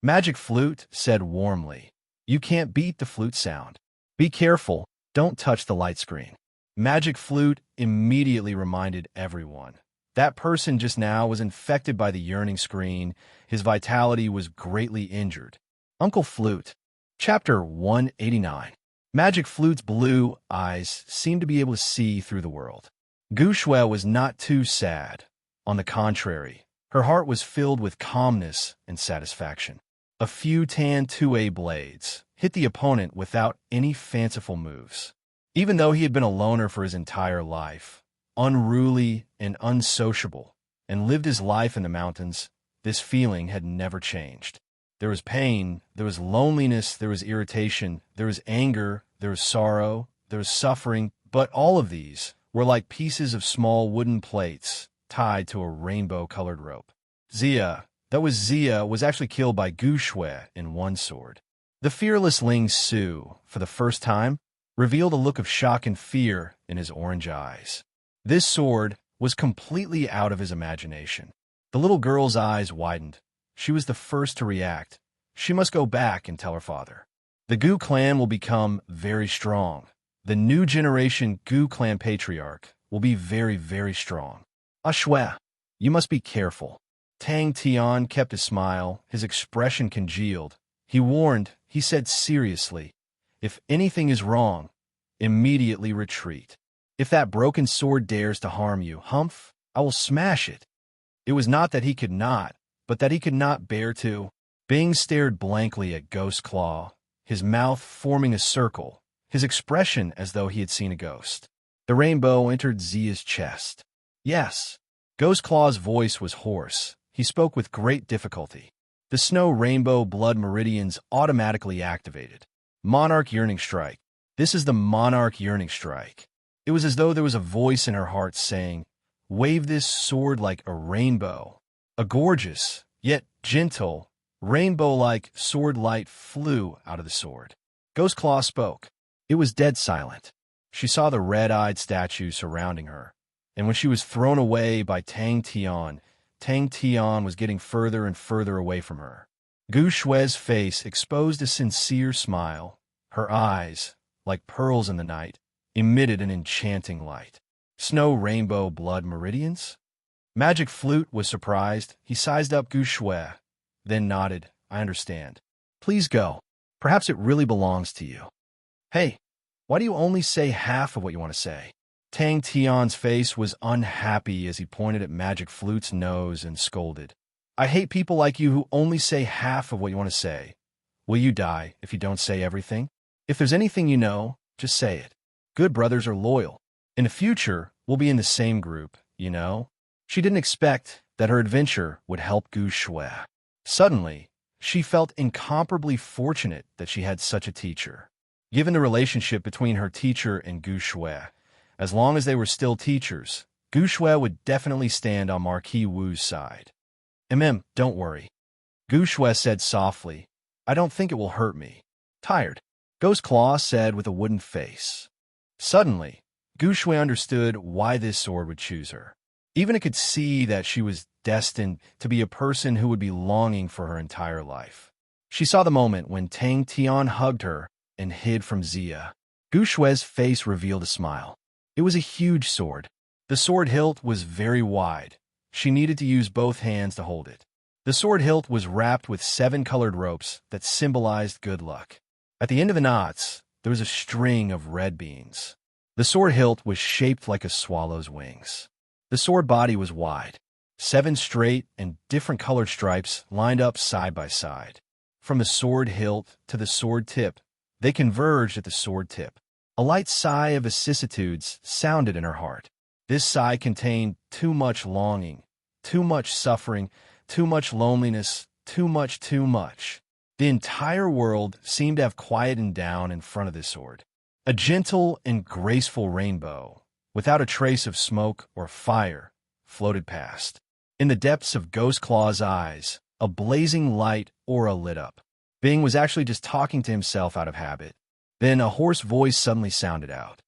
Magic Flute said warmly, You can't beat the flute sound. Be careful, don't touch the light screen. Magic Flute immediately reminded everyone. That person just now was infected by the yearning screen. His vitality was greatly injured. Uncle Flute. Chapter 189. Magic Flute's blue eyes seemed to be able to see through the world. Gu Shui was not too sad. On the contrary, her heart was filled with calmness and satisfaction. A few tan 2A blades hit the opponent without any fanciful moves. Even though he had been a loner for his entire life, unruly and unsociable, and lived his life in the mountains, this feeling had never changed. There was pain, there was loneliness, there was irritation, there was anger, there was sorrow, there was suffering, but all of these were like pieces of small wooden plates tied to a rainbow-colored rope. Zia was actually killed by Gu Shui in one sword. The fearless Ling Su, for the first time, revealed a look of shock and fear in his orange eyes. This sword was completely out of his imagination. The little girl's eyes widened. She was the first to react. She must go back and tell her father. The Gu clan will become very strong. The new generation Gu clan patriarch will be very, very strong. Shui, you must be careful. Tang Tian kept a smile, his expression congealed. He said seriously, if anything is wrong, immediately retreat. If that broken sword dares to harm you, Humph, I will smash it. It was not that he could not, but that he could not bear to. Bing stared blankly at Ghost Claw, his mouth forming a circle, his expression as though he had seen a ghost. The rainbow entered Zia's chest. Yes. Ghost Claw's voice was hoarse. He spoke with great difficulty. The snow rainbow blood meridians automatically activated. Monarch Yearning Strike. This is the Monarch Yearning Strike. It was as though there was a voice in her heart saying, wave this sword like a rainbow. A gorgeous, yet gentle, rainbow-like sword light flew out of the sword. Ghost Claw spoke. It was dead silent. She saw the red-eyed statue surrounding her, and when she was thrown away by Tang Tian was getting further and further away from her. Gu Shui's face exposed a sincere smile. Her eyes, like pearls in the night, emitted an enchanting light. Snow rainbow blood meridians? Magic Flute was surprised. He sized up Gu Shui, then nodded. I understand. Please go. Perhaps it really belongs to you. Hey, why do you only say half of what you want to say? Tang Tian's face was unhappy as he pointed at Magic Flute's nose and scolded. I hate people like you who only say half of what you want to say. Will you die if you don't say everything? If there's anything you know, just say it. Good brothers are loyal. In the future, we'll be in the same group, you know? She didn't expect that her adventure would help Gu Shui. Suddenly, she felt incomparably fortunate that she had such a teacher. Given the relationship between her teacher and Gu Shui, as long as they were still teachers, Gu Shui would definitely stand on Marquis Wu's side. Don't worry. Gu Shui said softly, I don't think it will hurt me. Tired. Ghost Claw said with a wooden face. Suddenly, Gu Shui understood why this sword would choose her. Even it could see that she was destined to be a person who would be longing for her entire life. She saw the moment when Tang Tian hugged her and hid from Zia. Gu Shui's face revealed a smile. It was a huge sword. The sword hilt was very wide. She needed to use both hands to hold it. The sword hilt was wrapped with 7 colored ropes that symbolized good luck. At the end of the knots, there was a string of red beans. The sword hilt was shaped like a swallow's wings. The sword body was wide. 7 straight and different colored stripes lined up side by side. From the sword hilt to the sword tip, they converged at the sword tip. A light sigh of vicissitudes sounded in her heart. This sigh contained too much longing, too much suffering, too much loneliness, too much. The entire world seemed to have quieted down in front of this sword. A gentle and graceful rainbow, without a trace of smoke or fire, floated past. In the depths of Ghost Claw's eyes, a blazing light aura lit up. Bing was actually just talking to himself out of habit. Then a hoarse voice suddenly sounded out.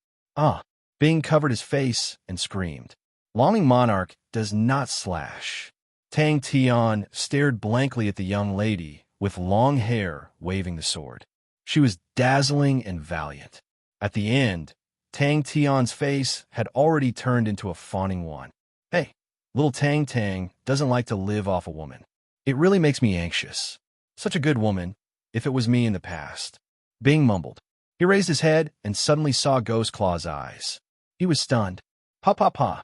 Bing covered his face and screamed. Longing Monarch does not slash. Tang Tian stared blankly at the young lady with long hair waving the sword. She was dazzling and valiant. At the end, Tang Tian's face had already turned into a fawning one. Hey, little Tang doesn't like to live off a woman. It really makes me anxious. Such a good woman, if it was me in the past. Bing mumbled. He raised his head and suddenly saw Ghost Claw's eyes. He was stunned. Pa.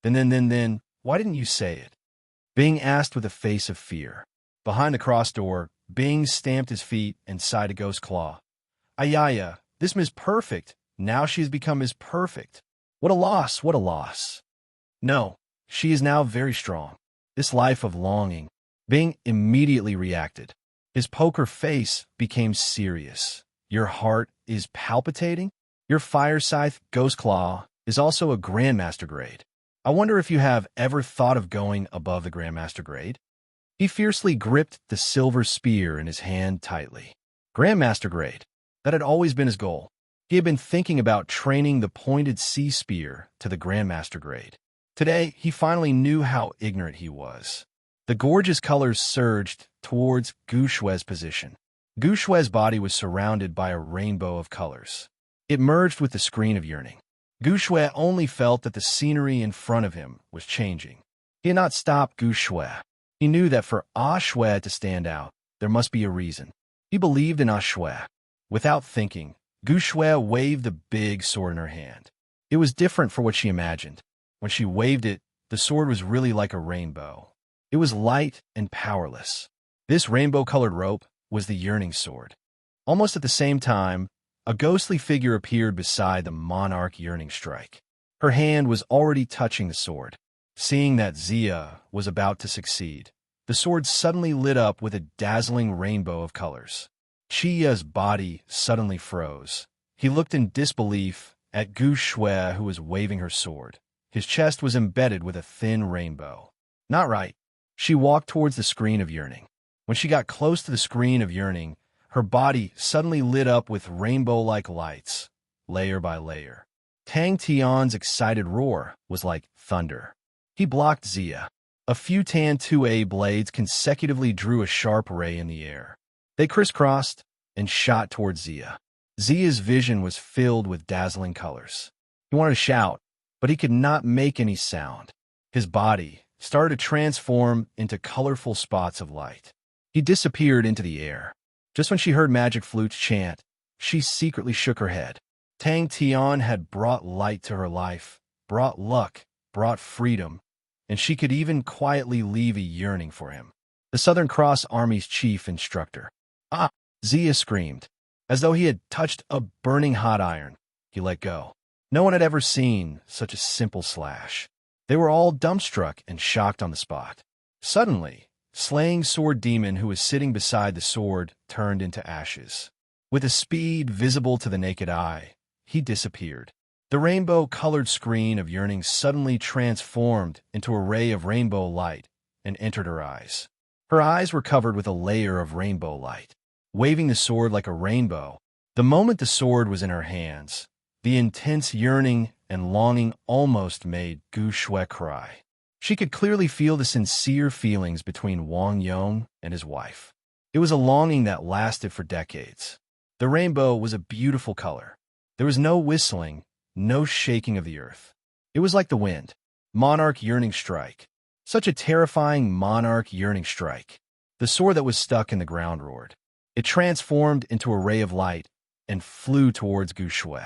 Then, why didn't you say it? Bing asked with a face of fear. Behind the cross door, Bing stamped his feet and sighed to Ghost Claw. Ayaya, this Miss Perfect, now she has become Miss Perfect. What a loss, what a loss. No, she is now very strong. This life of longing, Bing immediately reacted. His poker face became serious. Your heart is palpitating? Your fire scythe, Ghost Claw, is also a Grandmaster grade. I wonder if you have ever thought of going above the Grandmaster grade? He fiercely gripped the silver spear in his hand tightly. Grandmaster grade. That had always been his goal. He had been thinking about training the pointed sea spear to the Grandmaster grade. Today, he finally knew how ignorant he was. The gorgeous colors surged towards Gu Shue's position. Gu Shue's body was surrounded by a rainbow of colors. It merged with the screen of yearning. Gu Shue only felt that the scenery in front of him was changing. He had not stopped Gu Shue. He knew that for Ah Shue to stand out, there must be a reason. He believed in Ah Shue. Without thinking, Gu Shue waved the big sword in her hand. It was different for what she imagined. When she waved it, the sword was really like a rainbow. It was light and powerless. This rainbow-colored rope was the yearning sword. Almost at the same time, a ghostly figure appeared beside the monarch yearning strike. Her hand was already touching the sword. Seeing that Zia was about to succeed, the sword suddenly lit up with a dazzling rainbow of colors. Chiya's body suddenly froze. He looked in disbelief at Gu Shue, who was waving her sword. His chest was embedded with a thin rainbow. Not right. She walked towards the screen of yearning. When she got close to the screen of yearning, her body suddenly lit up with rainbow-like lights, layer by layer. Tang Tian's excited roar was like thunder. He blocked Zia. A few Tan 2A blades consecutively drew a sharp ray in the air. They crisscrossed and shot towards Zia. Zia's vision was filled with dazzling colors. He wanted to shout, but he could not make any sound. His body started to transform into colorful spots of light. He disappeared into the air. Just when she heard Magic Flute's chant, she secretly shook her head. Tang Tian had brought light to her life, brought luck, brought freedom, and she could even quietly leave a yearning for him. The Southern Cross Army's chief instructor. Ah! Zia screamed. As though he had touched a burning hot iron, he let go. No one had ever seen such a simple slash. They were all dumbstruck and shocked on the spot. Suddenly, Slaying Sword Demon, who was sitting beside the sword, turned into ashes. With a speed visible to the naked eye, he disappeared. The rainbow-colored screen of yearning suddenly transformed into a ray of rainbow light and entered her eyes. Her eyes were covered with a layer of rainbow light. Waving the sword like a rainbow, the moment the sword was in her hands, the intense yearning and longing almost made Gu Shue cry. She could clearly feel the sincere feelings between Wang Yong and his wife. It was a longing that lasted for decades. The rainbow was a beautiful color. There was no whistling, no shaking of the earth. It was like the wind. Monarch yearning strike. Such a terrifying monarch yearning strike. The sword that was stuck in the ground roared. It transformed into a ray of light and flew towards Gu Shue.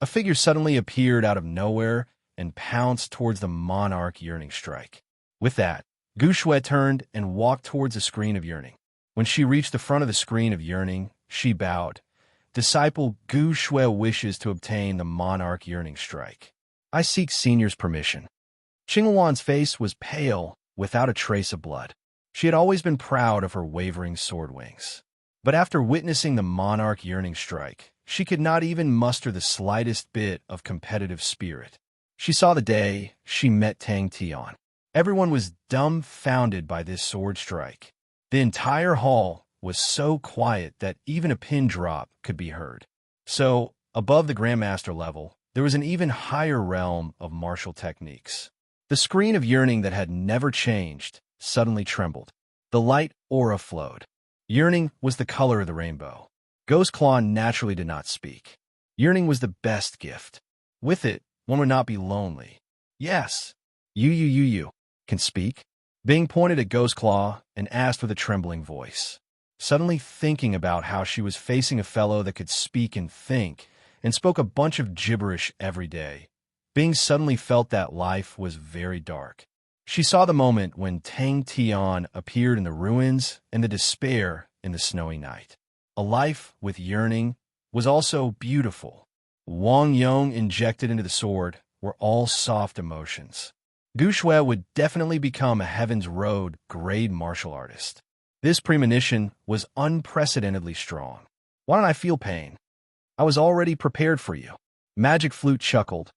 A figure suddenly appeared out of nowhere and pounced towards the monarch yearning strike. With that, Gu Shue turned and walked towards the screen of yearning. When she reached the front of the screen of yearning, she bowed. Disciple Gu Shue wishes to obtain the monarch yearning strike. I seek senior's permission. Qingluan's face was pale, without a trace of blood. She had always been proud of her wavering sword wings. But after witnessing the monarch yearning strike, she could not even muster the slightest bit of competitive spirit. She saw the day she met Tang Tian. Everyone was dumbfounded by this sword strike. The entire hall was so quiet that even a pin drop could be heard. So, above the Grandmaster level, there was an even higher realm of martial techniques. The screen of yearning that had never changed suddenly trembled. The light aura flowed. Yearning was the color of the rainbow. Ghost Claw naturally did not speak. Yearning was the best gift. With it, one would not be lonely. Yes, you can speak? Bing pointed at Ghost Claw and asked with a trembling voice. Suddenly thinking about how she was facing a fellow that could speak and think, and spoke a bunch of gibberish every day, Bing suddenly felt that life was very dark. She saw the moment when Tang Tian appeared in the ruins and the despair in the snowy night. A life with yearning was also beautiful. Wang Yong injected into the sword were all soft emotions. Gu Shui would definitely become a Heaven's Road grade martial artist. This premonition was unprecedentedly strong. Why don't I feel pain? I was already prepared for you. Magic Flute chuckled.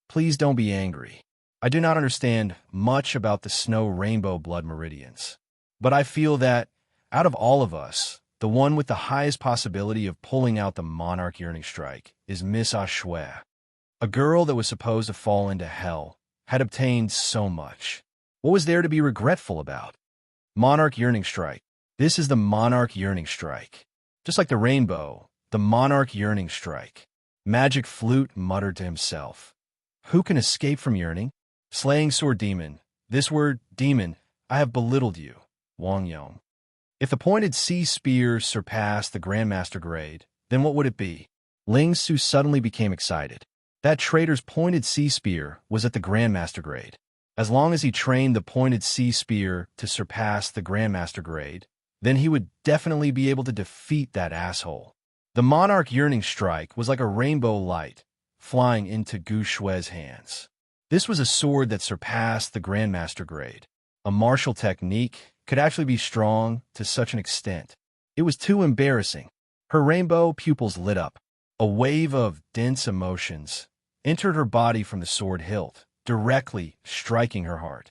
Please don't be angry. I do not understand much about the snow rainbow blood meridians. But I feel that, out of all of us, the one with the highest possibility of pulling out the monarch yearning strike is Miss Shui. A girl that was supposed to fall into hell had obtained so much. What was there to be regretful about? Monarch yearning strike. This is the monarch yearning strike. Just like the rainbow, the monarch yearning strike. Magic Flute muttered to himself. Who can escape from yearning? Slaying sword demon. This word, demon, I have belittled you. Wang Yong. If the pointed sea spear surpassed the Grandmaster grade, then what would it be? Ling Su suddenly became excited. That traitor's pointed sea spear was at the Grandmaster grade. As long as he trained the pointed sea spear to surpass the Grandmaster grade, then he would definitely be able to defeat that asshole. The Monarch Yearning Strike was like a rainbow light flying into Gu Shui's hands. This was a sword that surpassed the Grandmaster grade. A martial technique could actually be strong to such an extent. It was too embarrassing. Her rainbow pupils lit up. A wave of dense emotions entered her body from the sword hilt, directly striking her heart.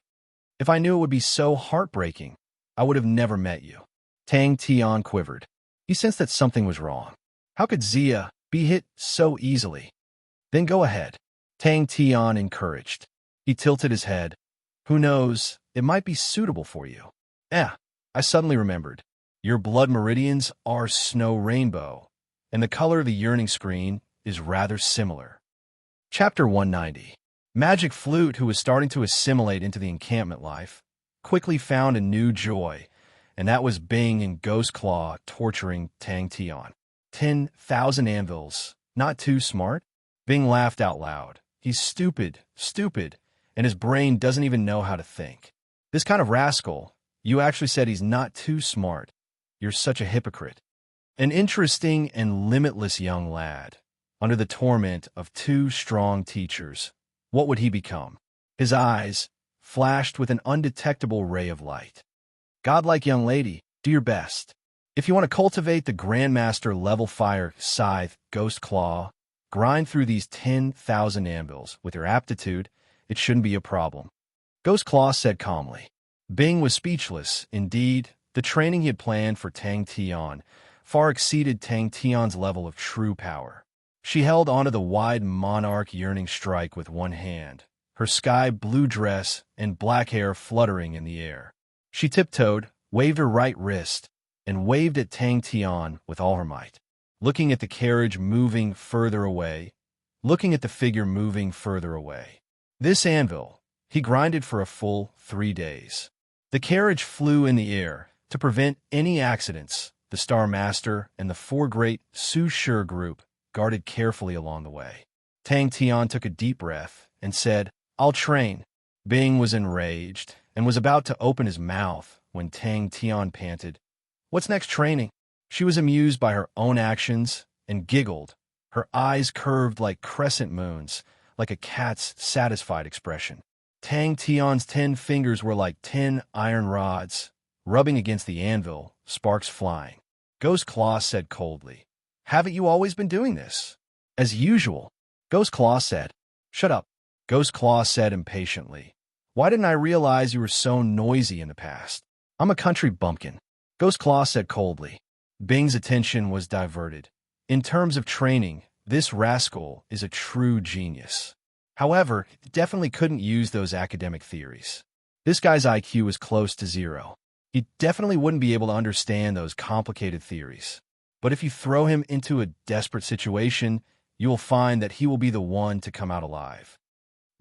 If I knew it would be so heartbreaking, I would have never met you. Tang Tian quivered. He sensed that something was wrong. How could Zia be hit so easily? Then go ahead. Tang Tian encouraged. He tilted his head. Who knows, it might be suitable for you. I suddenly remembered. Your blood meridians are snow rainbow, and the color of the yearning screen is rather similar. Chapter 190. Magic Flute, who was starting to assimilate into the encampment life, quickly found a new joy, and that was Bing and Ghost Claw torturing Tang Tian. 10,000 anvils. Not too smart? Bing laughed out loud. He's stupid, and his brain doesn't even know how to think. This kind of rascal, you actually said he's not too smart. You're such a hypocrite. An interesting and limitless young lad, under the torment of two strong teachers. What would he become? His eyes flashed with an undetectable ray of light. Godlike young lady, do your best. If you want to cultivate the Grandmaster level fire scythe Ghost Claw, grind through these 10,000 anvils with your aptitude, it shouldn't be a problem. Ghost Claw said calmly. Bing was speechless. Indeed, the training he had planned for Tang Tian far exceeded Tang Tian's level of true power. She held onto the wide monarch yearning strike with one hand, her sky blue dress and black hair fluttering in the air. She tiptoed, waved her right wrist, and waved at Tang Tian with all her might, looking at the carriage moving further away, This anvil, he grinded for a full 3 days. The carriage flew in the air. To prevent any accidents, the Star Master and the four great Su Shi group guarded carefully along the way. Tang Tian took a deep breath and said, I'll train. Bing was enraged and was about to open his mouth when Tang Tian panted, What's next training? She was amused by her own actions and giggled, her eyes curved like crescent moons, like a cat's satisfied expression. Tang Tian's 10 fingers were like 10 iron rods, rubbing against the anvil, sparks flying. Ghost Claw said coldly, Haven't you always been doing this? As usual, Ghost Claw said. Shut up, Ghost Claw said impatiently. Why didn't I realize you were so noisy in the past? I'm a country bumpkin, Ghost Claw said coldly. Bing's attention was diverted. In terms of training, this rascal is a true genius. However, he definitely couldn't use those academic theories. This guy's IQ is close to 0. He definitely wouldn't be able to understand those complicated theories. But if you throw him into a desperate situation, you will find that he will be the one to come out alive.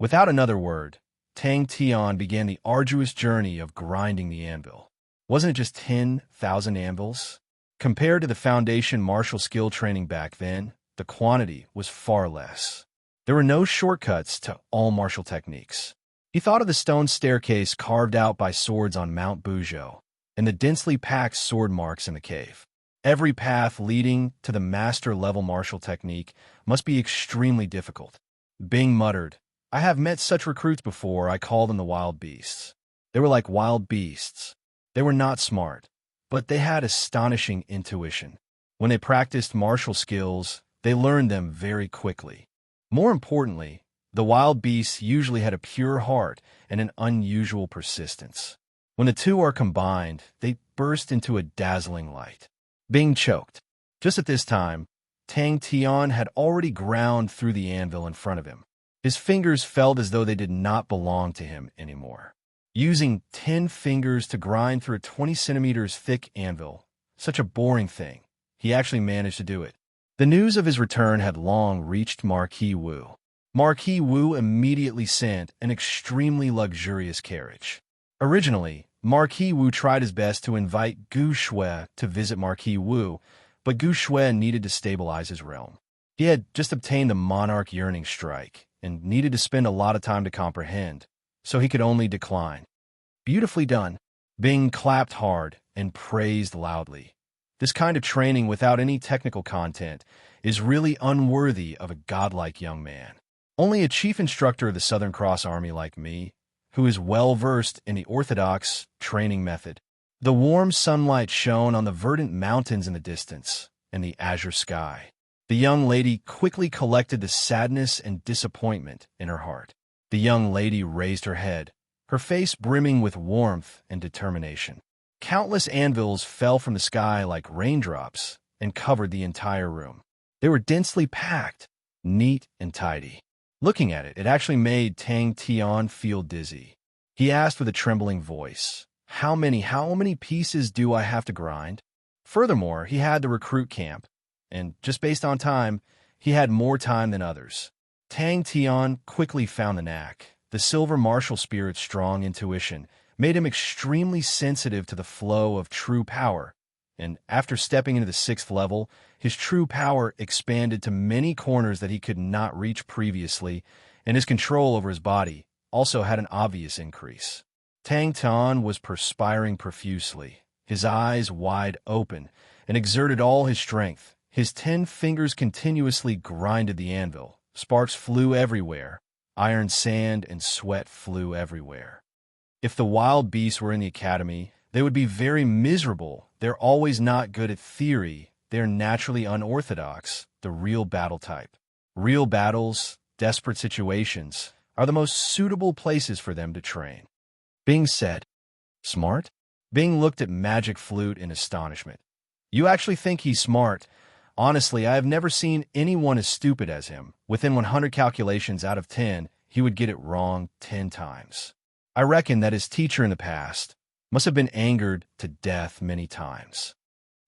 Without another word, Tang Tian began the arduous journey of grinding the anvil. Wasn't it just 10,000 anvils? Compared to the foundation martial skill training back then, the quantity was far less. There were no shortcuts to all martial techniques. He thought of the stone staircase carved out by swords on Mount Buzhou, and the densely packed sword marks in the cave. Every path leading to the master-level martial technique must be extremely difficult. Bing muttered, I have met such recruits before. I call them the wild beasts. They were like wild beasts. They were not smart, but they had astonishing intuition. When they practiced martial skills, they learned them very quickly. More importantly, the wild beasts usually had a pure heart and an unusual persistence. When the two are combined, they burst into a dazzling light. Being choked. Just at this time, Tang Tian had already ground through the anvil in front of him. His fingers felt as though they did not belong to him anymore. Using 10 fingers to grind through a 20 centimeters thick anvil, such a boring thing, he actually managed to do it. The news of his return had long reached Marquis Wu. Marquis Wu immediately sent an extremely luxurious carriage. Originally, Marquis Wu tried his best to invite Gu Shui to visit Marquis Wu, but Gu Shui needed to stabilize his realm. He had just obtained the monarch yearning strike and needed to spend a lot of time to comprehend, so he could only decline. Beautifully done. Bing clapped hard and praised loudly. This kind of training without any technical content is really unworthy of a godlike young man. Only a chief instructor of the Southern Cross Army like me, who is well-versed in the orthodox training method. The warm sunlight shone on the verdant mountains in the distance and the azure sky. The young lady quickly collected the sadness and disappointment in her heart. The young lady raised her head, her face brimming with warmth and determination. Countless anvils fell from the sky like raindrops and covered the entire room. They were densely packed, neat and tidy. Looking at it, it actually made Tang Tian feel dizzy. He asked with a trembling voice, How many pieces do I have to grind? Furthermore, he had the recruit camp, and just based on time, he had more time than others. Tang Tian quickly found the knack. The silver martial spirit's strong intuition made him extremely sensitive to the flow of true power, and after stepping into the 6th level, his true power expanded to many corners that he could not reach previously, and his control over his body also had an obvious increase. Tang Tian was perspiring profusely, his eyes wide open, and exerted all his strength. His 10 fingers continuously grinded the anvil. Sparks flew everywhere. Iron sand and sweat flew everywhere. If the wild beasts were in the academy, they would be very miserable. They're always not good at theory. They're naturally unorthodox, the real battle type. Real battles, desperate situations, are the most suitable places for them to train. Bing said, Smart? Bing looked at Magic Flute in astonishment. You actually think he's smart? Honestly, I have never seen anyone as stupid as him. Within 100 calculations out of 10, he would get it wrong 10 times. I reckon that his teacher in the past must have been angered to death many times.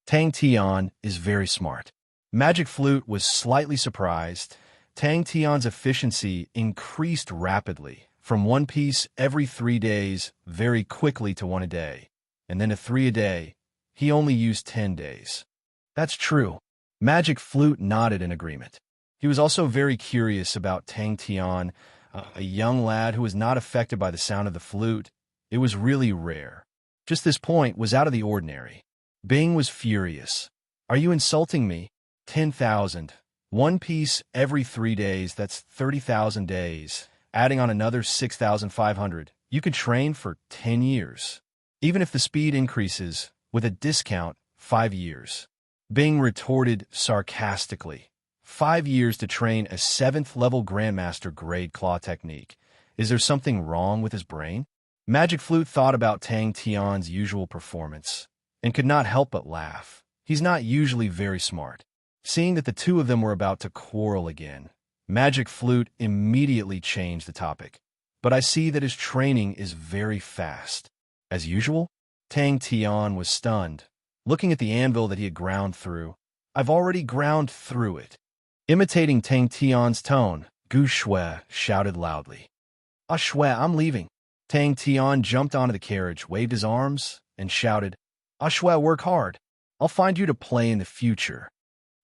Tang Tian is very smart. Magic Flute was slightly surprised. Tang Tian's efficiency increased rapidly, from 1 piece every 3 days very quickly to 1 a day, and then to 3 a day. He only used 10 days. That's true. Magic Flute nodded in agreement. He was also very curious about Tang Tian, a young lad who was not affected by the sound of the flute. It was really rare. Just this point was out of the ordinary. Bing was furious. Are you insulting me? 10,000. 1 piece every 3 days, that's 30,000 days. Adding on another 6,500. You could train for 10 years. Even if the speed increases, with a discount, 5 years. Bing retorted sarcastically. 5 years to train a 7th level Grandmaster grade claw technique. Is there something wrong with his brain? Magic Flute thought about Tang Tian's usual performance and could not help but laugh. He's not usually very smart. Seeing that the two of them were about to quarrel again, Magic Flute immediately changed the topic. But I see that his training is very fast. As usual? Tang Tian was stunned, looking at the anvil that he had ground through. I've already ground through it. Imitating Tang Tian's tone, Gu Shui shouted loudly. Ah Shui, I'm leaving. Tang Tian jumped onto the carriage, waved his arms, and shouted, Ah Shui, work hard. I'll find you to play in the future.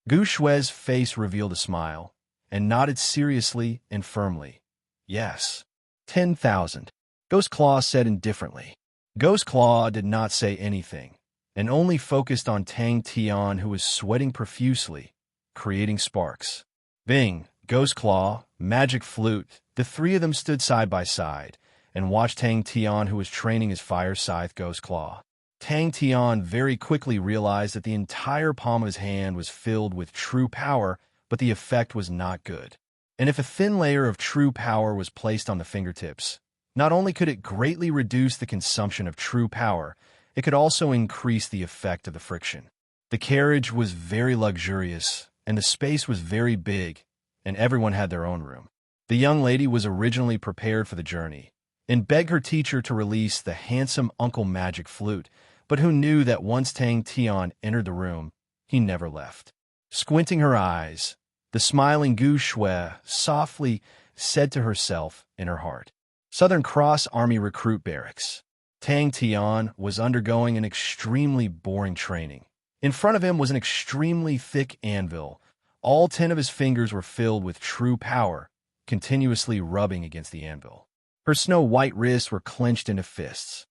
Gu Shui's face revealed a smile, and nodded seriously and firmly. Yes. 10,000. Ghost Claw said indifferently. Ghost Claw did not say anything, and only focused on Tang Tian, who was sweating profusely, creating sparks. Bing, Ghost Claw, Magic Flute. The three of them stood side by side and watched Tang Tian, who was training his fire scythe Ghost Claw. Tang Tian very quickly realized that the entire palm of his hand was filled with true power, but the effect was not good. And if a thin layer of true power was placed on the fingertips, not only could it greatly reduce the consumption of true power, it could also increase the effect of the friction. The carriage was very luxurious, and the space was very big, and everyone had their own room. The young lady was originally prepared for the journey and begged her teacher to release the handsome Uncle Magic Flute, but who knew that once Tang Tian entered the room, he never left. Squinting her eyes, the smiling Gu Shui softly said to herself in her heart, Southern Cross Army Recruit Barracks. Tang Tian was undergoing an extremely boring training. In front of him was an extremely thick anvil. All 10 of his fingers were filled with true power, continuously rubbing against the anvil. Her snow-white wrists were clenched into fists.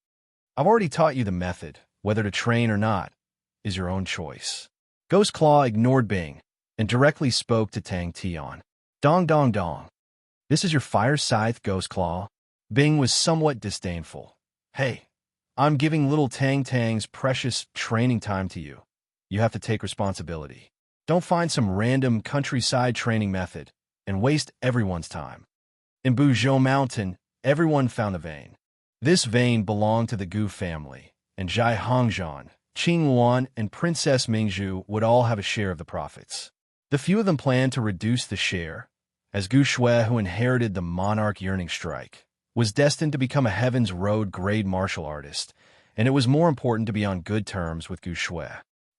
I've already taught you the method. Whether to train or not is your own choice. Ghost Claw ignored Bing and directly spoke to Tang Tian. Dong dong dong. This is your fire scythe, Ghost Claw. Bing was somewhat disdainful. Hey, I'm giving little Tang's precious training time to you. You have to take responsibility. Don't find some random countryside training method and waste everyone's time. In Buzhou Mountain, everyone found a vein. This vein belonged to the Gu family, and Zhai Hongzhan, Qing Luan, and Princess Mingzhu would all have a share of the profits. The few of them planned to reduce the share, as Gu Shui, who inherited the monarch yearning strike, was destined to become a Heaven's Road grade martial artist, and it was more important to be on good terms with Gu Shui.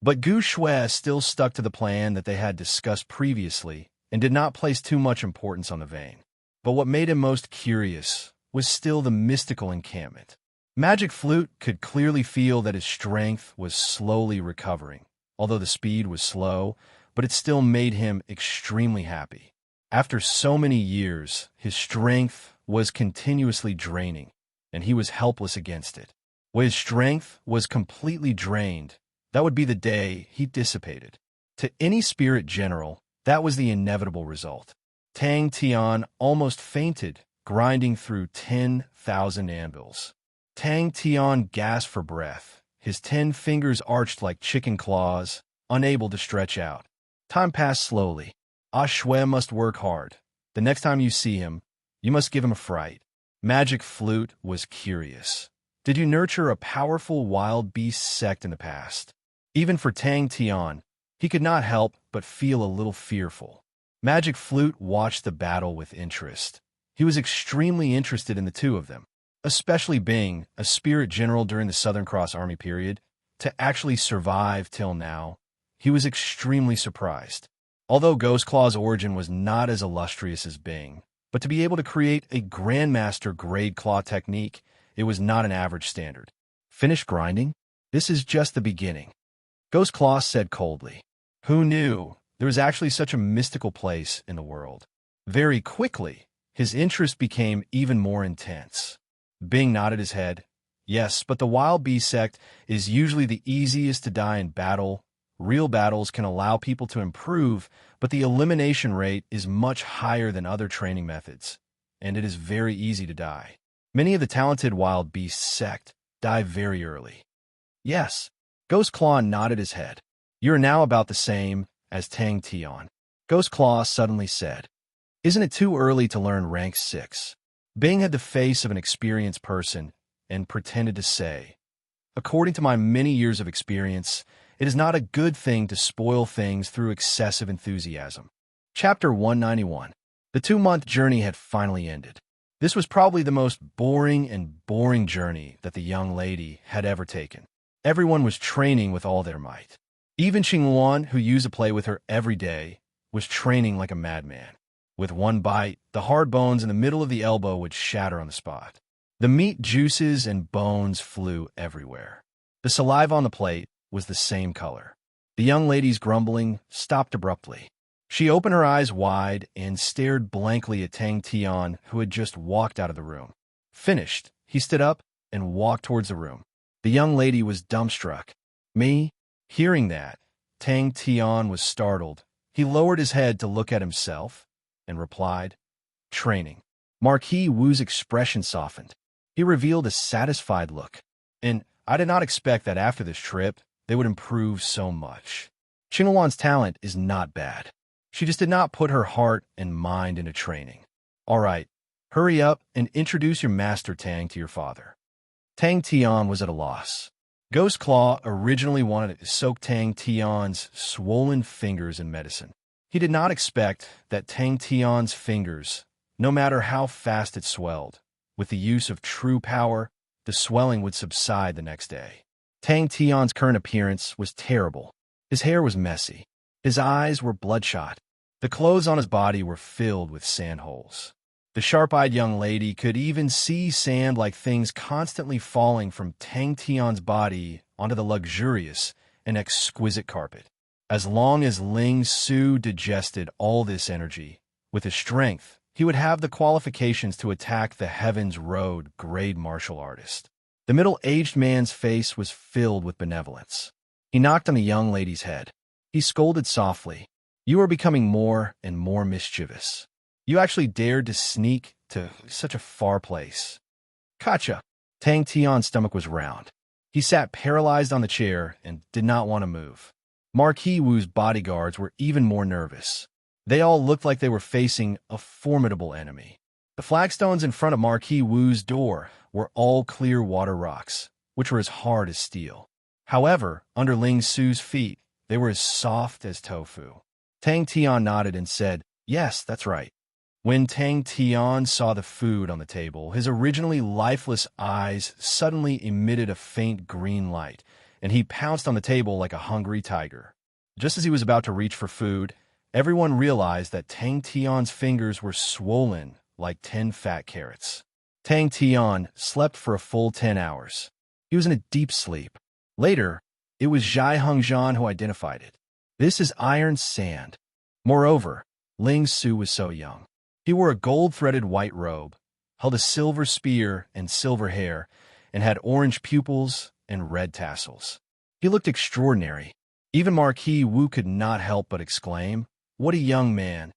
But Gu Shui still stuck to the plan that they had discussed previously and did not place too much importance on the vein. But what made him most curious was still the mystical enchantment. Magic Flute could clearly feel that his strength was slowly recovering, although the speed was slow, but it still made him extremely happy. After so many years, his strength was continuously draining, and he was helpless against it. When his strength was completely drained, that would be the day he dissipated. To any spirit general, that was the inevitable result. Tang Tian almost fainted, grinding through 10,000 anvils. Tang Tian gasped for breath, his 10 fingers arched like chicken claws, unable to stretch out. Time passed slowly. Ah Shui must work hard. The next time you see him, you must give him a fright. Magic Flute was curious. Did you nurture a powerful wild beast sect in the past? Even for Tang Tian, he could not help but feel a little fearful. Magic Flute watched the battle with interest. He was extremely interested in the two of them, especially Bing, a spirit general during the Southern Cross Army period, to actually survive till now. He was extremely surprised. Although Ghost Claw's origin was not as illustrious as Bing, but to be able to create a Grandmaster grade claw technique, it was not an average standard. Finished grinding? This is just the beginning. Ghost Claw said coldly. Who knew there was actually such a mystical place in the world? Very quickly, his interest became even more intense. Bing nodded his head. Yes, but the Wild Bee sect is usually the easiest to die in battle. Real battles can allow people to improve, but the elimination rate is much higher than other training methods, and it is very easy to die. Many of the talented Wild Beast sect die very early. Yes, Ghost Claw nodded his head. You are now about the same as Tang Tian. Ghost Claw suddenly said, Isn't it too early to learn rank 6? Bing had the face of an experienced person and pretended to say, According to my many years of experience, it is not a good thing to spoil things through excessive enthusiasm. Chapter 191. The 2-month journey had finally ended. This was probably the most boring journey that the young lady had ever taken. Everyone was training with all their might. Even Qing Luan, who used to play with her every day, was training like a madman. With one bite, the hard bones in the middle of the elbow would shatter on the spot. The meat juices and bones flew everywhere. The saliva on the plate was the same color. The young lady's grumbling stopped abruptly. She opened her eyes wide and stared blankly at Tang Tian, who had just walked out of the room. Finished, he stood up and walked towards the room. The young lady was dumbstruck. Me? Hearing that, Tang Tian was startled. He lowered his head to look at himself and replied, Training. Marquis Wu's expression softened. He revealed a satisfied look. And I did not expect that after this trip, they would improve so much. Qingluan's talent is not bad. She just did not put her heart and mind into training. All right, hurry up and introduce your master Tang to your father. Tang Tian was at a loss. Ghost Claw originally wanted to soak Tang Tian's swollen fingers in medicine. He did not expect that Tang Tian's fingers, no matter how fast it swelled, with the use of true power, the swelling would subside the next day. Tang Tian's current appearance was terrible. His hair was messy. His eyes were bloodshot. The clothes on his body were filled with sandholes. The sharp-eyed young lady could even see sand-like things constantly falling from Tang Tian's body onto the luxurious and exquisite carpet. As long as Ling Su digested all this energy, with his strength, he would have the qualifications to attack the Heavens Road grade martial artist. The middle-aged man's face was filled with benevolence. He knocked on the young lady's head. He scolded softly. "You are becoming more and more mischievous. You actually dared to sneak to such a far place." "Gotcha." Tang Tian's stomach was round. He sat paralyzed on the chair and did not want to move. Marquis Wu's bodyguards were even more nervous. They all looked like they were facing a formidable enemy. The flagstones in front of Marquis Wu's door were all clear water rocks, which were as hard as steel. However, under Ling Su's feet, they were as soft as tofu. Tang Tian nodded and said, "Yes, that's right." When Tang Tian saw the food on the table, his originally lifeless eyes suddenly emitted a faint green light, and he pounced on the table like a hungry tiger. Just as he was about to reach for food, everyone realized that Tang Tian's fingers were swollen like 10 fat carrots. Tang Tian slept for a full 10 hours. He was in a deep sleep. Later, it was Zhai Hengzhan who identified it. "This is iron sand." Moreover, Ling Su was so young. He wore a gold-threaded white robe, held a silver spear and silver hair, and had orange pupils and red tassels. He looked extraordinary. Even Marquis Wu could not help but exclaim, "What a young man!"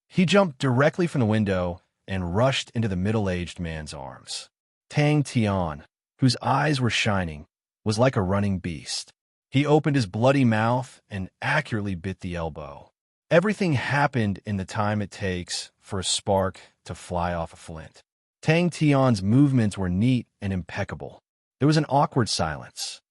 He jumped directly from the window and rushed into the middle-aged man's arms. Tang Tian, whose eyes were shining, was like a running beast. He opened his bloody mouth and accurately bit the elbow. Everything happened in the time it takes for a spark to fly off a flint. Tang Tian's movements were neat and impeccable. There was an awkward silence.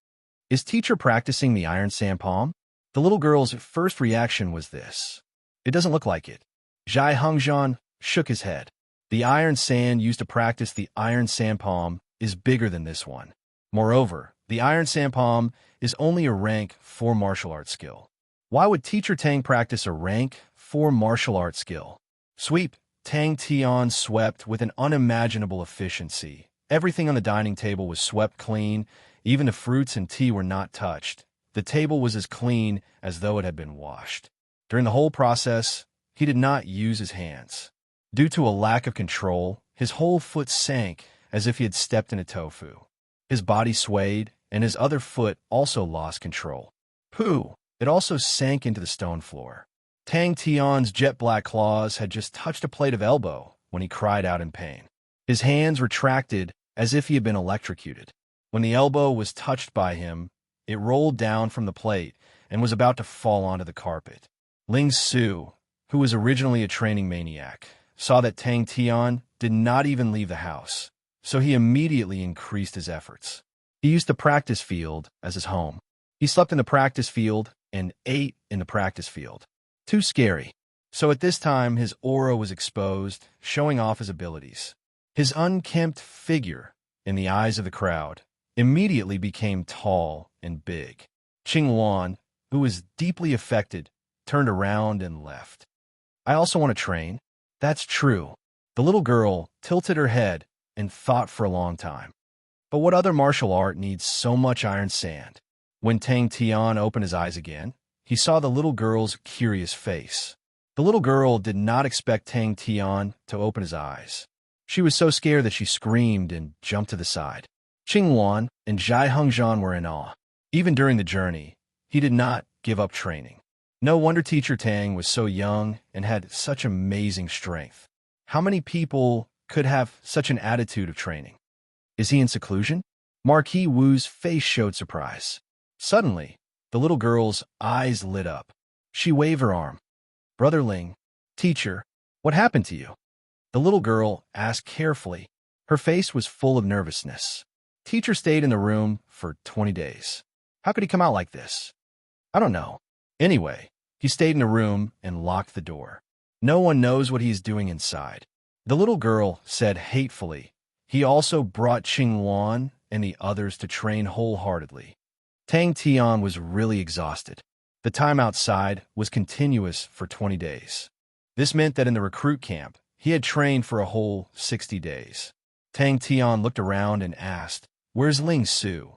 "Is teacher practicing the iron sand palm?" The little girl's first reaction was this. "It doesn't look like it." Zhai Hengzhan shook his head. "The iron sand used to practice the iron sand palm is bigger than this one. Moreover, the iron sand palm is only a rank 4 martial arts skill. Why would Teacher Tang practice a rank 4 martial arts skill?" Sweep. Tang Tian swept with an unimaginable efficiency. Everything on the dining table was swept clean. Even the fruits and tea were not touched. The table was as clean as though it had been washed. During the whole process, he did not use his hands. Due to a lack of control, his whole foot sank as if he had stepped in a tofu. His body swayed, and his other foot also lost control. Pooh! It also sank into the stone floor. Tang Tian's jet-black claws had just touched a plate of elbow when he cried out in pain. His hands retracted as if he had been electrocuted. When the elbow was touched by him, it rolled down from the plate and was about to fall onto the carpet. Ling Su, who was originally a training maniac, saw that Tang Tian did not even leave the house, so he immediately increased his efforts. He used the practice field as his home. He slept in the practice field and ate in the practice field. Too scary. So at this time, his aura was exposed, showing off his abilities. His unkempt figure, in the eyes of the crowd, immediately became tall and big. Qingluan, who was deeply affected, turned around and left. "I also want to train." "That's true." The little girl tilted her head and thought for a long time. "But what other martial art needs so much iron sand?" When Tang Tian opened his eyes again, he saw the little girl's curious face. The little girl did not expect Tang Tian to open his eyes. She was so scared that she screamed and jumped to the side. Qingluan and Zhai Hengzhan were in awe. Even during the journey, he did not give up training. No wonder Teacher Tang was so young and had such amazing strength. How many people could have such an attitude of training? Is he in seclusion? Marquis Wu's face showed surprise. Suddenly, the little girl's eyes lit up. She waved her arm. Brother Ling, teacher, what happened to you? The little girl asked carefully. Her face was full of nervousness. Teacher stayed in the room for 20 days. How could he come out like this? I don't know. Anyway, he stayed in the room and locked the door. No one knows what he's doing inside. The little girl said hatefully. He also brought Qing Luan and the others to train wholeheartedly. Tang Tian was really exhausted. The time outside was continuous for 20 days. This meant that in the recruit camp, he had trained for a whole 60 days. Tang Tian looked around and asked, "Where's Ling Su?"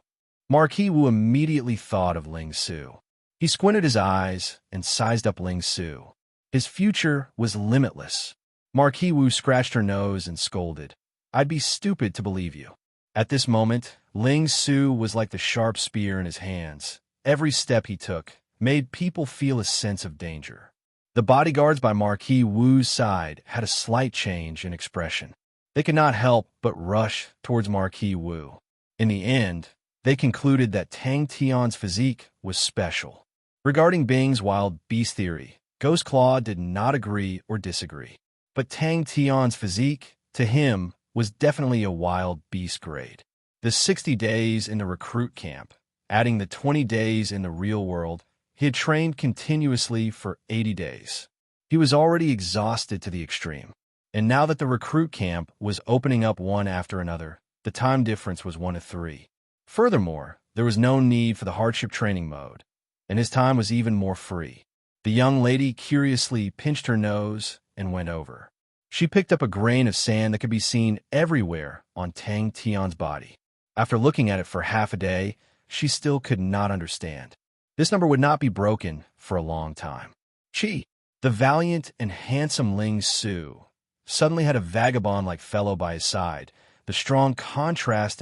Marquis Wu immediately thought of Ling Su. He squinted his eyes and sized up Ling Su. His future was limitless. Marquis Wu scratched her nose and scolded, "I'd be stupid to believe you." At this moment, Ling Su was like the sharp spear in his hands. Every step he took made people feel a sense of danger. The bodyguards by Marquis Wu's side had a slight change in expression. They could not help but rush towards Marquis Wu. In the end, they concluded that Tang Tian's physique was special. Regarding Bing's wild beast theory, Ghost Claw did not agree or disagree. But Tang Tian's physique, to him, was definitely a wild beast grade. The 60 days in the recruit camp, adding the 20 days in the real world, he had trained continuously for 80 days. He was already exhausted to the extreme. And now that the recruit camp was opening up one after another, the time difference was 1 to 3. Furthermore, there was no need for the hardship training mode, and his time was even more free. The young lady curiously pinched her nose and went over. She picked up a grain of sand that could be seen everywhere on Tang Tian's body. After looking at it for half a day, she still could not understand. This number would not be broken for a long time. Chi, the valiant and handsome Ling Su, suddenly had a vagabond-like fellow by his side. The strong contrast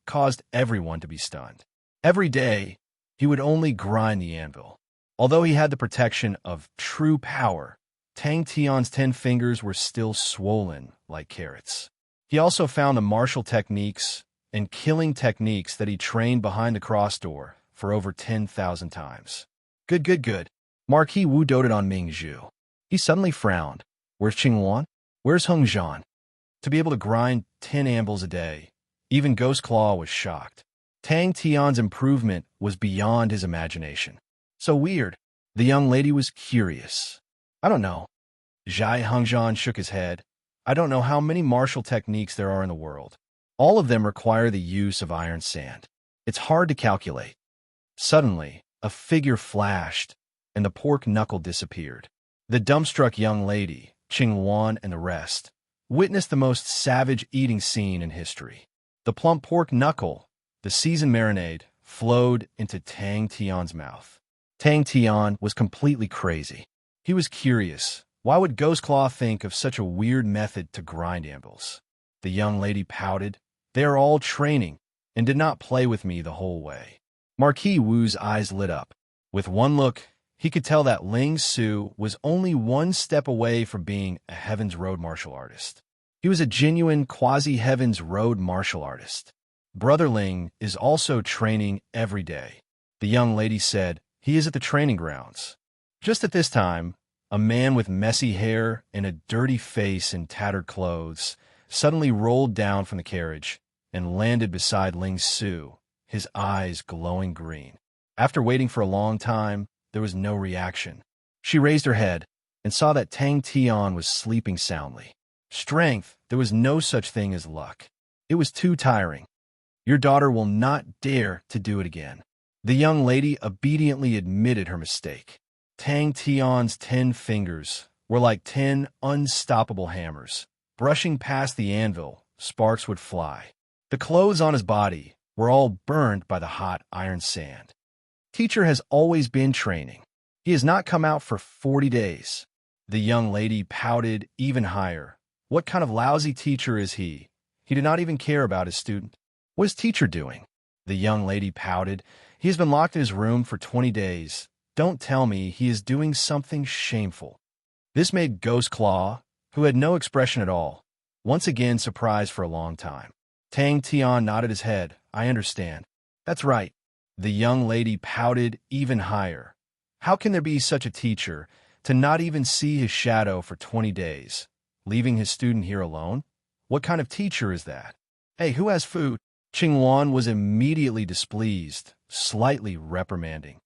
caused everyone to be stunned. Every day, he would only grind the anvil. Although he had the protection of true power, Tang Tian's 10 fingers were still swollen like carrots. He also found the martial techniques and killing techniques that he trained behind the cross door for over 10,000 times. Good. Marquis Wu doted on Ming Zhu. He suddenly frowned. Where's Qing Luan? Where's Heng Zhan? To be able to grind 10 anvils a day, even Ghost Claw was shocked. Tang Tian's improvement was beyond his imagination. So weird. The young lady was curious. I don't know. Zhai Hengzhan shook his head. I don't know how many martial techniques there are in the world. All of them require the use of iron sand. It's hard to calculate. Suddenly, a figure flashed, and the pork knuckle disappeared. The dumbstruck young lady, Qing Luan and the rest, witnessed the most savage eating scene in history. The plump pork knuckle, the seasoned marinade, flowed into Tang Tian's mouth. Tang Tian was completely crazy. He was curious. Why would Ghost Claw think of such a weird method to grind anvils? The young lady pouted. They are all training and did not play with me the whole way. Marquis Wu's eyes lit up. With one look, he could tell that Ling Su was only one step away from being a Heaven's Road martial artist. He was a genuine quasi-Heaven's Road martial artist. Brother Ling is also training every day. The young lady said, he is at the training grounds. Just at this time, a man with messy hair and a dirty face and tattered clothes suddenly rolled down from the carriage and landed beside Ling Su, his eyes glowing green. After waiting for a long time, there was no reaction. She raised her head and saw that Tang Tian was sleeping soundly. Strength, there was no such thing as luck. It was too tiring. Your daughter will not dare to do it again. The young lady obediently admitted her mistake. Tang Tian's 10 fingers were like 10 unstoppable hammers. Brushing past the anvil, sparks would fly. The clothes on his body were all burned by the hot iron sand. Teacher has always been training. He has not come out for 40 days. The young lady pouted even higher. What kind of lousy teacher is he? He did not even care about his student. What is teacher doing? The young lady pouted. He has been locked in his room for 20 days. Don't tell me he is doing something shameful. This made Ghost Claw who had no expression at all, once again surprised for a long time. Tang Tian nodded his head. I understand. That's right. The young lady pouted even higher. How can there be such a teacher to not even see his shadow for 20 days, leaving his student here alone? What kind of teacher is that? Hey, who has food? Qingluan was immediately displeased, slightly reprimanding.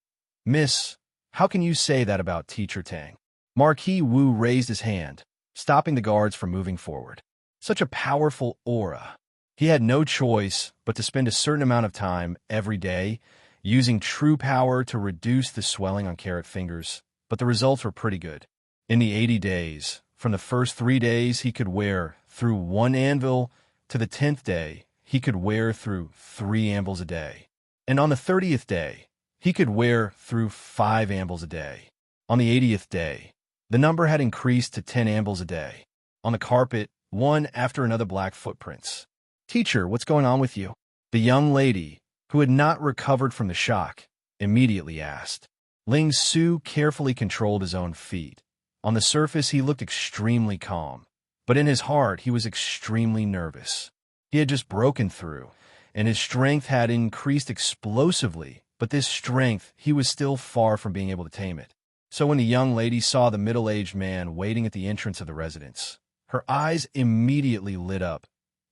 Miss, how can you say that about Teacher Tang? Marquis Wu raised his hand, stopping the guards from moving forward. Such a powerful aura. He had no choice but to spend a certain amount of time every day using true power to reduce the swelling on carrot fingers, but the results were pretty good. In the 80 days, from the first 3 days he could wear through 1 anvil to the 10th day, he could wear through 3 anvils a day. And on the 30th day, he could wear through 5 anvils a day. On the 80th day, the number had increased to 10 anvils a day. On the carpet, one after another black footprints. Teacher, what's going on with you? The young lady, who had not recovered from the shock, immediately asked. Ling Su carefully controlled his own feet. On the surface, he looked extremely calm, but in his heart, he was extremely nervous. He had just broken through, and his strength had increased explosively, but this strength, he was still far from being able to tame it. So when the young lady saw the middle-aged man waiting at the entrance of the residence, her eyes immediately lit up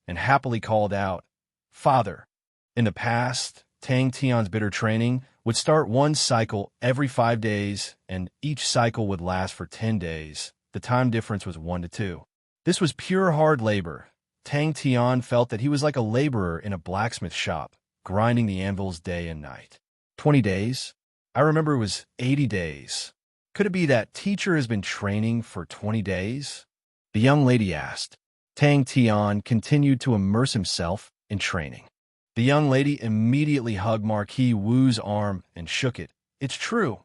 and happily called out, Father. In the past, Tang Tian's bitter training would start one cycle every 5 days, and each cycle would last for 10 days. The time difference was 1 to 2. This was pure hard labor. Tang Tian felt that he was like a laborer in a blacksmith shop, grinding the anvils day and night. 20 days? I remember it was 80 days. Could it be that teacher has been training for 20 days? The young lady asked. Tang Tian continued to immerse himself in training. The young lady immediately hugged Marquis Wu's arm and shook it. It's true.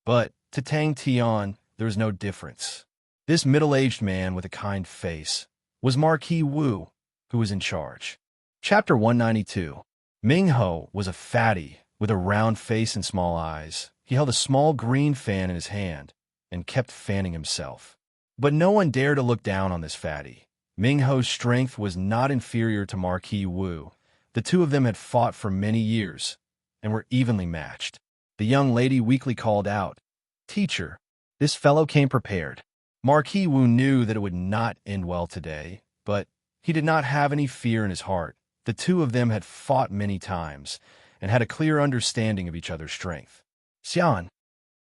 But to Tang Tian, there was no difference. This middle-aged man with a kind face was Marquis Wu, who was in charge. Chapter 192. Ming Ho was a fatty with a round face and small eyes. He held a small green fan in his hand and kept fanning himself. But no one dared to look down on this fatty. Ming Ho's strength was not inferior to Marquis Wu. The two of them had fought for many years and were evenly matched. The young lady weakly called out, Teacher, this fellow came prepared. Marquis Wu knew that it would not end well today, but he did not have any fear in his heart. The two of them had fought many times and had a clear understanding of each other's strength. Xian,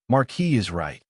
Marquis is right.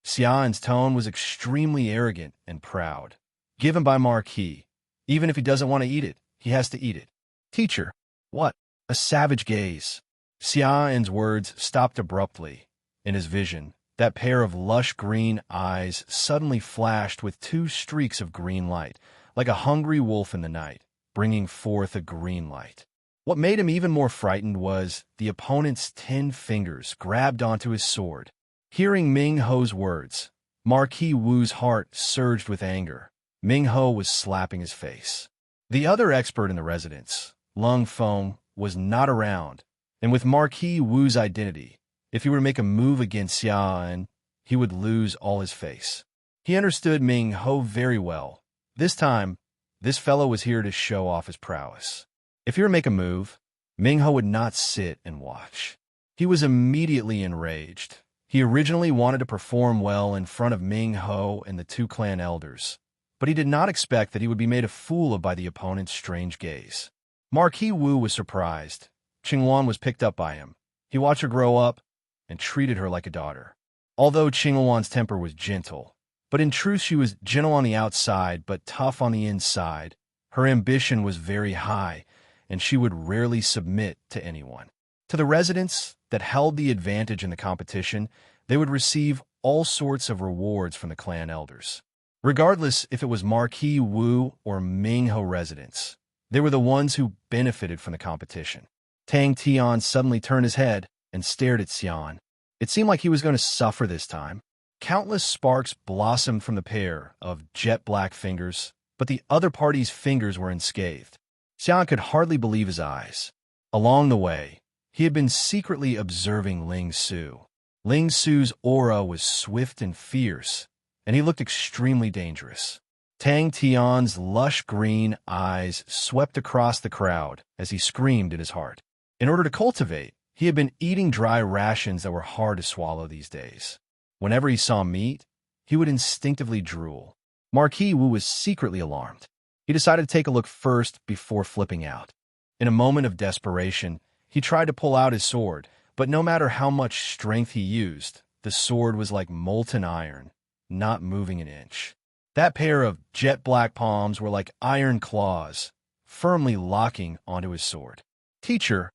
Xian's tone was extremely arrogant and proud. Given by Marquis, even if he doesn't want to eat it, he has to eat it. Teacher, what? A savage gaze. Xian's words stopped abruptly. In his vision, that pair of lush green eyes suddenly flashed with 2 streaks of green light, like a hungry wolf in the night, bringing forth a green light. What made him even more frightened was the opponent's 10 fingers grabbed onto his sword. Hearing Ming Ho's words, Marquis Wu's heart surged with anger. Ming Ho was slapping his face. The other expert in the residence, Lung Feng, was not around, and with Marquis Wu's identity, if he were to make a move against Xian, he would lose all his face. He understood Ming Ho very well. This time, this fellow was here to show off his prowess. If he were to make a move, Ming Ho would not sit and watch. He was immediately enraged. He originally wanted to perform well in front of Ming Ho and the 2 clan elders, but he did not expect that he would be made a fool of by the opponent's strange gaze. Marquis Wu was surprised. Qingluan was picked up by him. He watched her grow up and treated her like a daughter. Although Qingluan's temper was gentle, but in truth she was gentle on the outside but tough on the inside, her ambition was very high, and she would rarely submit to anyone. To the residents that held the advantage in the competition, they would receive all sorts of rewards from the clan elders. Regardless if it was Marquis Wu or Ming Ho residents, they were the ones who benefited from the competition. Tang Tian suddenly turned his head and stared at Xian. It seemed like he was going to suffer this time. Countless sparks blossomed from the pair of jet-black fingers, but the other party's fingers were unscathed. Xian could hardly believe his eyes. Along the way, he had been secretly observing Ling Su. Ling Su's aura was swift and fierce, and he looked extremely dangerous. Tang Tian's lush green eyes swept across the crowd as he screamed in his heart. In order to cultivate, he had been eating dry rations that were hard to swallow these days. Whenever he saw meat, he would instinctively drool. Marquis Wu was secretly alarmed. He decided to take a look first before flipping out. In a moment of desperation, he tried to pull out his sword, but no matter how much strength he used, the sword was like molten iron, not moving an inch. That pair of jet-black palms were like iron claws, firmly locking onto his sword. "Teacher,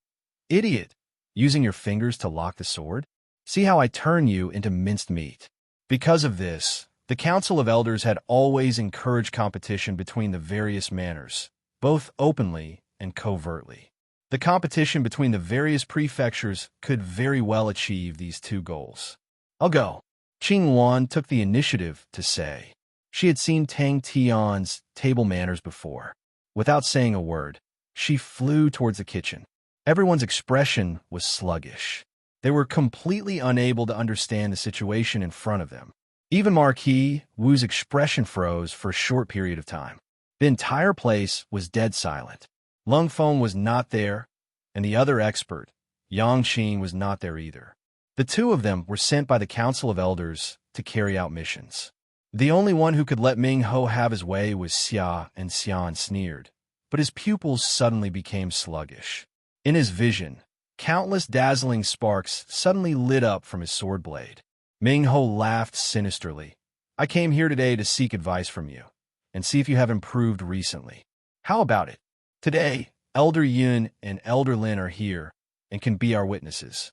idiot, using your fingers to lock the sword? See how I turn you into minced meat." Because of this, the Council of Elders had always encouraged competition between the various manors, both openly and covertly. The competition between the various prefectures could very well achieve these two goals. "I'll go," Qing Wan took the initiative to say. She had seen Tang Tian's table manners before. Without saying a word, she flew towards the kitchen. Everyone's expression was sluggish. They were completely unable to understand the situation in front of them. Even Marquis Wu's expression froze for a short period of time. The entire place was dead silent. Lung Feng was not there, and the other expert, Yang Qing, was not there either. The two of them were sent by the Council of Elders to carry out missions. The only one who could let Ming Ho have his way was Xia, and Xian sneered. But his pupils suddenly became sluggish. In his vision, countless dazzling sparks suddenly lit up from his sword blade. Ming Ho laughed sinisterly. "I came here today to seek advice from you, and see if you have improved recently. How about it? Today, Elder Yun and Elder Lin are here, and can be our witnesses."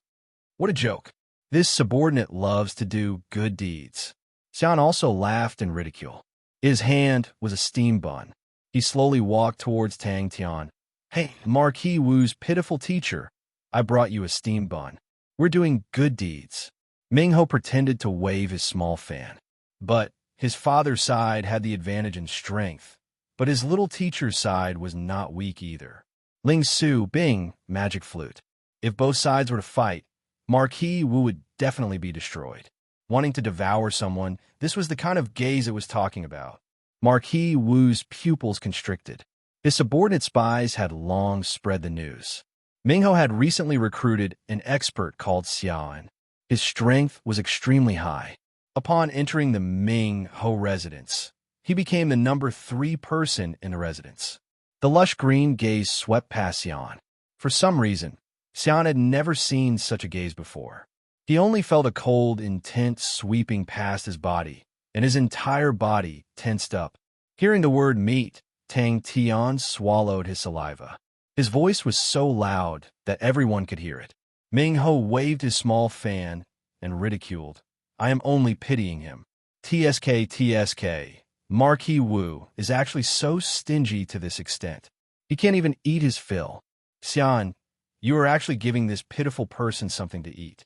What a joke. This subordinate loves to do good deeds. Xian also laughed in ridicule. In his hand was a steam bun. He slowly walked towards Tang Tian. "Hey, Marquis Wu's pitiful teacher, I brought you a steam bun. We're doing good deeds." Ming Ho pretended to wave his small fan. But his father's side had the advantage in strength, but his little teacher's side was not weak either. Ling Su Bing, magic flute. If both sides were to fight, Marquis Wu would definitely be destroyed. Wanting to devour someone, this was the kind of gaze it was talking about. Marquis Wu's pupils constricted. His subordinate spies had long spread the news. Ming Ho had recently recruited an expert called Xian. His strength was extremely high. Upon entering the Ming Ho residence, he became the number 3 person in the residence. The lush green gaze swept past Xian. For some reason, Xian had never seen such a gaze before. He only felt a cold intent sweeping past his body, and his entire body tensed up. Hearing the word meat, Tang Tian swallowed his saliva. His voice was so loud that everyone could hear it. Ming Ho waved his small fan and ridiculed. "I am only pitying him. TSK. Marquis Wu is actually so stingy to this extent. He can't even eat his fill. Xian, you are actually giving this pitiful person something to eat."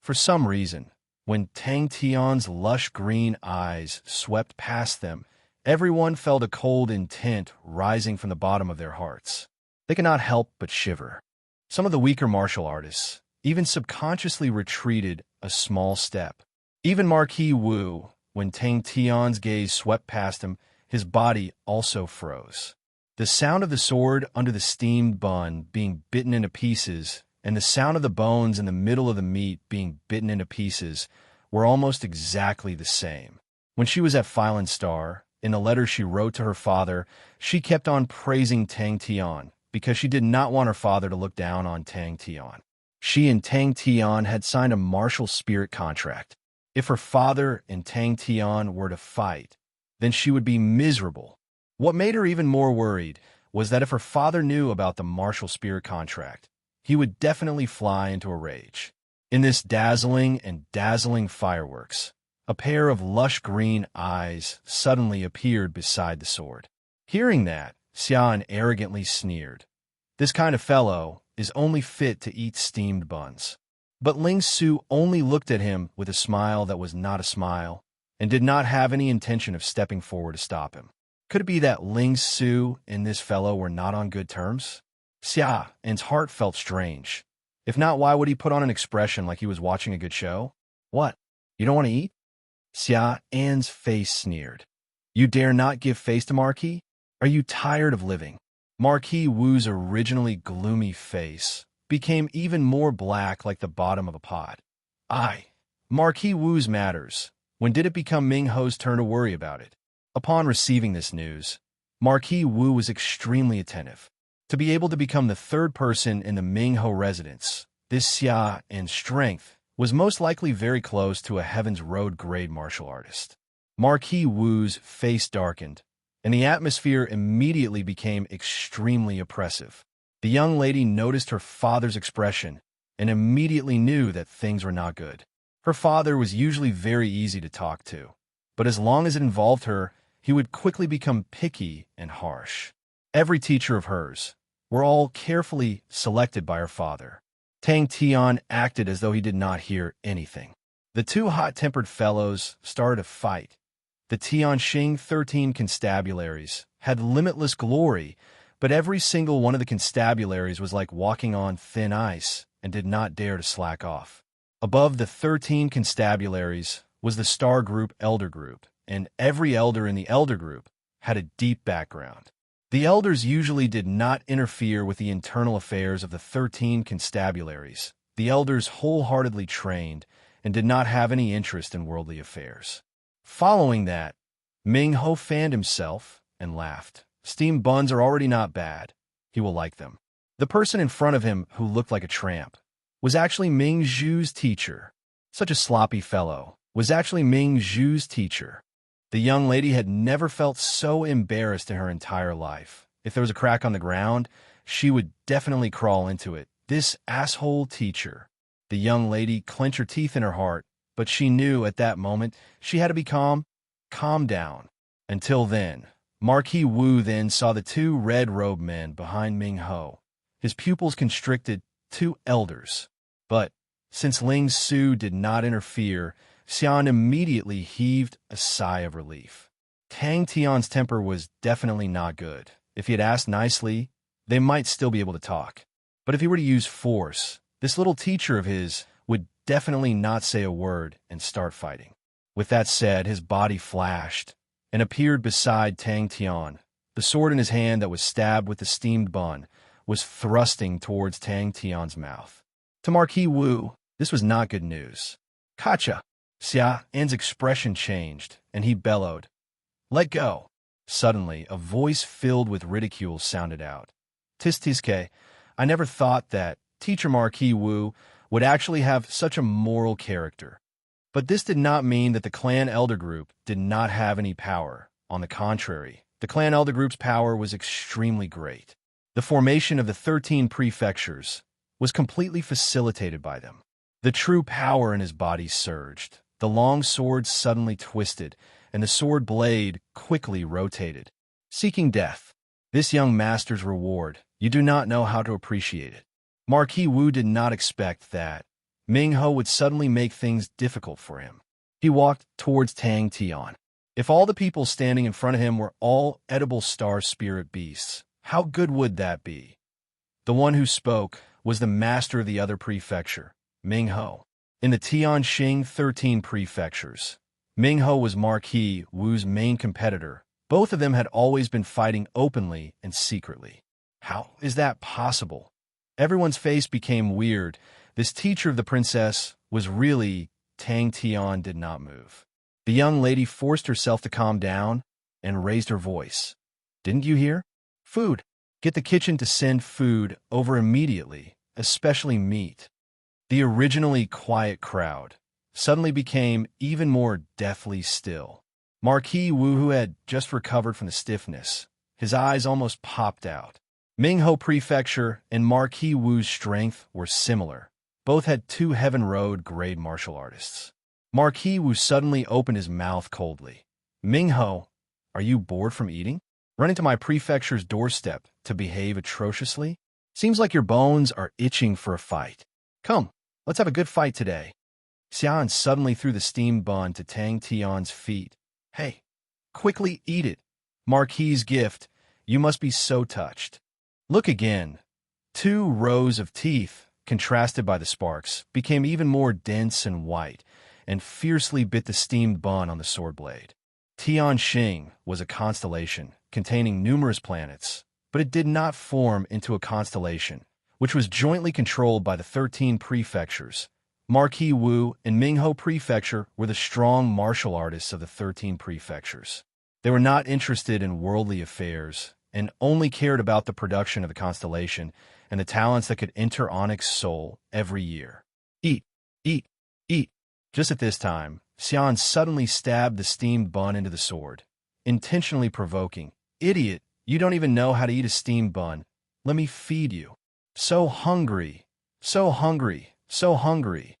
For some reason, when Tang Tian's lush green eyes swept past them, everyone felt a cold intent rising from the bottom of their hearts. They could not help but shiver. Some of the weaker martial artists even subconsciously retreated a small step. Even Marquis Wu, when Tang Tian's gaze swept past him, his body also froze. The sound of the sword under the steamed bun being bitten into pieces and the sound of the bones in the middle of the meat being bitten into pieces were almost exactly the same. When she was at Phylan Star, in the letter she wrote to her father, she kept on praising Tang Tian because she did not want her father to look down on Tang Tian. She and Tang Tian had signed a martial spirit contract. If her father and Tang Tian were to fight, then she would be miserable. What made her even more worried was that if her father knew about the martial spirit contract, he would definitely fly into a rage. In this dazzling fireworks, a pair of lush green eyes suddenly appeared beside the sword. Hearing that, Xian arrogantly sneered. "This kind of fellow is only fit to eat steamed buns." But Ling Su only looked at him with a smile that was not a smile, and did not have any intention of stepping forward to stop him. Could it be that Ling Su and this fellow were not on good terms? Xia's heart felt strange. If not, why would he put on an expression like he was watching a good show? "What? You don't want to eat?" Xia An's face sneered. You dare not give face to Marquis? Are you tired of living? Marquis Wu's originally gloomy face became even more black like the bottom of a pot. Marquis Wu's matters. When did it become Ming Ho's turn to worry about it? Upon receiving this news, Marquis Wu was extremely attentive. To be able to become the third person in the Ming Ho residence, this Xia in strength was most likely very close to a Heaven's Road grade martial artist. Marquis Wu's face darkened, and the atmosphere immediately became extremely oppressive. The young lady noticed her father's expression and immediately knew that things were not good. Her father was usually very easy to talk to, but as long as it involved her, he would quickly become picky and harsh. Every teacher of hers were all carefully selected by her father. Tang Tian acted as though he did not hear anything. The two hot-tempered fellows started a fight. The Tianxing 13 constabularies had limitless glory, but every single one of the constabularies was like walking on thin ice and did not dare to slack off. Above the 13 constabularies was the Star Group Elder Group, and every elder in the Elder Group had a deep background. The elders usually did not interfere with the internal affairs of the 13 constabularies. The elders wholeheartedly trained and did not have any interest in worldly affairs. Following that, Ming Ho fanned himself and laughed. Steamed buns are already not bad. He will like them. The person in front of him, who looked like a tramp, was actually Ming Zhu's teacher. Such a sloppy fellow was actually Ming Zhu's teacher. The young lady had never felt so embarrassed in her entire life. If there was a crack on the ground, she would definitely crawl into it. This asshole teacher. The young lady clenched her teeth in her heart, but she knew at that moment she had to be calm down. Until then, Marquis Wu then saw the two red-robed men behind Ming Ho. His pupils constricted, two elders. But since Ling Su did not interfere, Xian immediately heaved a sigh of relief. Tang Tian's temper was definitely not good. If he had asked nicely, they might still be able to talk. But if he were to use force, this little teacher of his would definitely not say a word and start fighting. With that said, his body flashed and appeared beside Tang Tian. The sword in his hand that was stabbed with the steamed bun was thrusting towards Tang Tian's mouth. To Marquis Wu, this was not good news. Kacha! Xia An's expression changed, and he bellowed, "Let go!" Suddenly, a voice filled with ridicule sounded out. Tiske, I never thought that Teacher Marquis Wu would actually have such a moral character. But this did not mean that the clan elder group did not have any power. On the contrary, the clan elder group's power was extremely great. The formation of the 13 prefectures was completely facilitated by them. The true power in his body surged. The long sword suddenly twisted, and the sword blade quickly rotated. Seeking death. This young master's reward, you do not know how to appreciate it. Marquis Wu did not expect that Ming Ho would suddenly make things difficult for him. He walked towards Tang Tian. If all the people standing in front of him were all edible star spirit beasts, how good would that be? The one who spoke was the master of the other prefecture, Ming Ho. In the Tianxing 13 prefectures, Ming Ho was Marquis Wu's main competitor. Both of them had always been fighting openly and secretly. How is that possible? Everyone's face became weird. This teacher of the princess was really... Tang Tian did not move. The young lady forced herself to calm down and raised her voice. Didn't you hear? Food. Get the kitchen to send food over immediately, especially meat. The originally quiet crowd suddenly became even more deathly still. Marquis Wu, who had just recovered from the stiffness, his eyes almost popped out. Ming Ho Prefecture and Marquis Wu's strength were similar. Both had 2 Heaven Road grade martial artists. Marquis Wu suddenly opened his mouth coldly. Ming Ho, are you bored from eating? Running to my prefecture's doorstep to behave atrociously? Seems like your bones are itching for a fight. Come, let's have a good fight today. Xian suddenly threw the steamed bun to Tang Tian's feet. Hey, quickly eat it. Marquis's gift, you must be so touched. Look again. 2 rows of teeth, contrasted by the sparks, became even more dense and white, and fiercely bit the steamed bun on the sword blade. Tianxing was a constellation containing numerous planets, but it did not form into a constellation, which was jointly controlled by the 13 prefectures. Marquis Wu and Mingho Prefecture were the strong martial artists of the 13 prefectures. They were not interested in worldly affairs and only cared about the production of the constellation and the talents that could enter Onyx's soul every year. Eat, eat, eat. Just at this time, Xian suddenly stabbed the steamed bun into the sword, intentionally provoking, "Idiot, you don't even know how to eat a steamed bun. Let me feed you. So hungry, so hungry, so hungry."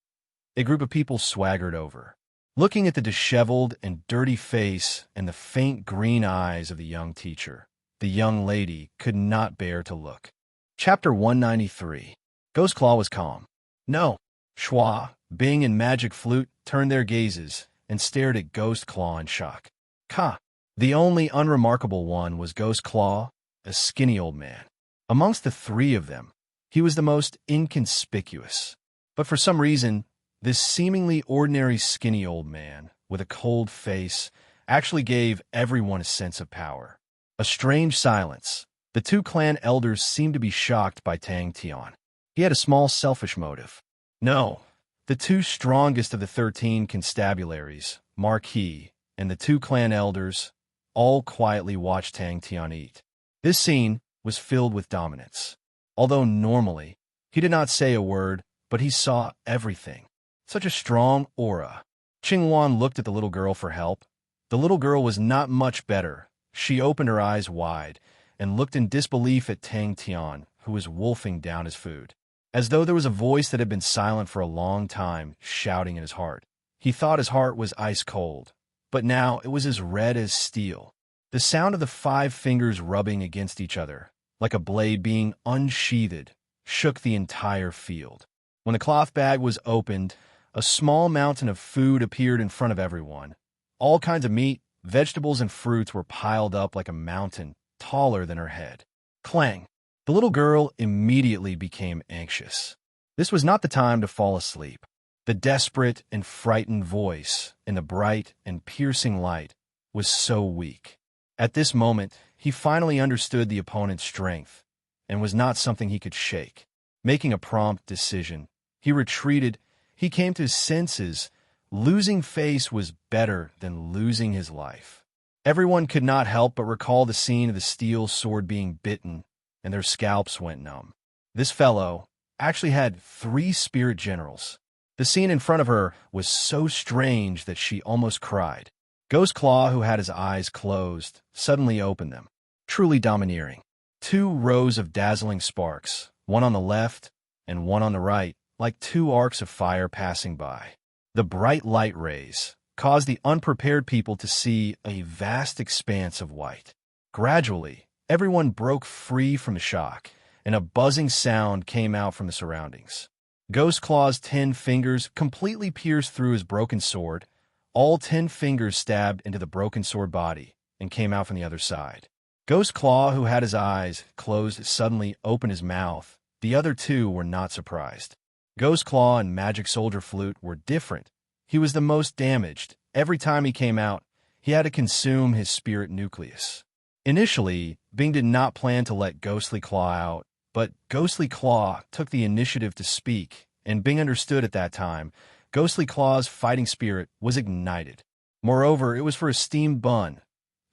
A group of people swaggered over, looking at the disheveled and dirty face and the faint green eyes of the young teacher. The young lady could not bear to look. Chapter 193. Ghost Claw was calm. No. Schwa, Bing, and Magic Flute turned their gazes and stared at Ghost Claw in shock. Ka! The only unremarkable one was Ghost Claw, a skinny old man. Amongst the three of them, he was the most inconspicuous. But for some reason, this seemingly ordinary skinny old man, with a cold face, actually gave everyone a sense of power. A strange silence. The two clan elders seemed to be shocked by Tang Tian. He had a small selfish motive. No, the two strongest of the 13 constabularies, Marquis, and the two clan elders, all quietly watched Tang Tian eat. This scene was filled with dominance. Although normally, he did not say a word, but he saw everything. Such a strong aura. Qingwan looked at the little girl for help. The little girl was not much better. She opened her eyes wide and looked in disbelief at Tang Tian, who was wolfing down his food, as though there was a voice that had been silent for a long time shouting in his heart. He thought his heart was ice cold, but now it was as red as steel. The sound of the 5 fingers rubbing against each other, like a blade being unsheathed, shook the entire field. When the cloth bag was opened, a small mountain of food appeared in front of everyone. All kinds of meat, vegetables, and fruits were piled up like a mountain, taller than her head. Clang! The little girl immediately became anxious. This was not the time to fall asleep. The desperate and frightened voice in the bright and piercing light was so weak. At this moment, he finally understood the opponent's strength and was not something he could shake. Making a prompt decision, he retreated. He came to his senses. Losing face was better than losing his life. Everyone could not help but recall the scene of the steel sword being bitten, and their scalps went numb. This fellow actually had 3 spirit generals. The scene in front of her was so strange that she almost cried. Ghost Claw, who had his eyes closed, suddenly opened them. Truly domineering. 2 rows of dazzling sparks, one on the left and one on the right, like 2 arcs of fire passing by. The bright light rays caused the unprepared people to see a vast expanse of white. Gradually, everyone broke free from the shock, and a buzzing sound came out from the surroundings. Ghost Claw's 10 fingers completely pierced through his broken sword. All 10 fingers stabbed into the broken sword body and came out from the other side. Ghost Claw, who had his eyes closed, suddenly opened his mouth. The other 2 were not surprised. Ghost Claw and Magic Soldier Flute were different. He was the most damaged. Every time he came out, he had to consume his spirit nucleus. Initially, Bing did not plan to let Ghostly Claw out, but Ghostly Claw took the initiative to speak, and Bing understood at that time Ghostly Claw's fighting spirit was ignited. Moreover, it was for a steamed bun.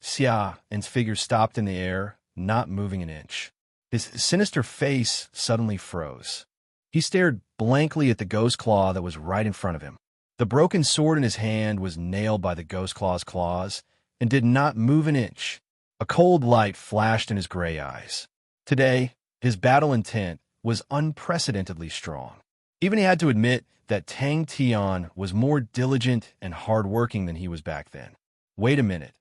Xia and's figure stopped in the air, not moving an inch. His sinister face suddenly froze. He stared blankly at the Ghost Claw that was right in front of him. The broken sword in his hand was nailed by the Ghost Claw's claws and did not move an inch. A cold light flashed in his gray eyes. Today, his battle intent was unprecedentedly strong. Even he had to admit that Tang Tian was more diligent and hard-working than he was back then. Wait a minute.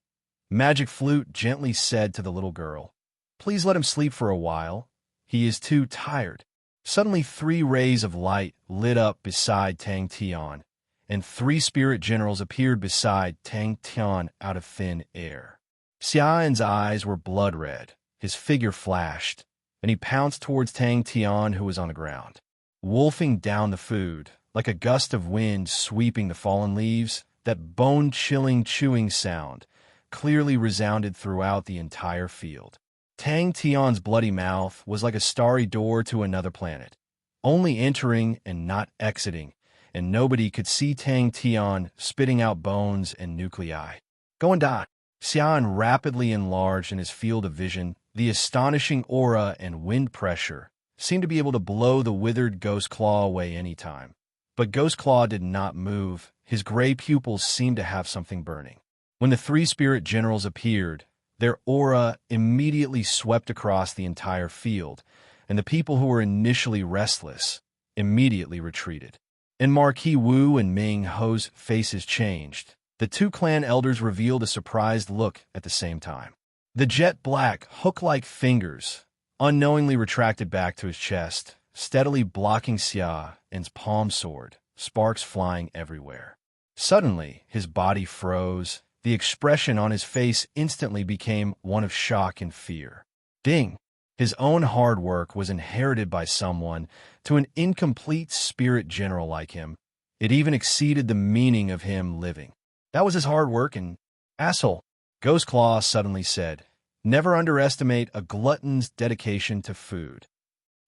Magic Flute gently said to the little girl, "Please let him sleep for a while. He is too tired." Suddenly 3 rays of light lit up beside Tang Tian, and 3 spirit generals appeared beside Tang Tian out of thin air. Xiaoyan's eyes were blood red, his figure flashed, and he pounced towards Tang Tian, who was on the ground. Wolfing down the food like a gust of wind sweeping the fallen leaves, that bone-chilling chewing sound clearly resounded throughout the entire field. Tang Tian's bloody mouth was like a starry door to another planet, only entering and not exiting, and nobody could see Tang Tian spitting out bones and nuclei. Go and die. Xian rapidly enlarged in his field of vision. The astonishing aura and wind pressure seemed to be able to blow the withered Ghost Claw away any time. But Ghost Claw did not move. His gray pupils seemed to have something burning. When the three spirit generals appeared, their aura immediately swept across the entire field, and the people who were initially restless immediately retreated. And Marquis Wu and Ming Ho's faces changed. The two clan elders revealed a surprised look at the same time. The jet-black, hook-like fingers unknowingly retracted back to his chest, steadily blocking Xia and's palm sword, sparks flying everywhere. Suddenly, his body froze. The expression on his face instantly became one of shock and fear. Ding! His own hard work was inherited by someone to an incomplete spirit general like him. It even exceeded the meaning of him living. That was his hard work and asshole. Ghost Claw suddenly said, "Never underestimate a glutton's dedication to food."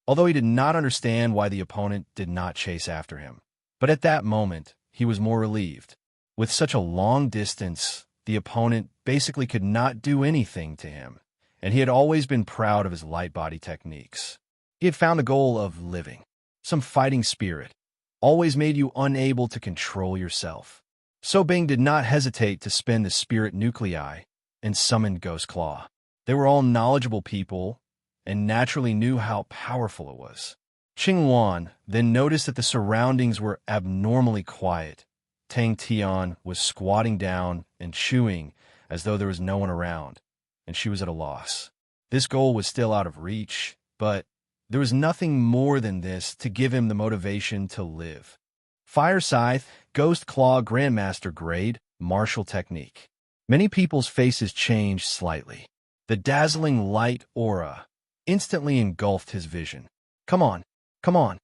Although he did not understand why the opponent did not chase after him. But at that moment, he was more relieved. With such a long distance, the opponent basically could not do anything to him, and he had always been proud of his light body techniques. He had found the goal of living. Some fighting spirit always made you unable to control yourself. So Bing did not hesitate to spend the spirit nuclei and summoned Ghost Claw. They were all knowledgeable people and naturally knew how powerful it was. Qing Wan then noticed that the surroundings were abnormally quiet. Tang Tian was squatting down and chewing as though there was no one around, and she was at a loss. This goal was still out of reach, but there was nothing more than this to give him the motivation to live. Fire Scythe, Ghost Claw Grandmaster Grade, Martial Technique. Many people's faces changed slightly. The dazzling light aura instantly engulfed his vision. Come on, come on.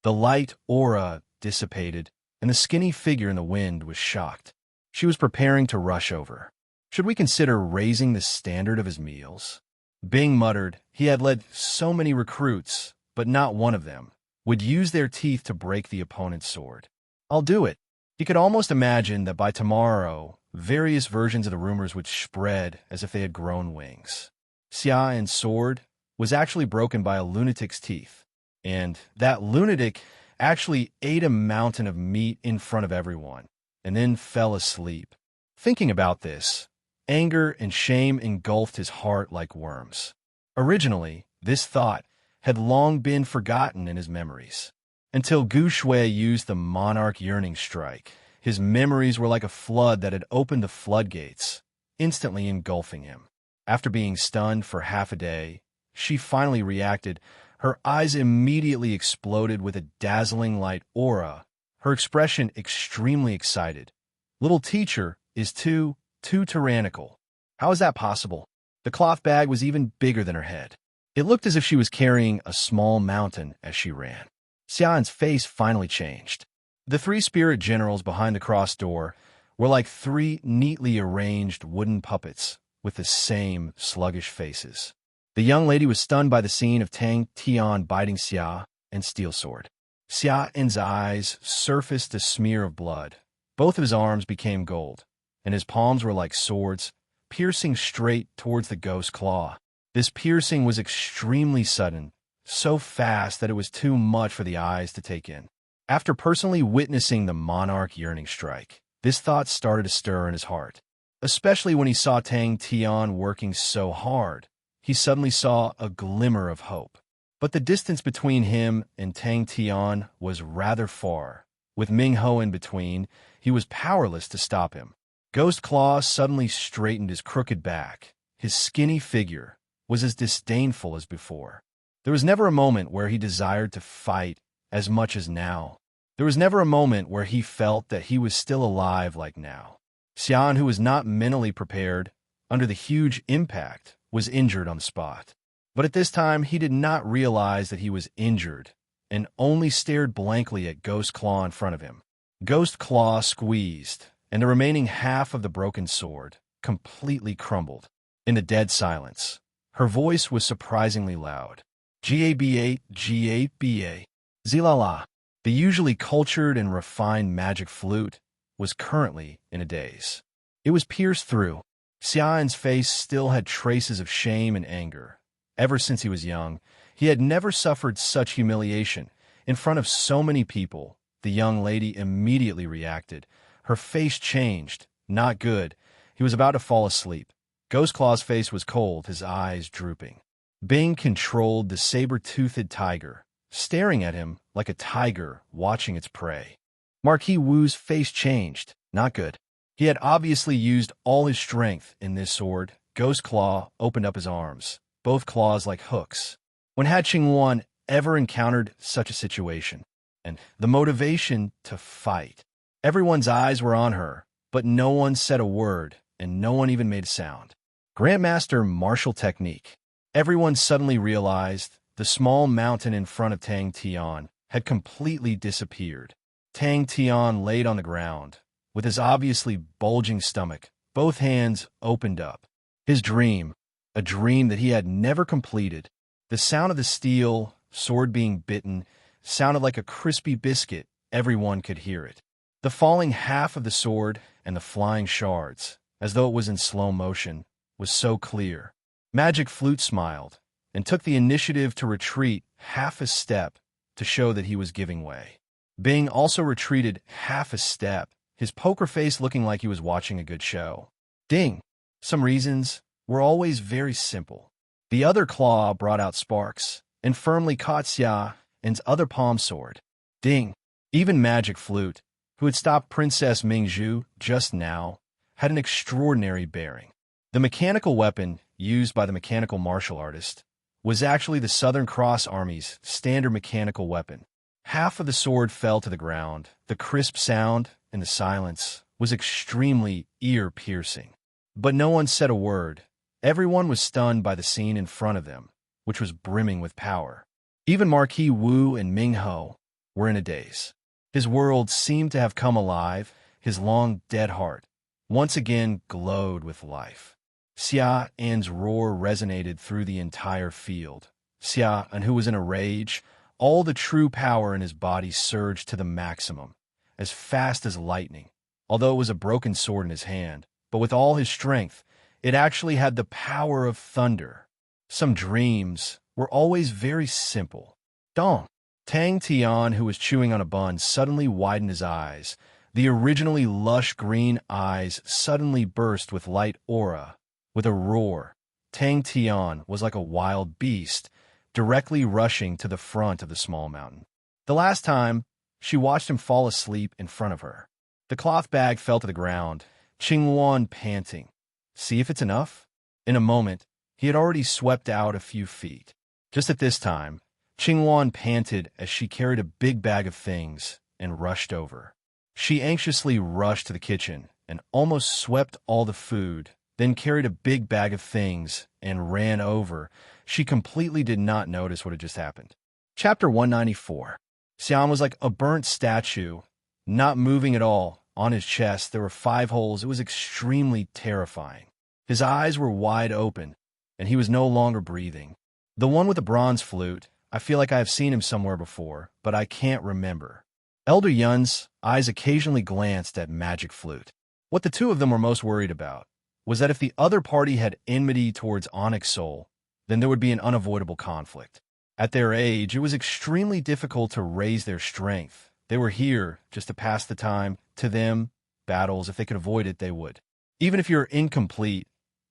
The light aura dissipated, and the skinny figure in the wind was shocked. She was preparing to rush over. Should we consider raising the standard of his meals? Bing muttered. He had led so many recruits, but not one of them would use their teeth to break the opponent's sword. I'll do it. He could almost imagine that by tomorrow, various versions of the rumors would spread as if they had grown wings. Xia's sword was actually broken by a lunatic's teeth, and that lunatic actually ate a mountain of meat in front of everyone, and then fell asleep. Thinking about this, anger and shame engulfed his heart like worms. Originally, this thought had long been forgotten in his memories. Until Gu Shui used the Monarch Yearning Strike, his memories were like a flood that had opened the floodgates, instantly engulfing him. After being stunned for half a day, she finally reacted. Her eyes immediately exploded with a dazzling light aura, her expression extremely excited. Little teacher is too tyrannical. How is that possible? The cloth bag was even bigger than her head. It looked as if she was carrying a small mountain as she ran. Xian's face finally changed. The three spirit generals behind the cross door were like three neatly arranged wooden puppets with the same sluggish faces. The young lady was stunned by the scene of Tang Tian biting Xia and steel sword. Xia's eyes surfaced a smear of blood. Both of his arms became gold, and his palms were like swords, piercing straight towards the Ghost Claw. This piercing was extremely sudden, so fast that it was too much for the eyes to take in. After personally witnessing the Monarch Yearning Strike, this thought started to stir in his heart. Especially when he saw Tang Tian working so hard, he suddenly saw a glimmer of hope. But the distance between him and Tang Tian was rather far. With Ming Ho in between, he was powerless to stop him. Ghost Claw suddenly straightened his crooked back. His skinny figure was as disdainful as before. There was never a moment where he desired to fight as much as now. There was never a moment where he felt that he was still alive like now. Xian, who was not mentally prepared under the huge impact, was injured on the spot. But at this time, he did not realize that he was injured and only stared blankly at Ghost Claw in front of him. Ghost Claw squeezed, and the remaining half of the broken sword completely crumbled. In the dead silence, her voice was surprisingly loud. Gaba, Gaba, Zilala. The usually cultured and refined magic flute was currently in a daze. It was pierced through. Xian's face still had traces of shame and anger. Ever since he was young, he had never suffered such humiliation. In front of so many people, the young lady immediately reacted. Her face changed. Not good. He was about to fall asleep. Ghost Claw's face was cold, his eyes drooping. Bing controlled the saber-toothed tiger, staring at him like a tiger watching its prey. Marquis Wu's face changed. Not good. He had obviously used all his strength in this sword. Ghost Claw opened up his arms, both claws like hooks. When had Qingwan ever encountered such a situation? And the motivation to fight. Everyone's eyes were on her, but no one said a word, and no one even made a sound. Grandmaster martial technique. Everyone suddenly realized the small mountain in front of Tang Tian had completely disappeared. Tang Tian laid on the ground, with his obviously bulging stomach, both hands opened up. His dream, a dream that he had never completed. The sound of the steel, sword being bitten, sounded like a crispy biscuit. Everyone could hear it. The falling half of the sword and the flying shards, as though it was in slow motion, was so clear. Magic Flute smiled and took the initiative to retreat half a step to show that he was giving way. Bing also retreated half a step, his poker face looking like he was watching a good show. Ding! Some reasons were always very simple. The other claw brought out sparks and firmly caught Xia's other palm sword. Ding! Even Magic Flute, who had stopped Princess Mingzhu just now, had an extraordinary bearing. The mechanical weapon used by the mechanical martial artist was actually the Southern Cross Army's standard mechanical weapon. Half of the sword fell to the ground. The crisp sound in the silence was extremely ear-piercing. But no one said a word. Everyone was stunned by the scene in front of them, which was brimming with power. Even Marquis Wu and Ming Ho were in a daze. His world seemed to have come alive. His long, dead heart once again glowed with life. Xia's roar resonated through the entire field. Xia, who was in a rage, all the true power in his body surged to the maximum, as fast as lightning. Although it was a broken sword in his hand, but with all his strength, it actually had the power of thunder. Some dreams were always very simple. Dong! Tang Tian, who was chewing on a bun, suddenly widened his eyes. The originally lush green eyes suddenly burst with light aura. With a roar, Tang Tian was like a wild beast, directly rushing to the front of the small mountain. The last time, she watched him fall asleep in front of her. The cloth bag fell to the ground, Qingwan panting. See if it's enough? In a moment, he had already swept out a few feet. Just at this time, Qingwan panted as she carried a big bag of things and rushed over. She anxiously rushed to the kitchen and almost swept all the food, then carried a big bag of things and ran over. She completely did not notice what had just happened. Chapter 194. Xian was like a burnt statue, not moving at all. On his chest, there were 5 holes. It was extremely terrifying. His eyes were wide open, and he was no longer breathing. The one with the bronze flute, I feel like I have seen him somewhere before, but I can't remember. Elder Yun's eyes occasionally glanced at Magic Flute. What the two of them were most worried about was that if the other party had enmity towards Onyx Soul, then there would be an unavoidable conflict. At their age, it was extremely difficult to raise their strength. They were here just to pass the time. To them, battles, if they could avoid it, they would. Even if you're incomplete,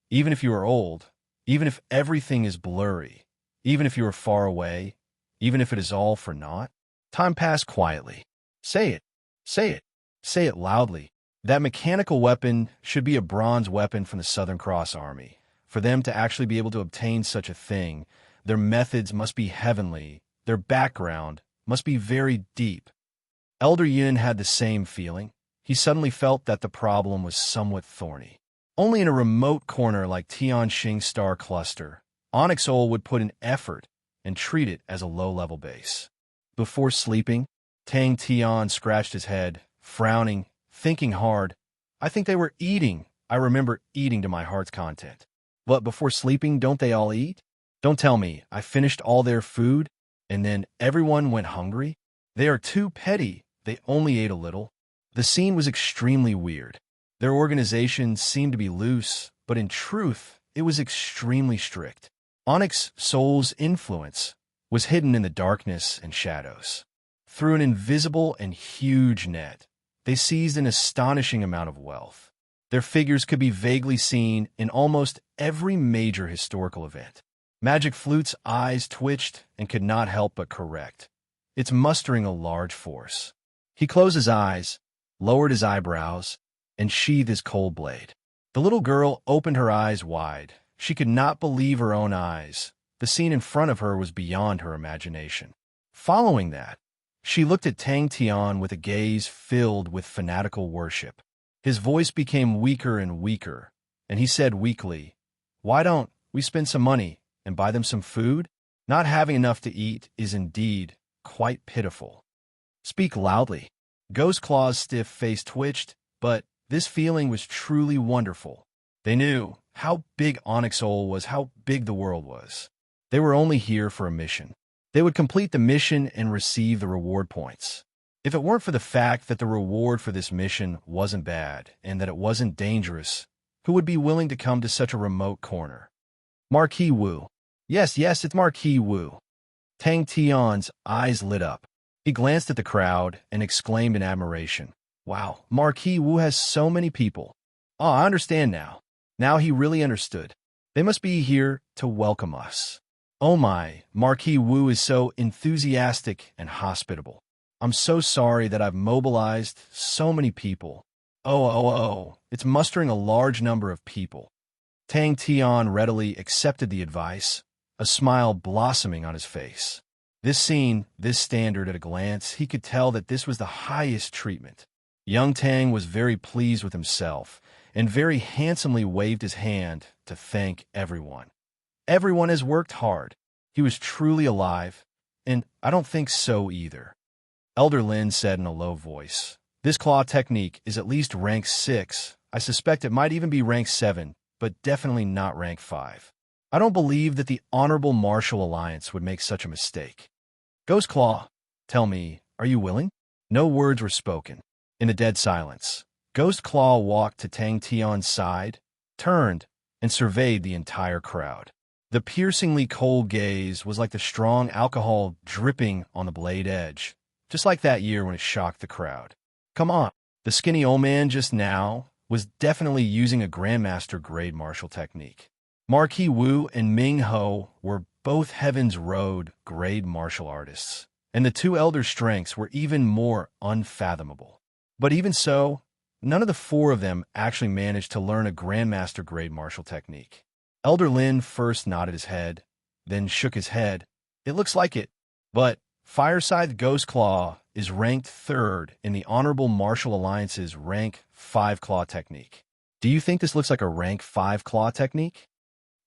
even if you are old, even if everything is blurry, even if you are far away, even if it is all for naught, time passed quietly. Say it, say it, say it loudly. That mechanical weapon should be a bronze weapon from the Southern Cross Army. For them to actually be able to obtain such a thing, their methods must be heavenly, their background must be very deep. Elder Yun had the same feeling. He suddenly felt that the problem was somewhat thorny. Only in a remote corner like Tianxing Star Cluster, Onyx Soul would put in effort and treat it as a low-level base. Before sleeping, Tang Tian scratched his head, frowning, thinking hard. I think they were eating. I remember eating to my heart's content. But before sleeping, don't they all eat? Don't tell me I finished all their food, and then everyone went hungry? They are too petty. They only ate a little. The scene was extremely weird. Their organization seemed to be loose, but in truth, it was extremely strict. Onyx Soul's influence was hidden in the darkness and shadows. Through an invisible and huge net, they seized an astonishing amount of wealth. Their figures could be vaguely seen in almost every major historical event. Magic Flute's eyes twitched and could not help but correct. It's mustering a large force. He closed his eyes, lowered his eyebrows, and sheathed his cold blade. The little girl opened her eyes wide. She could not believe her own eyes. The scene in front of her was beyond her imagination. Following that, she looked at Tang Tian with a gaze filled with fanatical worship. His voice became weaker and weaker, and he said weakly, "Why don't we spend some money and buy them some food? Not having enough to eat is indeed quite pitiful." "Speak loudly." Ghost Claw's stiff face twitched, but this feeling was truly wonderful. They knew how big Onyx Soul was, how big the world was. They were only here for a mission. They would complete the mission and receive the reward points. If it weren't for the fact that the reward for this mission wasn't bad and that it wasn't dangerous, who would be willing to come to such a remote corner? Marquis Wu. Yes, it's Marquis Wu. Tang Tian's eyes lit up. He glanced at the crowd and exclaimed in admiration, "Wow, Marquis Wu has so many people." "Oh, I understand now." Now he really understood. They must be here to welcome us. "Oh my, Marquis Wu is so enthusiastic and hospitable. I'm so sorry that I've mobilized so many people. Oh, it's mustering a large number of people." Tang Tian readily accepted the advice, a smile blossoming on his face. This scene, this standard at a glance, he could tell that this was the highest treatment. Young Tang was very pleased with himself and very handsomely waved his hand to thank everyone. Everyone has worked hard. He was truly alive, and I don't think so either. Elder Lin said in a low voice, "This claw technique is at least rank 6. I suspect it might even be rank 7, but definitely not rank 5. I don't believe that the Honorable Martial Alliance would make such a mistake." "Ghost Claw, tell me, are you willing?" No words were spoken. In the dead silence, Ghost Claw walked to Tang Tian's side, turned, and surveyed the entire crowd. The piercingly cold gaze was like the strong alcohol dripping on the blade edge, just like that year when it shocked the crowd. Come on, the skinny old man just now was definitely using a Grandmaster grade martial technique. Marquis Wu and Ming Ho were both Heaven's Road grade martial artists, and the two elder strengths were even more unfathomable. But even so, none of the four of them actually managed to learn a Grandmaster grade martial technique. Elder Lin first nodded his head, then shook his head. "It looks like it, but Fireside Ghost Claw is ranked 3rd in the Honorable Martial Alliance's rank 5 claw technique. Do you think this looks like a rank 5 claw technique?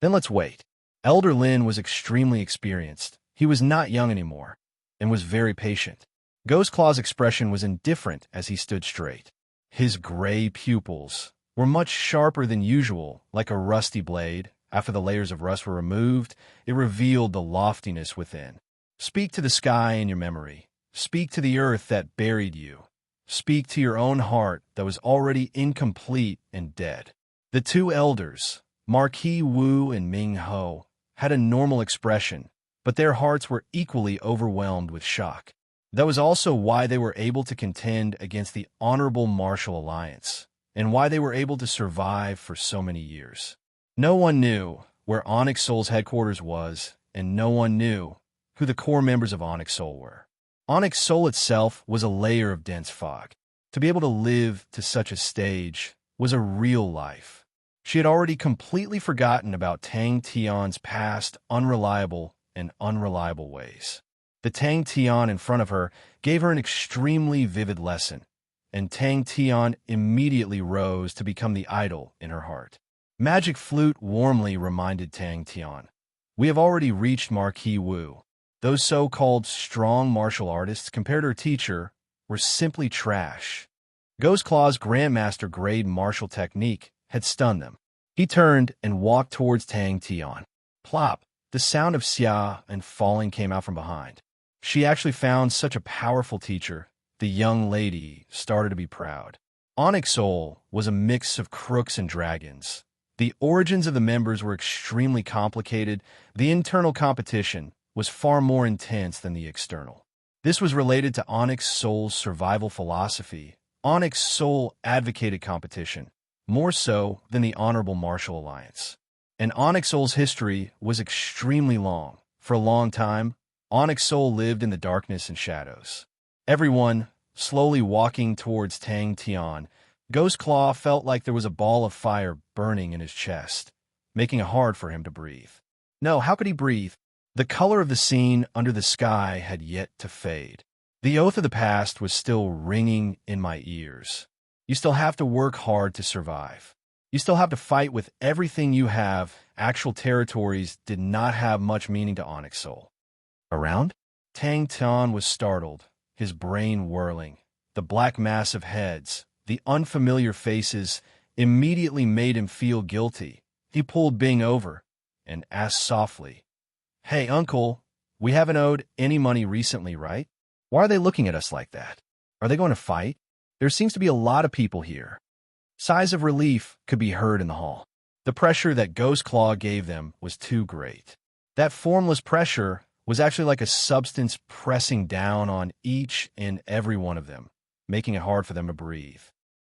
Then let's wait." Elder Lin was extremely experienced. He was not young anymore, and was very patient. Ghost Claw's expression was indifferent as he stood straight. His gray pupils were much sharper than usual, like a rusty blade. After the layers of rust were removed, it revealed the loftiness within. "Speak to the sky in your memory. Speak to the earth that buried you. Speak to your own heart that was already incomplete and dead." The two elders, Marquis Wu and Ming Ho, had a normal expression, but their hearts were equally overwhelmed with shock. That was also why they were able to contend against the Honorable Martial Alliance, and why they were able to survive for so many years. No one knew where Onyx Soul's headquarters was, and no one knew who the core members of Onyx Soul were. Onyx Soul itself was a layer of dense fog. To be able to live to such a stage was a real life. She had already completely forgotten about Tang Tian's past unreliable and unreliable ways. The Tang Tian in front of her gave her an extremely vivid lesson, and Tang Tian immediately rose to become the idol in her heart. Magic Flute warmly reminded Tang Tian, "We have already reached Marquis Wu. Those so-called strong martial artists, compared to her teacher, were simply trash. Ghost Claw's Grandmaster grade martial technique had stunned them. He turned and walked towards Tang Tian. Plop! The sound of xia and falling came out from behind. She actually found such a powerful teacher. The young lady started to be proud. Onyx Soul was a mix of crooks and dragons. The origins of the members were extremely complicated. The internal competition was far more intense than the external. This was related to Onyx Soul's survival philosophy. Onyx Soul advocated competition, more so than the Honorable Martial Alliance. And Onyx Soul's history was extremely long. For a long time, Onyx Soul lived in the darkness and shadows. Everyone slowly walking towards Tang Tian, Ghost Claw felt like there was a ball of fire burning in his chest, making it hard for him to breathe. No, how could he breathe? The color of the scene under the sky had yet to fade. The oath of the past was still ringing in my ears. You still have to work hard to survive. You still have to fight with everything you have. Actual territories did not have much meaning to Onyx Soul. Around? Tang Tian was startled, his brain whirling. The black mass of heads, the unfamiliar faces, immediately made him feel guilty. He pulled Bing over and asked softly, "Hey, Uncle, we haven't owed any money recently, right? Why are they looking at us like that? Are they going to fight? There seems to be a lot of people here." Sighs of relief could be heard in the hall. The pressure that Ghost Claw gave them was too great. That formless pressure was actually like a substance pressing down on each and every one of them, making it hard for them to breathe.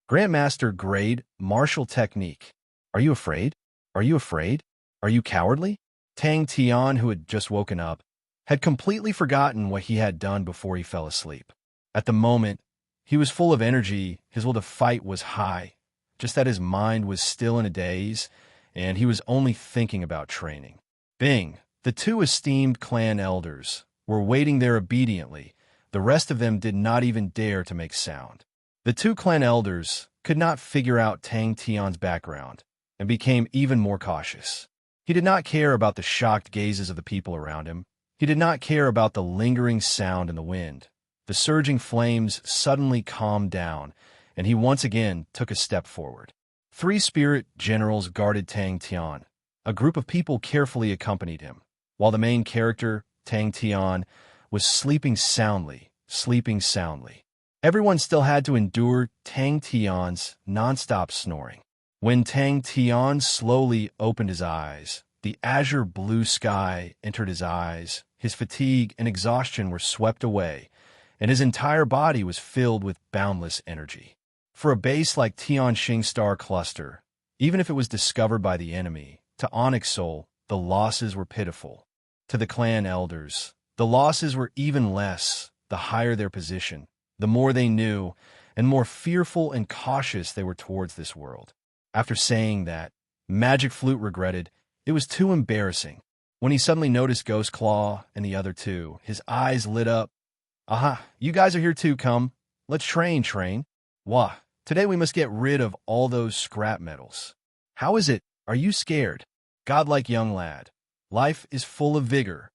Grandmaster grade martial technique. Are you afraid? Are you afraid? Are you cowardly? Tang Tian, who had just woken up, had completely forgotten what he had done before he fell asleep. At the moment, he was full of energy, his will to fight was high, just that his mind was still in a daze, and he was only thinking about training. Bing, the two esteemed clan elders, were waiting there obediently. The rest of them did not even dare to make sound. The two clan elders could not figure out Tang Tian's background and became even more cautious. He did not care about the shocked gazes of the people around him. He did not care about the lingering sound in the wind. The surging flames suddenly calmed down, and he once again took a step forward. 3 spirit generals guarded Tang Tian. A group of people carefully accompanied him, while the main character, Tang Tian, was sleeping soundly, sleeping soundly. Everyone still had to endure Tang Tian's nonstop snoring. When Tang Tian slowly opened his eyes, the azure blue sky entered his eyes, his fatigue and exhaustion were swept away, and his entire body was filled with boundless energy. For a base like Tianxing Star Cluster, even if it was discovered by the enemy, to Onyx Soul, the losses were pitiful. To the clan elders, the losses were even less. The higher their position, the more they knew, and more fearful and cautious they were towards this world. After saying that, Magic Flute regretted it was too embarrassing. When he suddenly noticed Ghost Claw and the other two, his eyes lit up. "Aha, you guys are here too, come. Let's train. Wah, today we must get rid of all those scrap metals. How is it? Are you scared? Godlike young lad. Life is full of vigor.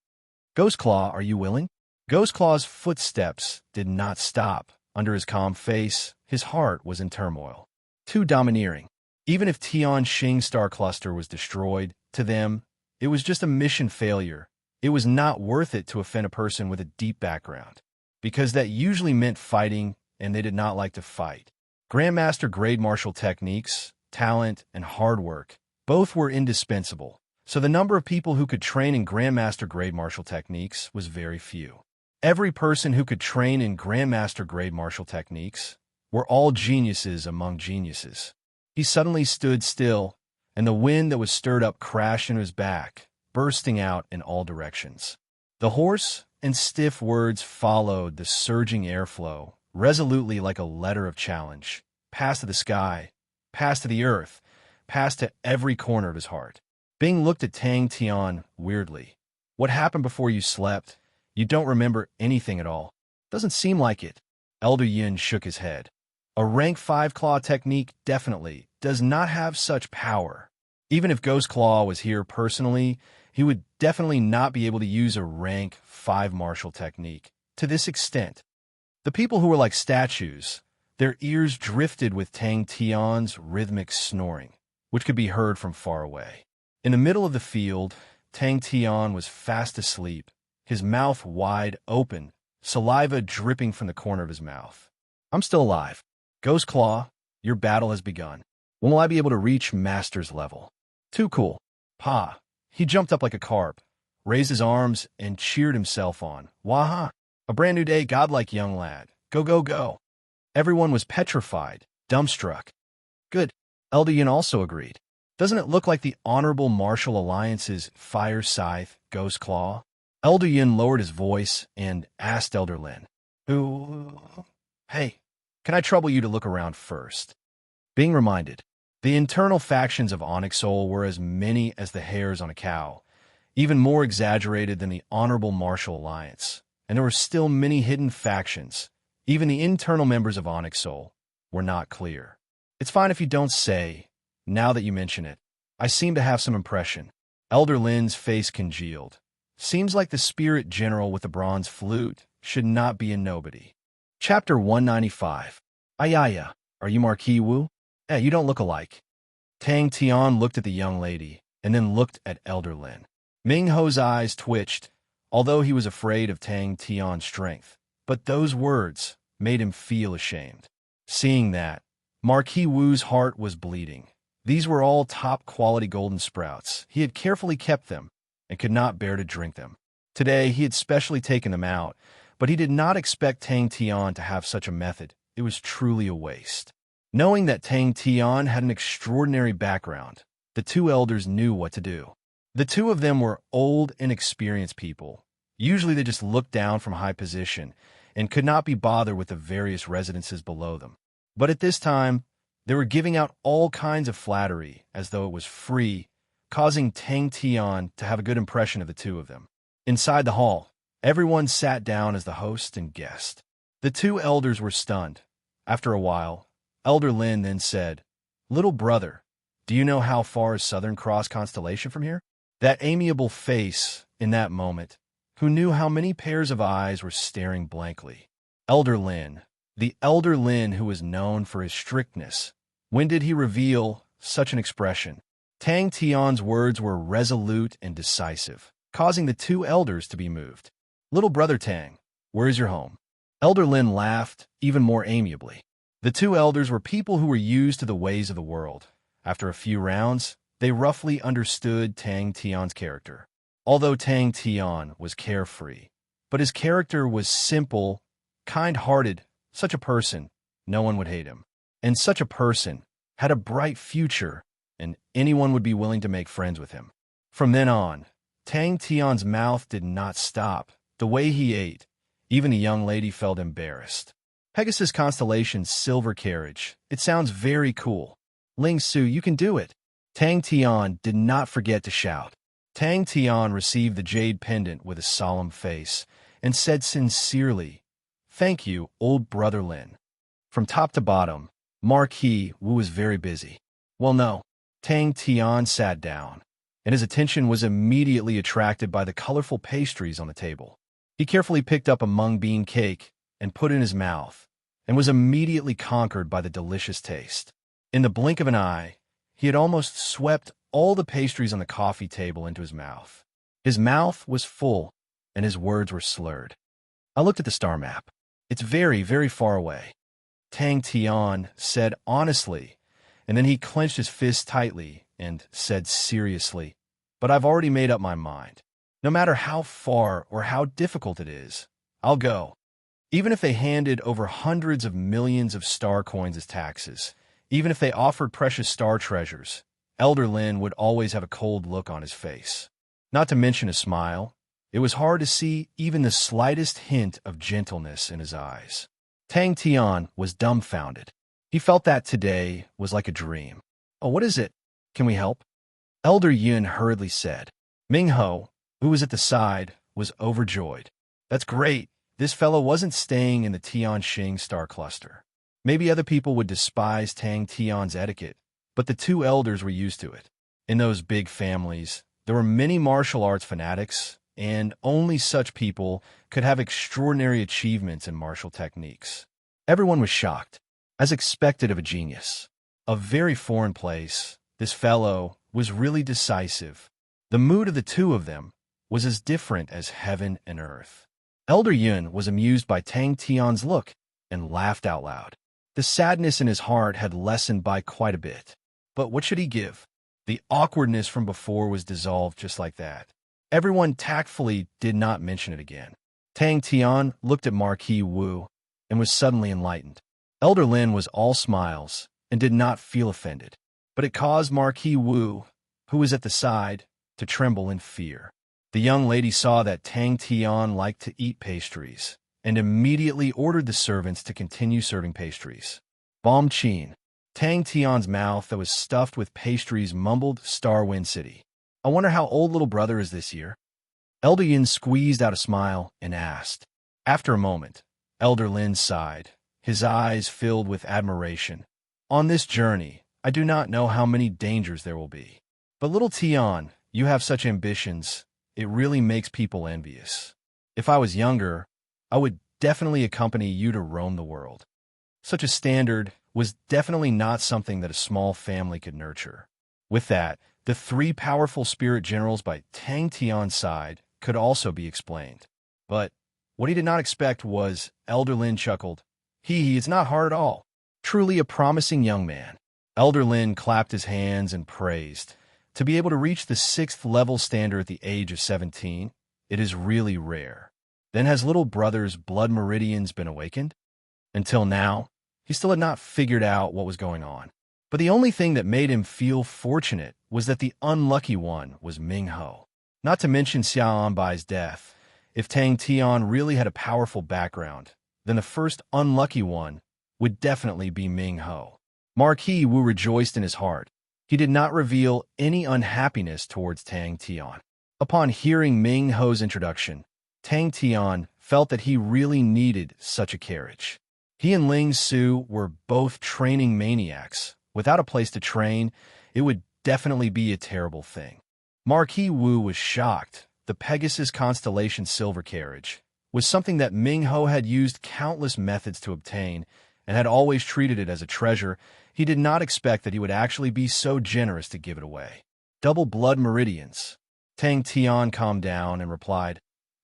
Ghost Claw, are you willing?" Ghost Claw's footsteps did not stop. Under his calm face, his heart was in turmoil. Too domineering. Even if Tianxing Star Cluster was destroyed, to them, it was just a mission failure. It was not worth it to offend a person with a deep background, because that usually meant fighting, and they did not like to fight. Grandmaster grade martial techniques, talent, and hard work, both were indispensable, so the number of people who could train in Grandmaster grade martial techniques was very few. Every person who could train in Grandmaster grade martial techniques were all geniuses among geniuses. He suddenly stood still, and the wind that was stirred up crashed into his back, bursting out in all directions. The hoarse and stiff words followed the surging airflow, resolutely like a letter of challenge. Pass to the sky, pass to the earth, pass to every corner of his heart. Bing looked at Tang Tian weirdly. "What happened before you slept? You don't remember anything at all." "Doesn't seem like it." Elder Yin shook his head. "A rank 5 claw technique definitely does not have such power. Even if Ghost Claw was here personally, he would definitely not be able to use a rank 5 martial technique to this extent. The people who were like statues, their ears drifted with Tang Tian's rhythmic snoring, which could be heard from far away. In the middle of the field, Tang Tian was fast asleep, his mouth wide open, saliva dripping from the corner of his mouth. I'm still alive. Ghost Claw, your battle has begun. When will I be able to reach Master's level? Too cool. Pa. He jumped up like a carp, raised his arms, and cheered himself on. Waha! A brand new day, godlike young lad. Go, go, go. Everyone was petrified, dumbstruck. Good. Elder Yin also agreed. Doesn't it look like the Honorable Martial Alliance's Fire Scythe, Ghost Claw? Elder Yin lowered his voice and asked Elder Lin, Hey, can I trouble you to look around first? Being reminded, the internal factions of Onyx Soul were as many as the hairs on a cow, even more exaggerated than the Honorable Martial Alliance, and there were still many hidden factions. Even the internal members of Onyx Soul were not clear. It's fine if you don't say. Now that you mention it, I seem to have some impression. Elder Lin's face congealed. Seems like the spirit general with the bronze flute should not be a nobody. Chapter 195. Ayaya, are you Marquis Wu? You don't look alike. Tang Tian looked at the young lady, and then looked at Elder Lin. Ming Ho's eyes twitched, although he was afraid of Tang Tian's strength. But those words made him feel ashamed. Seeing that, Marquis Wu's heart was bleeding. These were all top-quality golden sprouts. He had carefully kept them and could not bear to drink them. Today, he had specially taken them out, but he did not expect Tang Tian to have such a method. It was truly a waste. Knowing that Tang Tian had an extraordinary background, the two elders knew what to do. The two of them were old and experienced people. Usually they just looked down from high position and could not be bothered with the various residences below them. But at this time, they were giving out all kinds of flattery as though it was free, causing Tang Tian to have a good impression of the two of them. Inside the hall, everyone sat down as the host and guest. The two elders were stunned. After a while, Elder Lin then said, "Little brother, do you know how far is Southern Cross constellation from here?" That amiable face, in that moment, who knew how many pairs of eyes were staring blankly. Elder Lin, the Elder Lin who was known for his strictness. When did he reveal such an expression? Tang Tian's words were resolute and decisive, causing the two elders to be moved. "Little brother Tang, where is your home?" Elder Lin laughed even more amiably. The two elders were people who were used to the ways of the world. After a few rounds, they roughly understood Tang Tian's character. Although Tang Tian was carefree, but his character was simple, kind-hearted. Such a person, no one would hate him. And such a person had a bright future, and anyone would be willing to make friends with him. From then on, Tang Tian's mouth did not stop. The way he ate, even the young lady felt embarrassed. Pegasus Constellation's silver carriage. It sounds very cool. Ling Su, you can do it. Tang Tian did not forget to shout. Tang Tian received the jade pendant with a solemn face and said sincerely, "Thank you, old brother Lin." From top to bottom, Marquis Wu was very busy. Well, no. Tang Tian sat down, and his attention was immediately attracted by the colorful pastries on the table. He carefully picked up a mung bean cake and put it in his mouth, and was immediately conquered by the delicious taste. In the blink of an eye, he had almost swept all the pastries on the coffee table into his mouth. His mouth was full, and his words were slurred. I looked at the star map. It's very, very far away. Tang Tian said honestly, and then he clenched his fist tightly and said seriously, "But I've already made up my mind. No matter how far or how difficult it is, I'll go." Even if they handed over hundreds of millions of star coins as taxes, even if they offered precious star treasures, Elder Lin would always have a cold look on his face. Not to mention a smile. It was hard to see even the slightest hint of gentleness in his eyes. Tang Tian was dumbfounded. He felt that today was like a dream. "Oh, what is it? Can we help?" Elder Yin hurriedly said. Ming Ho, who was at the side, was overjoyed. "That's great. This fellow wasn't staying in the Tianxing star cluster." Maybe other people would despise Tang Tian's etiquette, but the two elders were used to it. In those big families, There were many martial arts fanatics, and only such people could have extraordinary achievements in martial techniques. Everyone was shocked, as expected of a genius. A very foreign place, this fellow was really decisive. The mood of the two of them was as different as heaven and earth. Elder Yun was amused by Tang Tian's look and laughed out loud. The sadness in his heart had lessened by quite a bit. But what should he give? The awkwardness from before was dissolved just like that. Everyone tactfully did not mention it again. Tang Tian looked at Marquis Wu and was suddenly enlightened. Elder Lin was all smiles and did not feel offended, but it caused Marquis Wu, who was at the side, to tremble in fear. The young lady saw that Tang Tian liked to eat pastries and immediately ordered the servants to continue serving pastries. Bom Chin. Tang Tian's mouth that was stuffed with pastries mumbled Star Wind City. I wonder how old little brother is this year? Elder Yin squeezed out a smile and asked. After a moment, Elder Lin sighed, his eyes filled with admiration. On this journey, I do not know how many dangers there will be. But little Tian, you have such ambitions, it really makes people envious. If I was younger, I would definitely accompany you to roam the world. Such a standard was definitely not something that a small family could nurture. With that, the three powerful spirit generals by Tang Tian's side could also be explained. But what he did not expect was, Elder Lin chuckled, it's not hard at all. Truly a promising young man. Elder Lin clapped his hands and praised. To be able to reach the 6th level standard at the age of 17, it is really rare. Then has little brother's blood meridians been awakened? Until now, he still had not figured out what was going on. But the only thing that made him feel fortunate was that the unlucky one was Ming Ho. Not to mention Xiao Anbai's death. If Tang Tian really had a powerful background, then the first unlucky one would definitely be Ming Ho. Marquis Wu rejoiced in his heart. He did not reveal any unhappiness towards Tang Tian. Upon hearing Ming Ho's introduction, Tang Tian felt that he really needed such a carriage. He and Ling Su were both training maniacs. Without a place to train, it would definitely be a terrible thing. Marquis Wu was shocked. The Pegasus Constellation Silver Carriage was something that Ming Ho had used countless methods to obtain and had always treated it as a treasure. He did not expect that he would actually be so generous to give it away. Double blood meridians. Tang Tian calmed down and replied,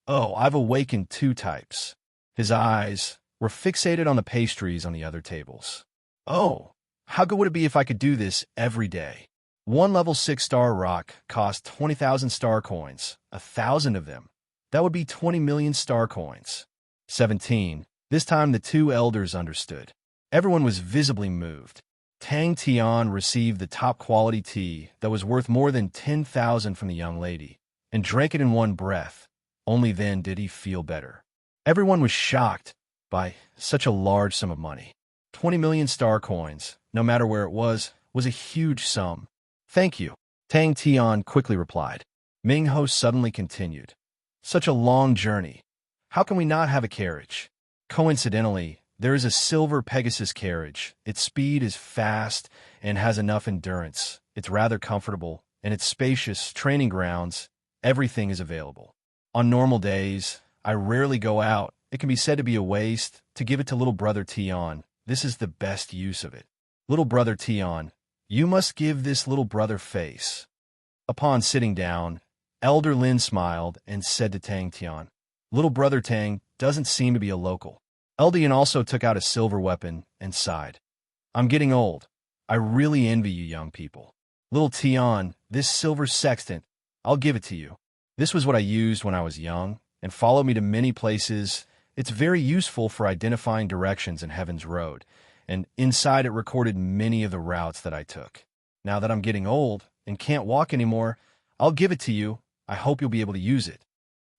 Oh, I've awakened 2 types. His eyes were fixated on the pastries on the other tables. Oh, how good would it be if I could do this every day? 1 level 6-star rock cost 20,000 star coins, 1,000 of them. That would be 20 million star coins. 17. This time the 2 elders understood. Everyone was visibly moved. Tang Tian received the top quality tea that was worth more than 10,000 from the young lady, and drank it in one breath. Only then did he feel better. Everyone was shocked by such a large sum of money. 20 million star coins, no matter where it was a huge sum. Thank you, Tang Tian quickly replied. Ming Ho suddenly continued. Such a long journey. How can we not have a carriage? Coincidentally, there is a silver Pegasus carriage. Its speed is fast and has enough endurance. It's rather comfortable, and its spacious training grounds, everything is available. On normal days, I rarely go out. It can be said to be a waste to give it to little brother Tian. This is the best use of it. Little brother Tian, you must give this little brother face. Upon sitting down, Elder Lin smiled and said to Tang Tian, Little brother Tang doesn't seem to be a local. Elder Yin also took out a silver weapon and sighed. I'm getting old. I really envy you young people. Little Tian, this silver sextant, I'll give it to you. This was what I used when I was young, and followed me to many places. It's very useful for identifying directions in Heaven's Road, and inside it recorded many of the routes that I took. Now that I'm getting old and can't walk anymore, I'll give it to you. I hope you'll be able to use it.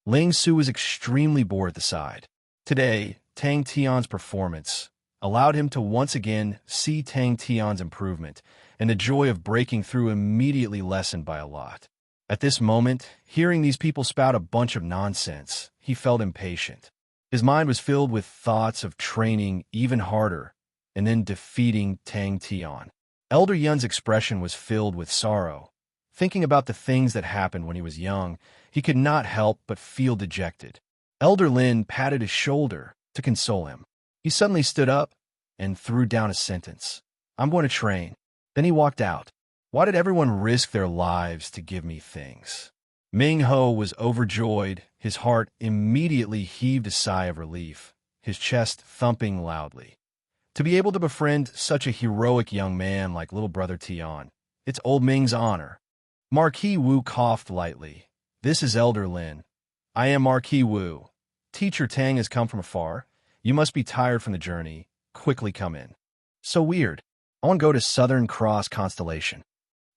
Ling Su was extremely bored at the side. Today, Tang Tian's performance allowed him to once again see Tang Tian's improvement, and the joy of breaking through immediately lessened by a lot. At this moment, hearing these people spout a bunch of nonsense, he felt impatient. His mind was filled with thoughts of training even harder and then defeating Tang Tian. Elder Yun's expression was filled with sorrow. Thinking about the things that happened when he was young, he could not help but feel dejected. Elder Lin patted his shoulder to console him. He suddenly stood up and threw down a sentence. "I'm going to train." Then he walked out. Why did everyone risk their lives to give me things? Ming Ho was overjoyed. His heart immediately heaved a sigh of relief, his chest thumping loudly. To be able to befriend such a heroic young man like little brother Tian, it's old Ming's honor. Marquis Wu coughed lightly. "This is Elder Lin. I am Marquis Wu. Teacher Tang has come from afar. You must be tired from the journey. Quickly come in." "So weird. I want to go to Southern Cross Constellation,"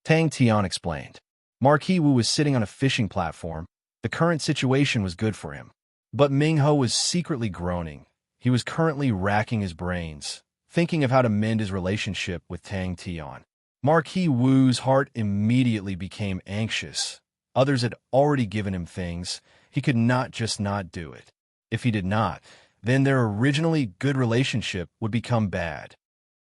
Tang Tian explained. Marquis Wu was sitting on a fishing platform. The current situation was good for him. But Ming Ho was secretly groaning. He was currently racking his brains, thinking of how to mend his relationship with Tang Tian. Marquis Wu's heart immediately became anxious. Others had already given him things. He could not just not do it. If he did not, then their originally good relationship would become bad.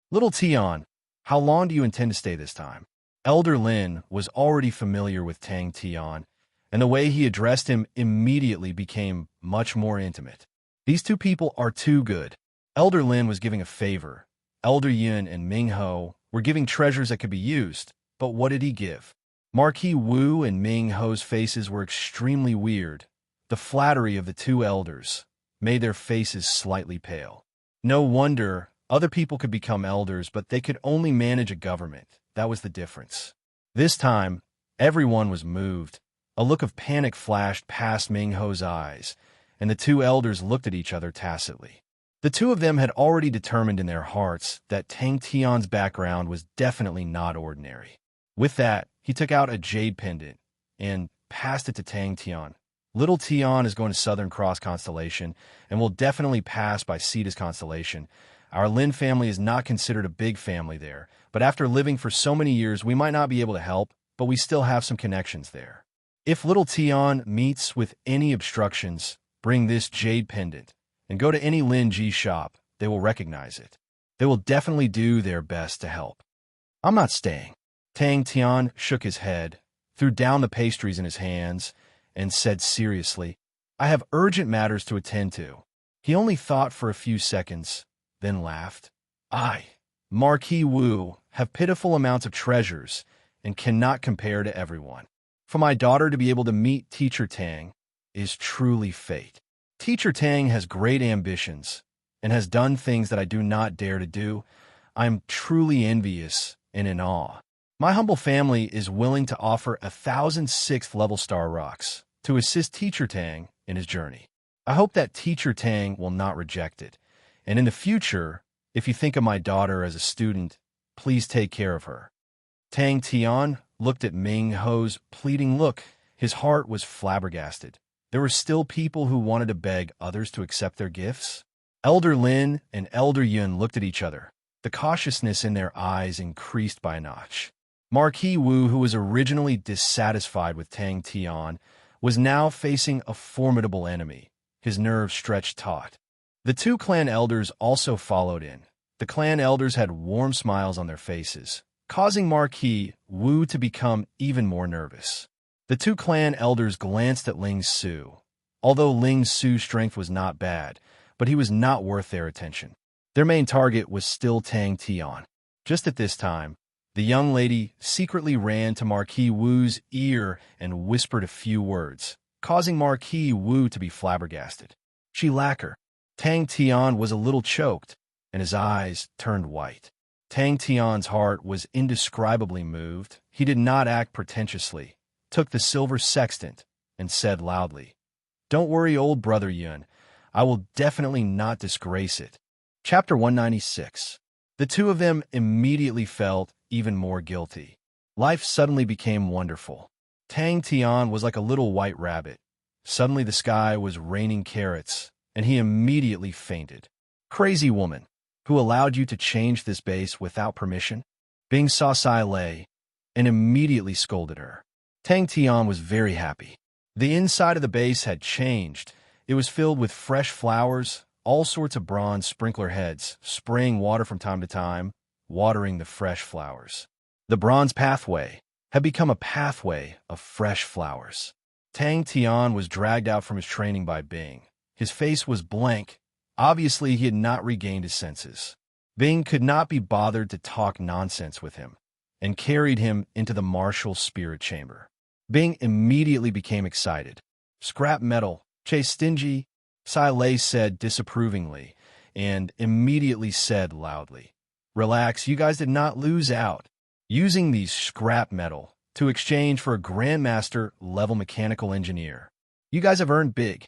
"Little Tian, how long do you intend to stay this time?" Elder Lin was already familiar with Tang Tian, and the way he addressed him immediately became much more intimate. These two people are too good. Elder Lin was giving a favor. Elder Yun and Ming Ho were giving treasures that could be used, but what did he give? Marquis Wu and Ming Ho's faces were extremely weird. The flattery of the two elders made their faces slightly pale. No wonder other people could become elders, but they could only manage a government. That was the difference. This time, everyone was moved. A look of panic flashed past Ming Ho's eyes, and the two elders looked at each other tacitly. The two of them had already determined in their hearts that Tang Tian's background was definitely not ordinary. With that, he took out a jade pendant and passed it to Tang Tian. "Little Tian is going to Southern Cross Constellation and will definitely pass by Cetus Constellation. Our Lin family is not considered a big family there, but after living for so many years, we might not be able to help, but we still have some connections there. If little Tian meets with any obstructions, bring this jade pendant and go to any Lin Ji shop. They will recognize it. They will definitely do their best to help." "I'm not staying." Tang Tian shook his head, threw down the pastries in his hands, and said seriously, "I have urgent matters to attend to." He only thought for a few seconds, then laughed. "I, Marquis Wu, have pitiful amounts of treasures and cannot compare to everyone. For my daughter to be able to meet Teacher Tang is truly fate. Teacher Tang has great ambitions and has done things that I do not dare to do. I am truly envious and in awe. My humble family is willing to offer 1,000 6th-level star rocks to assist Teacher Tang in his journey. I hope that Teacher Tang will not reject it. And in the future, if you think of my daughter as a student, please take care of her." Tang Tian looked at Ming Ho's pleading look. His heart was flabbergasted. There were still people who wanted to beg others to accept their gifts. Elder Lin and Elder Yun looked at each other. The cautiousness in their eyes increased by a notch. Marquis Wu, who was originally dissatisfied with Tang Tian, was now facing a formidable enemy. His nerves stretched taut. The two clan elders also followed in. The clan elders had warm smiles on their faces, causing Marquis Wu to become even more nervous. The two clan elders glanced at Ling Su. Although Ling Su's strength was not bad, but he was not worth their attention. Their main target was still Tang Tian. Just at this time, the young lady secretly ran to Marquis Wu's ear and whispered a few words, causing Marquis Wu to be flabbergasted. "She lacquer." Tang Tian was a little choked, and his eyes turned white. Tang Tian's heart was indescribably moved. He did not act pretentiously, took the silver sextant, and said loudly, "Don't worry, old brother Yun. I will definitely not disgrace it." Chapter 196. The two of them immediately felt even more guilty. Life suddenly became wonderful. Tang Tian was like a little white rabbit. Suddenly the sky was raining carrots, and he immediately fainted. "Crazy woman, who allowed you to change this base without permission?" Bing saw Sai Lei and immediately scolded her. Tang Tian was very happy. The inside of the base had changed. It was filled with fresh flowers, all sorts of bronze sprinkler heads, spraying water from time to time, watering the fresh flowers. The bronze pathway had become a pathway of fresh flowers. Tang Tian was dragged out from his training by Bing. His face was blank. Obviously, he had not regained his senses. Bing could not be bothered to talk nonsense with him and carried him into the martial spirit chamber. Bing immediately became excited. "Scrap metal, Chase stingy," Sai Lei said disapprovingly, and immediately said loudly, "Relax, you guys did not lose out. Using these scrap metal to exchange for a Grandmaster-level mechanical engineer. You guys have earned big.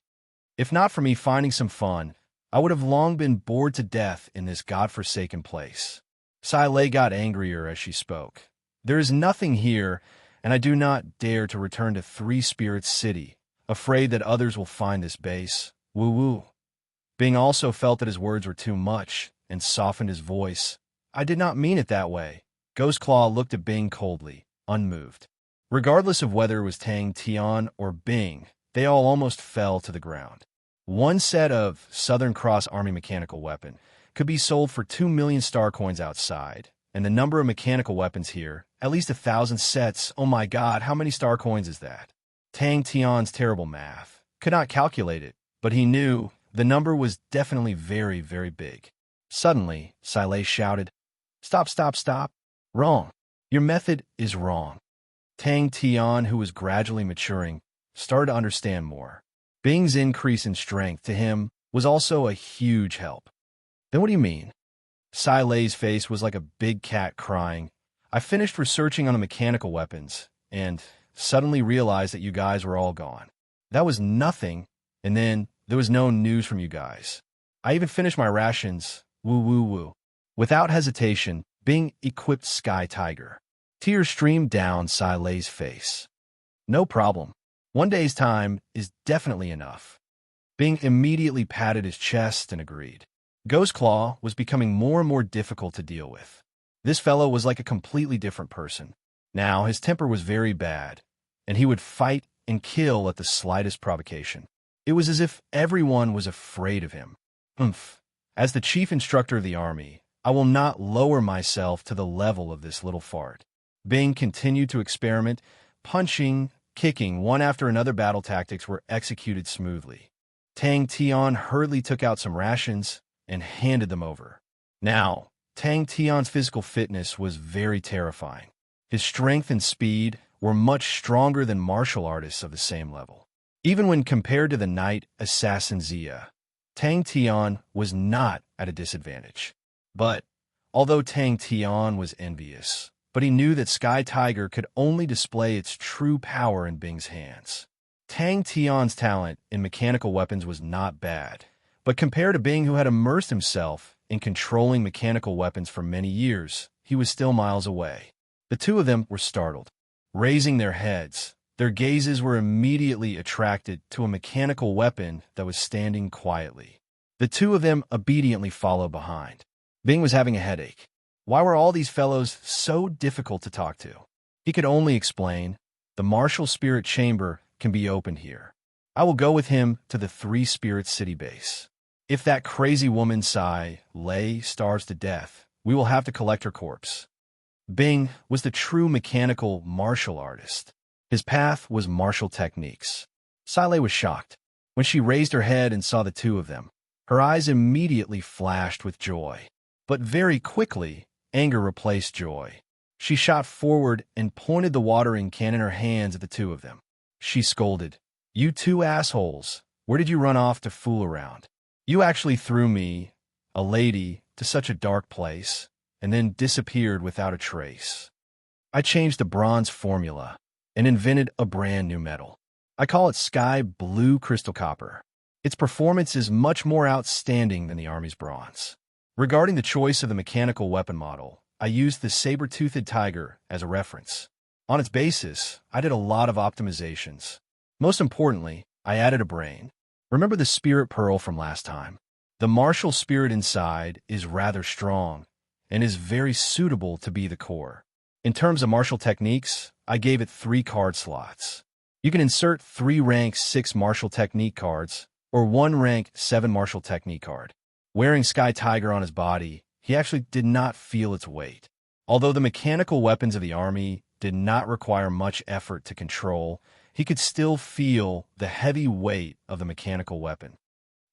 If not for me finding some fun, I would have long been bored to death in this godforsaken place." Sai Lei got angrier as she spoke. "There is nothing here, and I do not dare to return to Three Spirits City, afraid that others will find this base. Woo-woo." Bing also felt that his words were too much and softened his voice. "I did not mean it that way." Ghost Claw looked at Bing coldly, unmoved. Regardless of whether it was Tang Tian or Bing, they all almost fell to the ground. One set of Southern Cross Army mechanical weapon could be sold for 2 million star coins outside, and the number of mechanical weapons here, at least 1,000 sets. Oh my god, how many star coins is that? Tang Tian's terrible math could not calculate it, but he knew the number was definitely very, very big. Suddenly, Sai Lei shouted, "Stop, stop, stop. Wrong. Your method is wrong." Tang Tian, who was gradually maturing, started to understand more. Bing's increase in strength to him was also a huge help. "Then what do you mean?" Sai Lei's face was like a big cat crying. "I finished researching on the mechanical weapons, and suddenly realized that you guys were all gone. That was nothing, and then there was no news from you guys. I even finished my rations. Woo woo woo." Without hesitation, Bing equipped Sky Tiger. Tears streamed down Sai Lei's face. "No problem. One day's time is definitely enough." Bing immediately patted his chest and agreed. Ghost Claw was becoming more and more difficult to deal with. This fellow was like a completely different person. Now his temper was very bad, and he would fight and kill at the slightest provocation. It was as if everyone was afraid of him. As the chief instructor of the army, I will not lower myself to the level of this little fart." Bing continued to experiment. Punching, kicking, one after another battle tactics were executed smoothly. Tang Tian hurriedly took out some rations and handed them over. Now, Tang Tian's physical fitness was very terrifying. His strength and speed were much stronger than martial artists of the same level. Even when compared to the knight assassin Zia, Tang Tian was not at a disadvantage. But, although Tang Tian was envious, but he knew that Sky Tiger could only display its true power in Bing's hands. Tang Tian's talent in mechanical weapons was not bad, but compared to Bing, who had immersed himself in controlling mechanical weapons for many years, he was still miles away. The two of them were startled. Raising their heads, their gazes were immediately attracted to a mechanical weapon that was standing quietly. The two of them obediently followed behind. Bing was having a headache. Why were all these fellows so difficult to talk to? He could only explain, "The martial spirit chamber can be opened here. I will go with him to the Three Spirits City base. If that crazy woman Sai Lei starves to death, we will have to collect her corpse." Bing was the true mechanical martial artist. His path was martial techniques. Sai Lei was shocked. When she raised her head and saw the two of them, her eyes immediately flashed with joy. But very quickly, anger replaced joy. She shot forward and pointed the watering can in her hands at the two of them. She scolded, "You two assholes, where did you run off to fool around? You actually threw me, a lady, to such a dark place, and then disappeared without a trace. I changed the bronze formula and invented a brand new metal. I call it Sky Blue Crystal Copper. Its performance is much more outstanding than the Army's bronze. Regarding the choice of the mechanical weapon model, I used the saber-toothed tiger as a reference. On its basis, I did a lot of optimizations. Most importantly, I added a brain. Remember the spirit pearl from last time? The martial spirit inside is rather strong and is very suitable to be the core. In terms of martial techniques, I gave it 3 card slots. You can insert 3 rank 6 martial technique cards or 1 rank 7 martial technique card. Wearing Sky Tiger on his body, he actually did not feel its weight. Although the mechanical weapons of the Army did not require much effort to control. He could still feel the heavy weight of the mechanical weapon.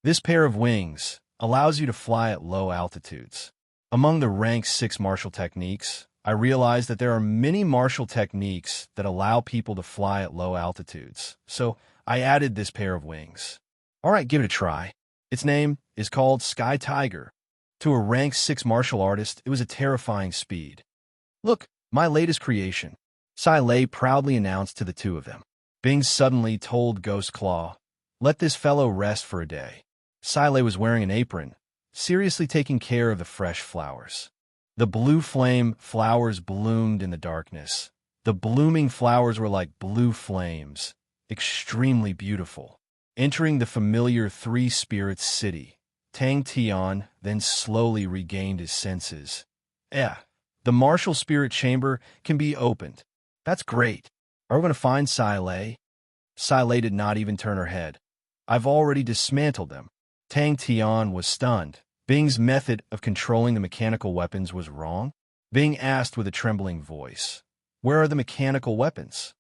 This pair of wings allows you to fly at low altitudes. Among the rank 6 martial techniques, I realized that there are many martial techniques that allow people to fly at low altitudes, so I added this pair of wings. Alright, give it a try. Its name is called Sky Tiger. To a rank 6 martial artist, it was a terrifying speed. Look, my latest creation, Sai Lei proudly announced to the two of them. Bing suddenly told Ghost Claw, "Let this fellow rest for a day." Sai Lei was wearing an apron, seriously taking care of the fresh flowers. The blue flame flowers bloomed in the darkness. The blooming flowers were like blue flames, extremely beautiful. Entering the familiar Three Spirits city, Tang Tian then slowly regained his senses. The martial spirit chamber can be opened. That's great. Are we going to find Sai Lei? Sai Lei did not even turn her head. I've already dismantled them. Tang Tian was stunned. Bing's method of controlling the mechanical weapons was wrong? Bing asked with a trembling voice. Where are the mechanical weapons?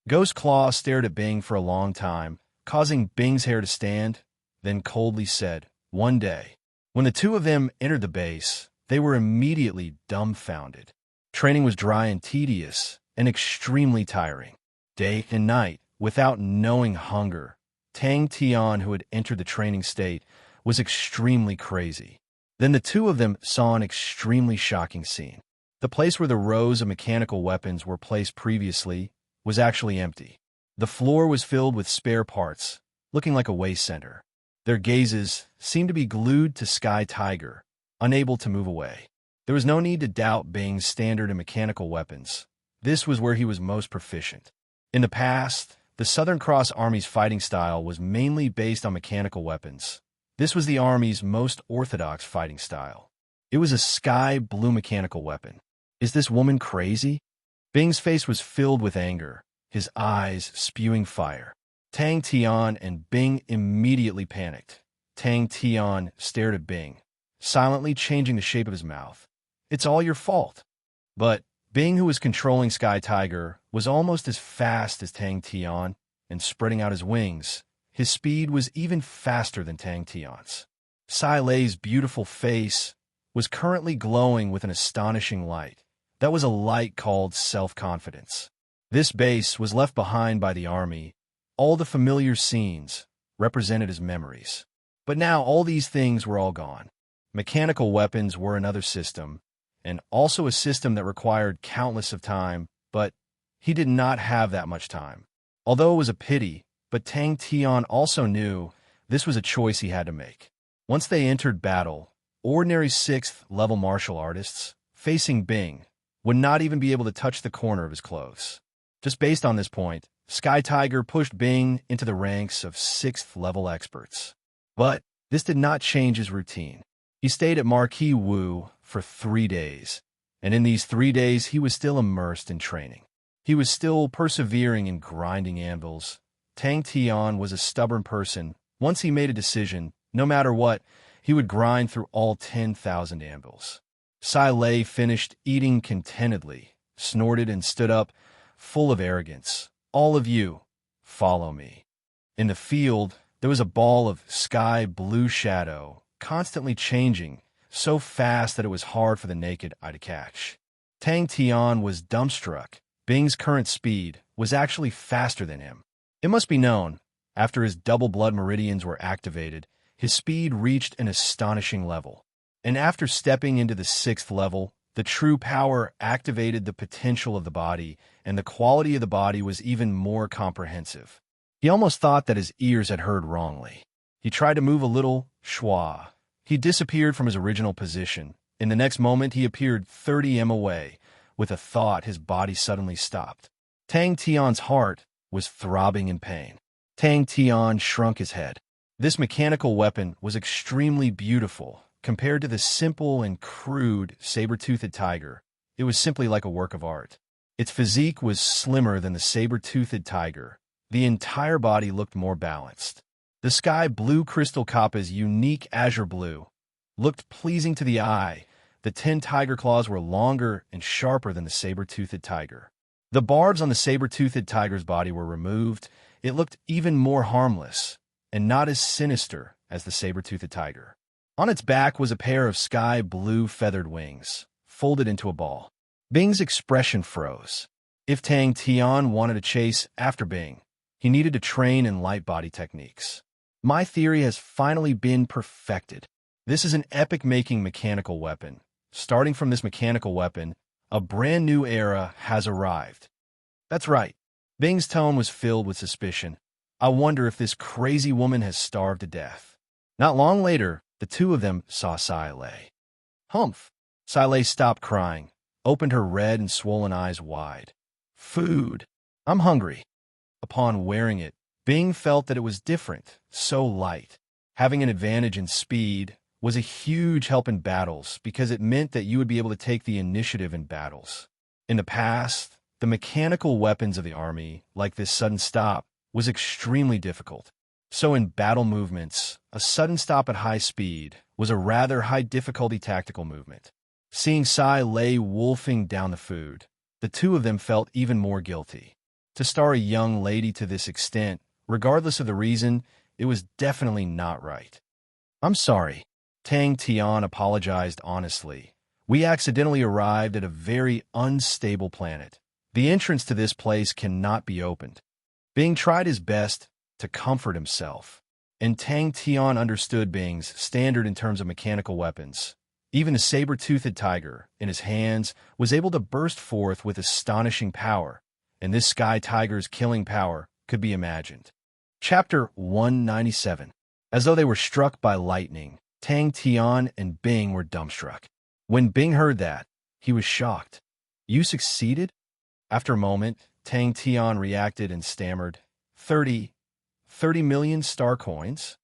Ghost Claw stared at Bing for a long time, causing Bing's hair to stand, then coldly said, "One day." When the two of them entered the base, they were immediately dumbfounded. Training was dry and tedious, and extremely tiring. Day and night, without knowing hunger, Tang Tian, who had entered the training state, was extremely crazy. Then the two of them saw an extremely shocking scene. The place where the rows of mechanical weapons were placed previously was actually empty. The floor was filled with spare parts, looking like a waste center. Their gazes seemed to be glued to Sky Tiger, unable to move away. There was no need to doubt Bing's standard in mechanical weapons. This was where he was most proficient. In the past, the Southern Cross Army's fighting style was mainly based on mechanical weapons. This was the Army's most orthodox fighting style. It was a sky blue mechanical weapon. Is this woman crazy? Bing's face was filled with anger, his eyes spewing fire. Tang Tian and Bing immediately panicked. Tang Tian stared at Bing, silently changing the shape of his mouth. "It's all your fault." But Bing, who was controlling Sky Tiger, was almost as fast as Tang Tian, and spreading out his wings, his speed was even faster than Tang Tian's. Sai Lei's beautiful face was currently glowing with an astonishing light. That was a light called self-confidence. This base was left behind by the army. All the familiar scenes represented as memories. But now all these things were all gone. Mechanical weapons were another system, and also a system that required countless of time, but he did not have that much time. Although it was a pity, but Tang Tian also knew this was a choice he had to make. Once they entered battle, ordinary 6th level martial artists, facing Bing, would not even be able to touch the corner of his clothes. Just based on this point, Sky Tiger pushed Bing into the ranks of 6th level experts. But this did not change his routine. He stayed at Marquis Wu for 3 days, and in these 3 days he was still immersed in training. He was still persevering in grinding anvils. Tang Tian was a stubborn person. Once he made a decision, no matter what, he would grind through all 10,000 anvils. Sai Lei finished eating contentedly, snorted and stood up, full of arrogance. "All of you, follow me." In the field, there was a ball of sky blue shadow, constantly changing, so fast that it was hard for the naked eye to catch. Tang Tian was dumbstruck. Bing's current speed was actually faster than him. It must be known, after his double blood meridians were activated, his speed reached an astonishing level. And after stepping into the 6th level, the true power activated the potential of the body, and the quality of the body was even more comprehensive. He almost thought that his ears had heard wrongly. He tried to move a little, schwa. He disappeared from his original position. In the next moment, he appeared 30 m away. With a thought, his body suddenly stopped. Tang Tian's heart was throbbing in pain. Tang Tian shrunk his head. This mechanical weapon was extremely beautiful. Compared to the simple and crude saber-toothed tiger, it was simply like a work of art. Its physique was slimmer than the saber-toothed tiger. The entire body looked more balanced. The sky blue crystal kappa's unique azure blue looked pleasing to the eye. The 10 tiger claws were longer and sharper than the saber-toothed tiger. The barbs on the saber-toothed tiger's body were removed. It looked even more harmless and not as sinister as the saber-toothed tiger. On its back was a pair of sky-blue feathered wings, folded into a ball. Bing's expression froze. If Tang Tian wanted to chase after Bing, he needed to train in light body techniques. My theory has finally been perfected. This is an epic-making mechanical weapon. Starting from this mechanical weapon, a brand new era has arrived. That's right. Bing's tone was filled with suspicion. I wonder if this crazy woman has starved to death. Not long later, the two of them saw Silei. Humph! Silei stopped crying, opened her red and swollen eyes wide. Food! I'm hungry. Upon wearing it, Bing felt that it was different, so light. Having an advantage in speed was a huge help in battles because it meant that you would be able to take the initiative in battles. In the past, the mechanical weapons of the army, like this sudden stop, was extremely difficult. So in battle movements, a sudden stop at high speed was a rather high-difficulty tactical movement. Seeing Sai lay wolfing down the food, the two of them felt even more guilty. To star a young lady to this extent, regardless of the reason, it was definitely not right. I'm sorry. Tang Tian apologized honestly. We accidentally arrived at a very unstable planet. The entrance to this place cannot be opened. Bing tried his best to comfort himself, and Tang Tian understood Bing's standard in terms of mechanical weapons. Even the saber-toothed tiger, in his hands, was able to burst forth with astonishing power, and this sky tiger's killing power could be imagined. Chapter 197. As though they were struck by lightning, Tang Tian and Bing were dumbstruck. When Bing heard that, he was shocked. You succeeded? After a moment, Tang Tian reacted and stammered, 30 million star coins?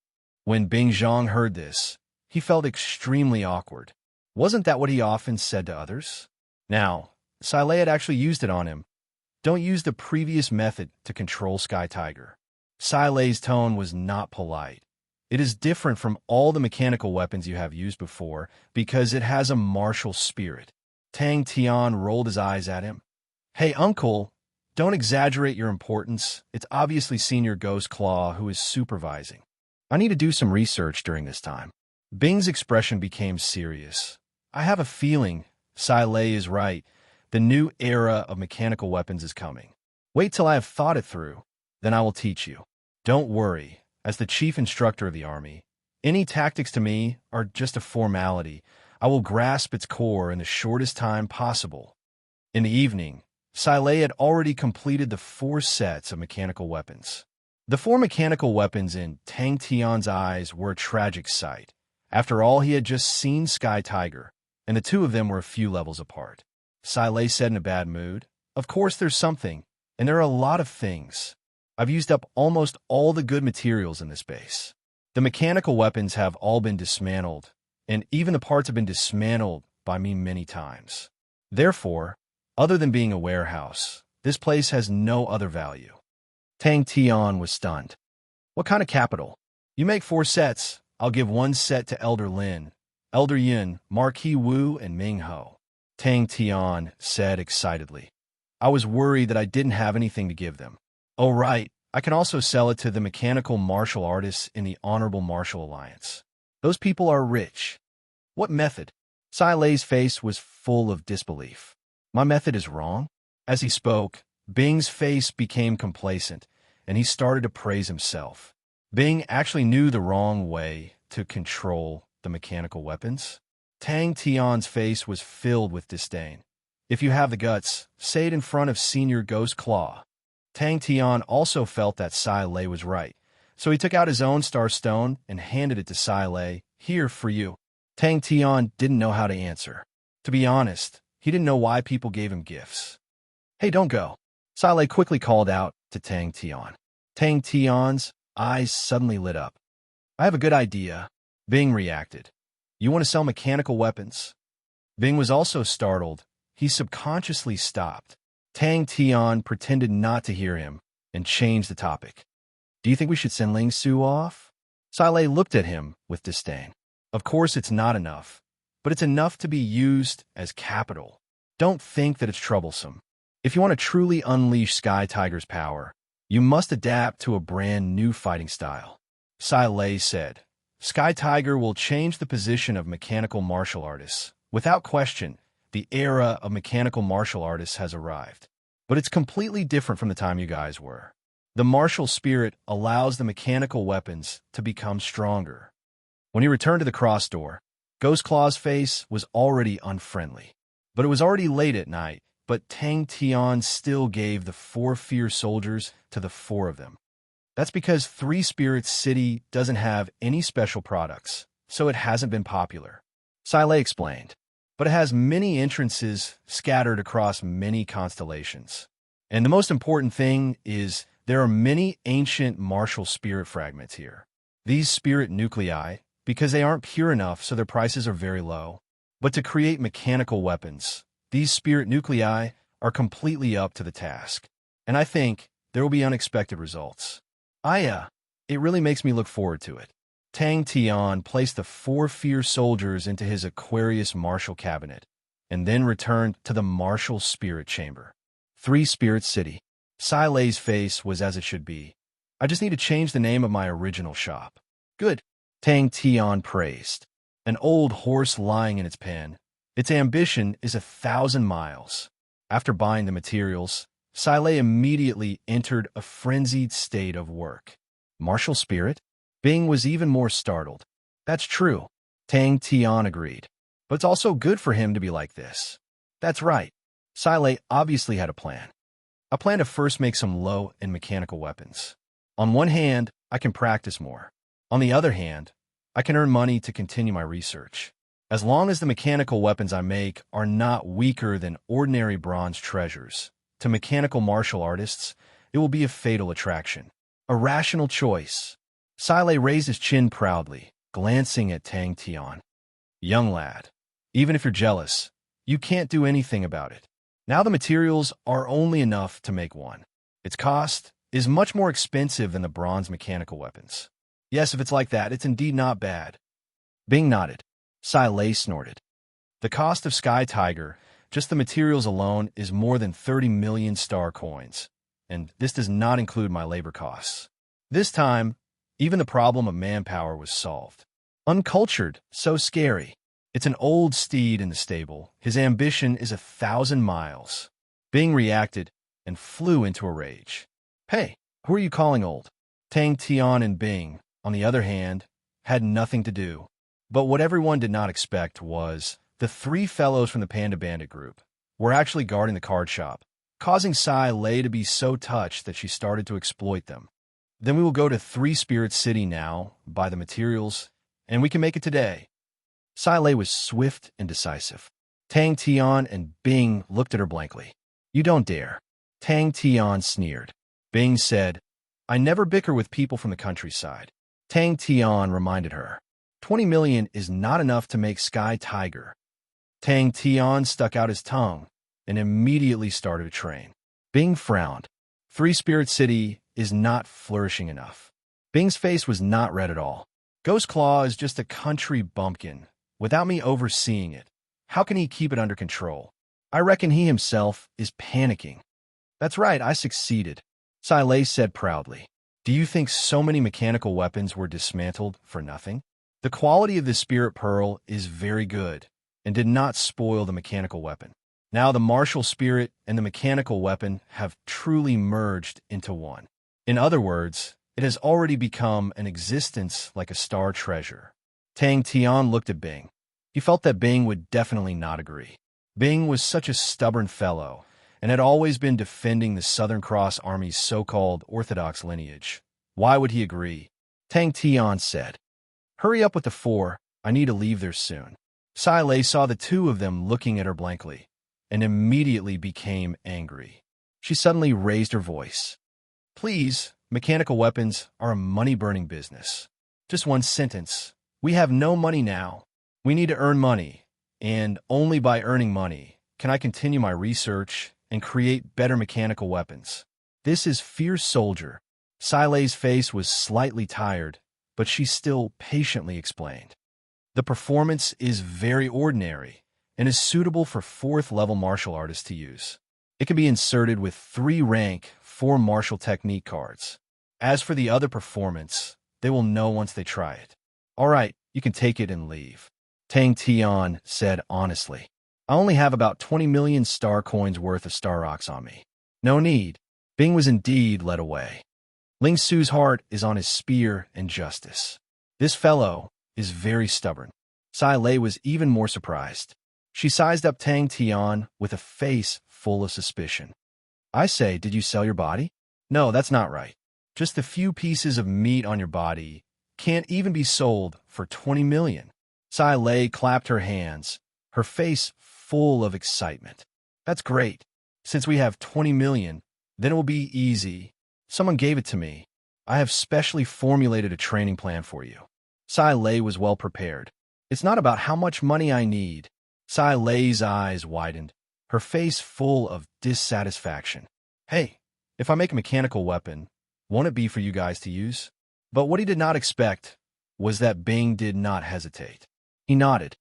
When Bing Zhang heard this, he felt extremely awkward. Wasn't that what he often said to others? Now, Silei had actually used it on him. Don't use the previous method to control Sky Tiger. Silei's tone was not polite. It is different from all the mechanical weapons you have used before because it has a martial spirit. Tang Tian rolled his eyes at him. Hey, uncle, don't exaggerate your importance. It's obviously Senior Ghost Claw who is supervising. I need to do some research during this time. Bing's expression became serious. I have a feeling Silei is right. The new era of mechanical weapons is coming. Wait till I have thought it through. Then I will teach you. Don't worry. As the chief instructor of the army, any tactics to me are just a formality. I will grasp its core in the shortest time possible. In the evening, Silei had already completed the 4 sets of mechanical weapons. The 4 mechanical weapons in Tang Tian's eyes were a tragic sight. After all, he had just seen Sky Tiger, and the two of them were a few levels apart. Silei said in a bad mood, Of course there's something, and there are a lot of things. I've used up almost all the good materials in this base. The mechanical weapons have all been dismantled, and even the parts have been dismantled by me many times. Therefore, other than being a warehouse, this place has no other value. Tang Tian was stunned. What kind of capital? You make 4 sets. I'll give 1 set to Elder Lin, Elder Yin, Marquis Wu, and Ming Ho. Tang Tian said excitedly. I was worried that I didn't have anything to give them. Oh, right. I can also sell it to the mechanical martial artists in the Honorable Martial Alliance. Those people are rich. What method? Silei's face was full of disbelief. My method is wrong? As he spoke, Bing's face became complacent, and he started to praise himself. Bing actually knew the wrong way to control the mechanical weapons. Tang Tian's face was filled with disdain. If you have the guts, say it in front of Senior Ghost Claw. Tang Tian also felt that Silei was right, so he took out his own star stone and handed it to Silei. Here for you. Tang Tian didn't know how to answer. To be honest, he didn't know why people gave him gifts. Hey, don't go. Silei quickly called out to Tang Tian. Tang Tian's eyes suddenly lit up. I have a good idea. Bing reacted. You want to sell mechanical weapons? Bing was also startled. He subconsciously stopped. Tang Tian pretended not to hear him and changed the topic. Do you think we should send Ling Su off? Silei looked at him with disdain. Of course it's not enough, but it's enough to be used as capital. Don't think that it's troublesome. If you want to truly unleash Sky Tiger's power, you must adapt to a brand new fighting style. Sai said, Sky Tiger will change the position of mechanical martial artists. Without question, the era of mechanical martial artists has arrived. But it's completely different from the time you guys were. The martial spirit allows the mechanical weapons to become stronger. When he returned to the cross door, Ghost Claw's face was already unfriendly. But it was already late at night, but Tang Tian still gave the 4 fierce soldiers to the 4 of them. That's because Three Spirits City doesn't have any special products, so it hasn't been popular. Sai explained, but it has many entrances scattered across many constellations. And the most important thing is there are many ancient martial spirit fragments here. These spirit nuclei, because they aren't pure enough so their prices are very low. But to create mechanical weapons, these spirit nuclei are completely up to the task. And I think there will be unexpected results. It really makes me look forward to it. Tang Tian placed the 4 fierce soldiers into his Aquarius martial cabinet, and then returned to the martial spirit chamber. 3 Spirit City. Sai face was as it should be. I just need to change the name of my original shop. Good. Tang Tian praised. An old horse lying in its pen. Its ambition is 1,000 miles. After buying the materials, Sai immediately entered a frenzied state of work. Martial spirit? Bing was even more startled. That's true. Tang Tian agreed. But it's also good for him to be like this. That's right. Sai obviously had a plan. I plan to first make some low and mechanical weapons. On one hand, I can practice more. On the other hand, I can earn money to continue my research. As long as the mechanical weapons I make are not weaker than ordinary bronze treasures, to mechanical martial artists, it will be a fatal attraction. A rational choice. Sai raised his chin proudly, glancing at Tang Tian. Young lad, even if you're jealous, you can't do anything about it. Now the materials are only enough to make one. Its cost is much more expensive than the bronze mechanical weapons. Yes, if it's like that, it's indeed not bad. Bing nodded. Sai snorted. The cost of Sky Tiger, just the materials alone, is more than 30 million star coins, and this does not include my labor costs. This time, even the problem of manpower was solved. Uncultured, so scary. It's an old steed in the stable. His ambition is 1,000 miles. Bing reacted and flew into a rage. Hey, who are you calling old? Tang Tian and Bing, on the other hand, had nothing to do. But what everyone did not expect was the 3 fellows from the Panda Bandit group were actually guarding the card shop, causing Sai to be so touched that she started to exploit them. Then we will go to 3 Spirit City now, buy the materials, and we can make it today. Sai was swift and decisive. Tang Tian and Bing looked at her blankly. You don't dare. Tang Tian sneered. Bing said, I never bicker with people from the countryside. Tang Tian reminded her. 20 million is not enough to make Sky Tiger. Tang Tian stuck out his tongue and immediately started to train. Bing frowned. 3 Spirit City is not flourishing enough. Bing's face was not red at all. Ghost Claw is just a country bumpkin. Without me overseeing it, how can he keep it under control? I reckon he himself is panicking. That's right, I succeeded, Sai said proudly. Do you think so many mechanical weapons were dismantled for nothing? The quality of the Spirit Pearl is very good and did not spoil the mechanical weapon. Now the martial spirit and the mechanical weapon have truly merged into one. In other words, it has already become an existence like a star treasure. Tang Tian looked at Bing. He felt that Bing would definitely not agree. Bing was such a stubborn fellow and had always been defending the Southern Cross Army's so-called orthodox lineage. Why would he agree? Tang Tian said, Hurry up with the 4. I need to leave there soon. Sai saw the 2 of them looking at her blankly and immediately became angry. She suddenly raised her voice. Please, mechanical weapons are a money-burning business. Just one sentence. We have no money now. We need to earn money, and only by earning money can I continue my research and create better mechanical weapons. This is Fierce Soldier. Sai's face was slightly tired, but she still patiently explained. The performance is very ordinary and is suitable for 4th-level martial artists to use. It can be inserted with 3 rank 4 martial technique cards. As for the other performance, they will know once they try it. All right, you can take it and leave. Tang Tian said honestly. I only have about 20 million star coins worth of star rocks on me. No need. Bing was indeed led away. Ling Su's heart is on his spear and justice. This fellow is very stubborn. Sai Lei was even more surprised. She sized up Tang Tian with a face full of suspicion. I say, did you sell your body? No, that's not right. Just the few pieces of meat on your body can't even be sold for 20 million. Sai Lei clapped her hands, her face full of excitement. That's great. Since we have 20 million, then it will be easy. Someone gave it to me. I have specially formulated a training plan for you. Sai Lei was well prepared. It's not about how much money I need. Sai Lei's eyes widened, her face full of dissatisfaction. Hey, if I make a mechanical weapon, won't it be for you guys to use? But what he did not expect was that Bing did not hesitate. He nodded.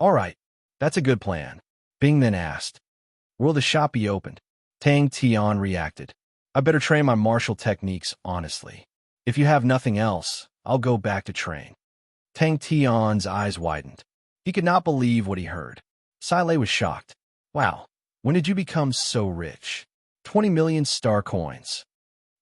All right, that's a good plan. Bing then asked, will the shop be opened? Tang Tian reacted. I better train my martial techniques honestly. If you have nothing else, I'll go back to train. Tang Tian's eyes widened. He could not believe what he heard. Sai Lei was shocked. Wow, when did you become so rich? 20 million star coins.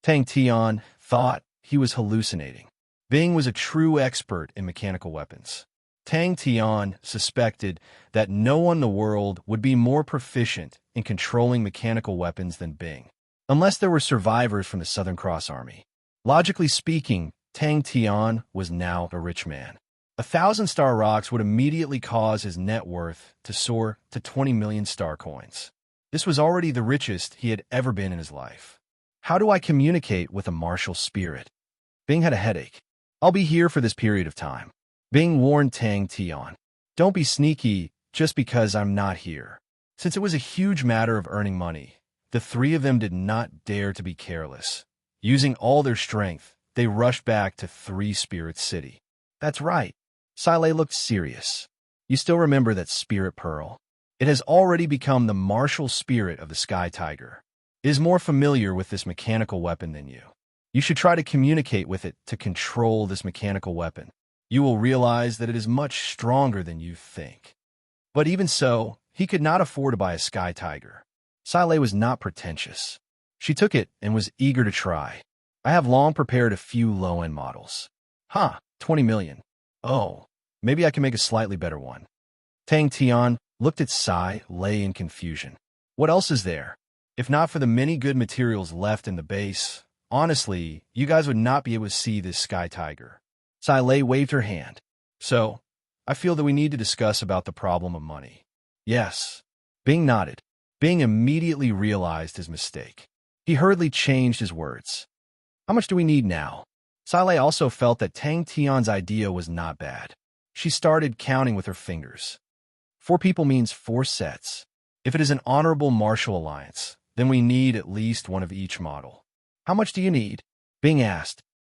Tang Tian thought he was hallucinating. Bing was a true expert in mechanical weapons. Tang Tian suspected that no one in the world would be more proficient in controlling mechanical weapons than Bing, unless there were survivors from the Southern Cross Army. Logically speaking, Tang Tian was now a rich man. 1,000 star rocks would immediately cause his net worth to soar to 20 million star coins. This was already the richest he had ever been in his life. How do I communicate with a martial spirit? Bing had a headache. I'll be here for this period of time. Bing warned Tang Tian. Don't be sneaky just because I'm not here. Since it was a huge matter of earning money, the 3 of them did not dare to be careless. Using all their strength, they rushed back to 3 Spirit City. That's right. Sai Lei looked serious. You still remember that spirit pearl? It has already become the martial spirit of the Sky Tiger. It is more familiar with this mechanical weapon than you. You should try to communicate with it to control this mechanical weapon. You will realize that it is much stronger than you think. But even so, he could not afford to buy a Sky Tiger. Sai Lei was not pretentious. She took it and was eager to try. I have long prepared a few low-end models. 20 million. Oh, maybe I can make a slightly better one. Tang Tian looked at Sai Lei in confusion. What else is there? If not for the many good materials left in the base, honestly, you guys would not be able to see this Sky Tiger. Sai Lei waved her hand. So, I feel that we need to discuss about the problem of money. Yes. Bing nodded. Bing immediately realized his mistake. He hurriedly changed his words. How much do we need now? Sai Lei also felt that Tang Tian's idea was not bad. She started counting with her fingers. 4 people means 4 sets. If it is an honorable martial alliance, then we need at least one of each model. How much do you need? Bing asked.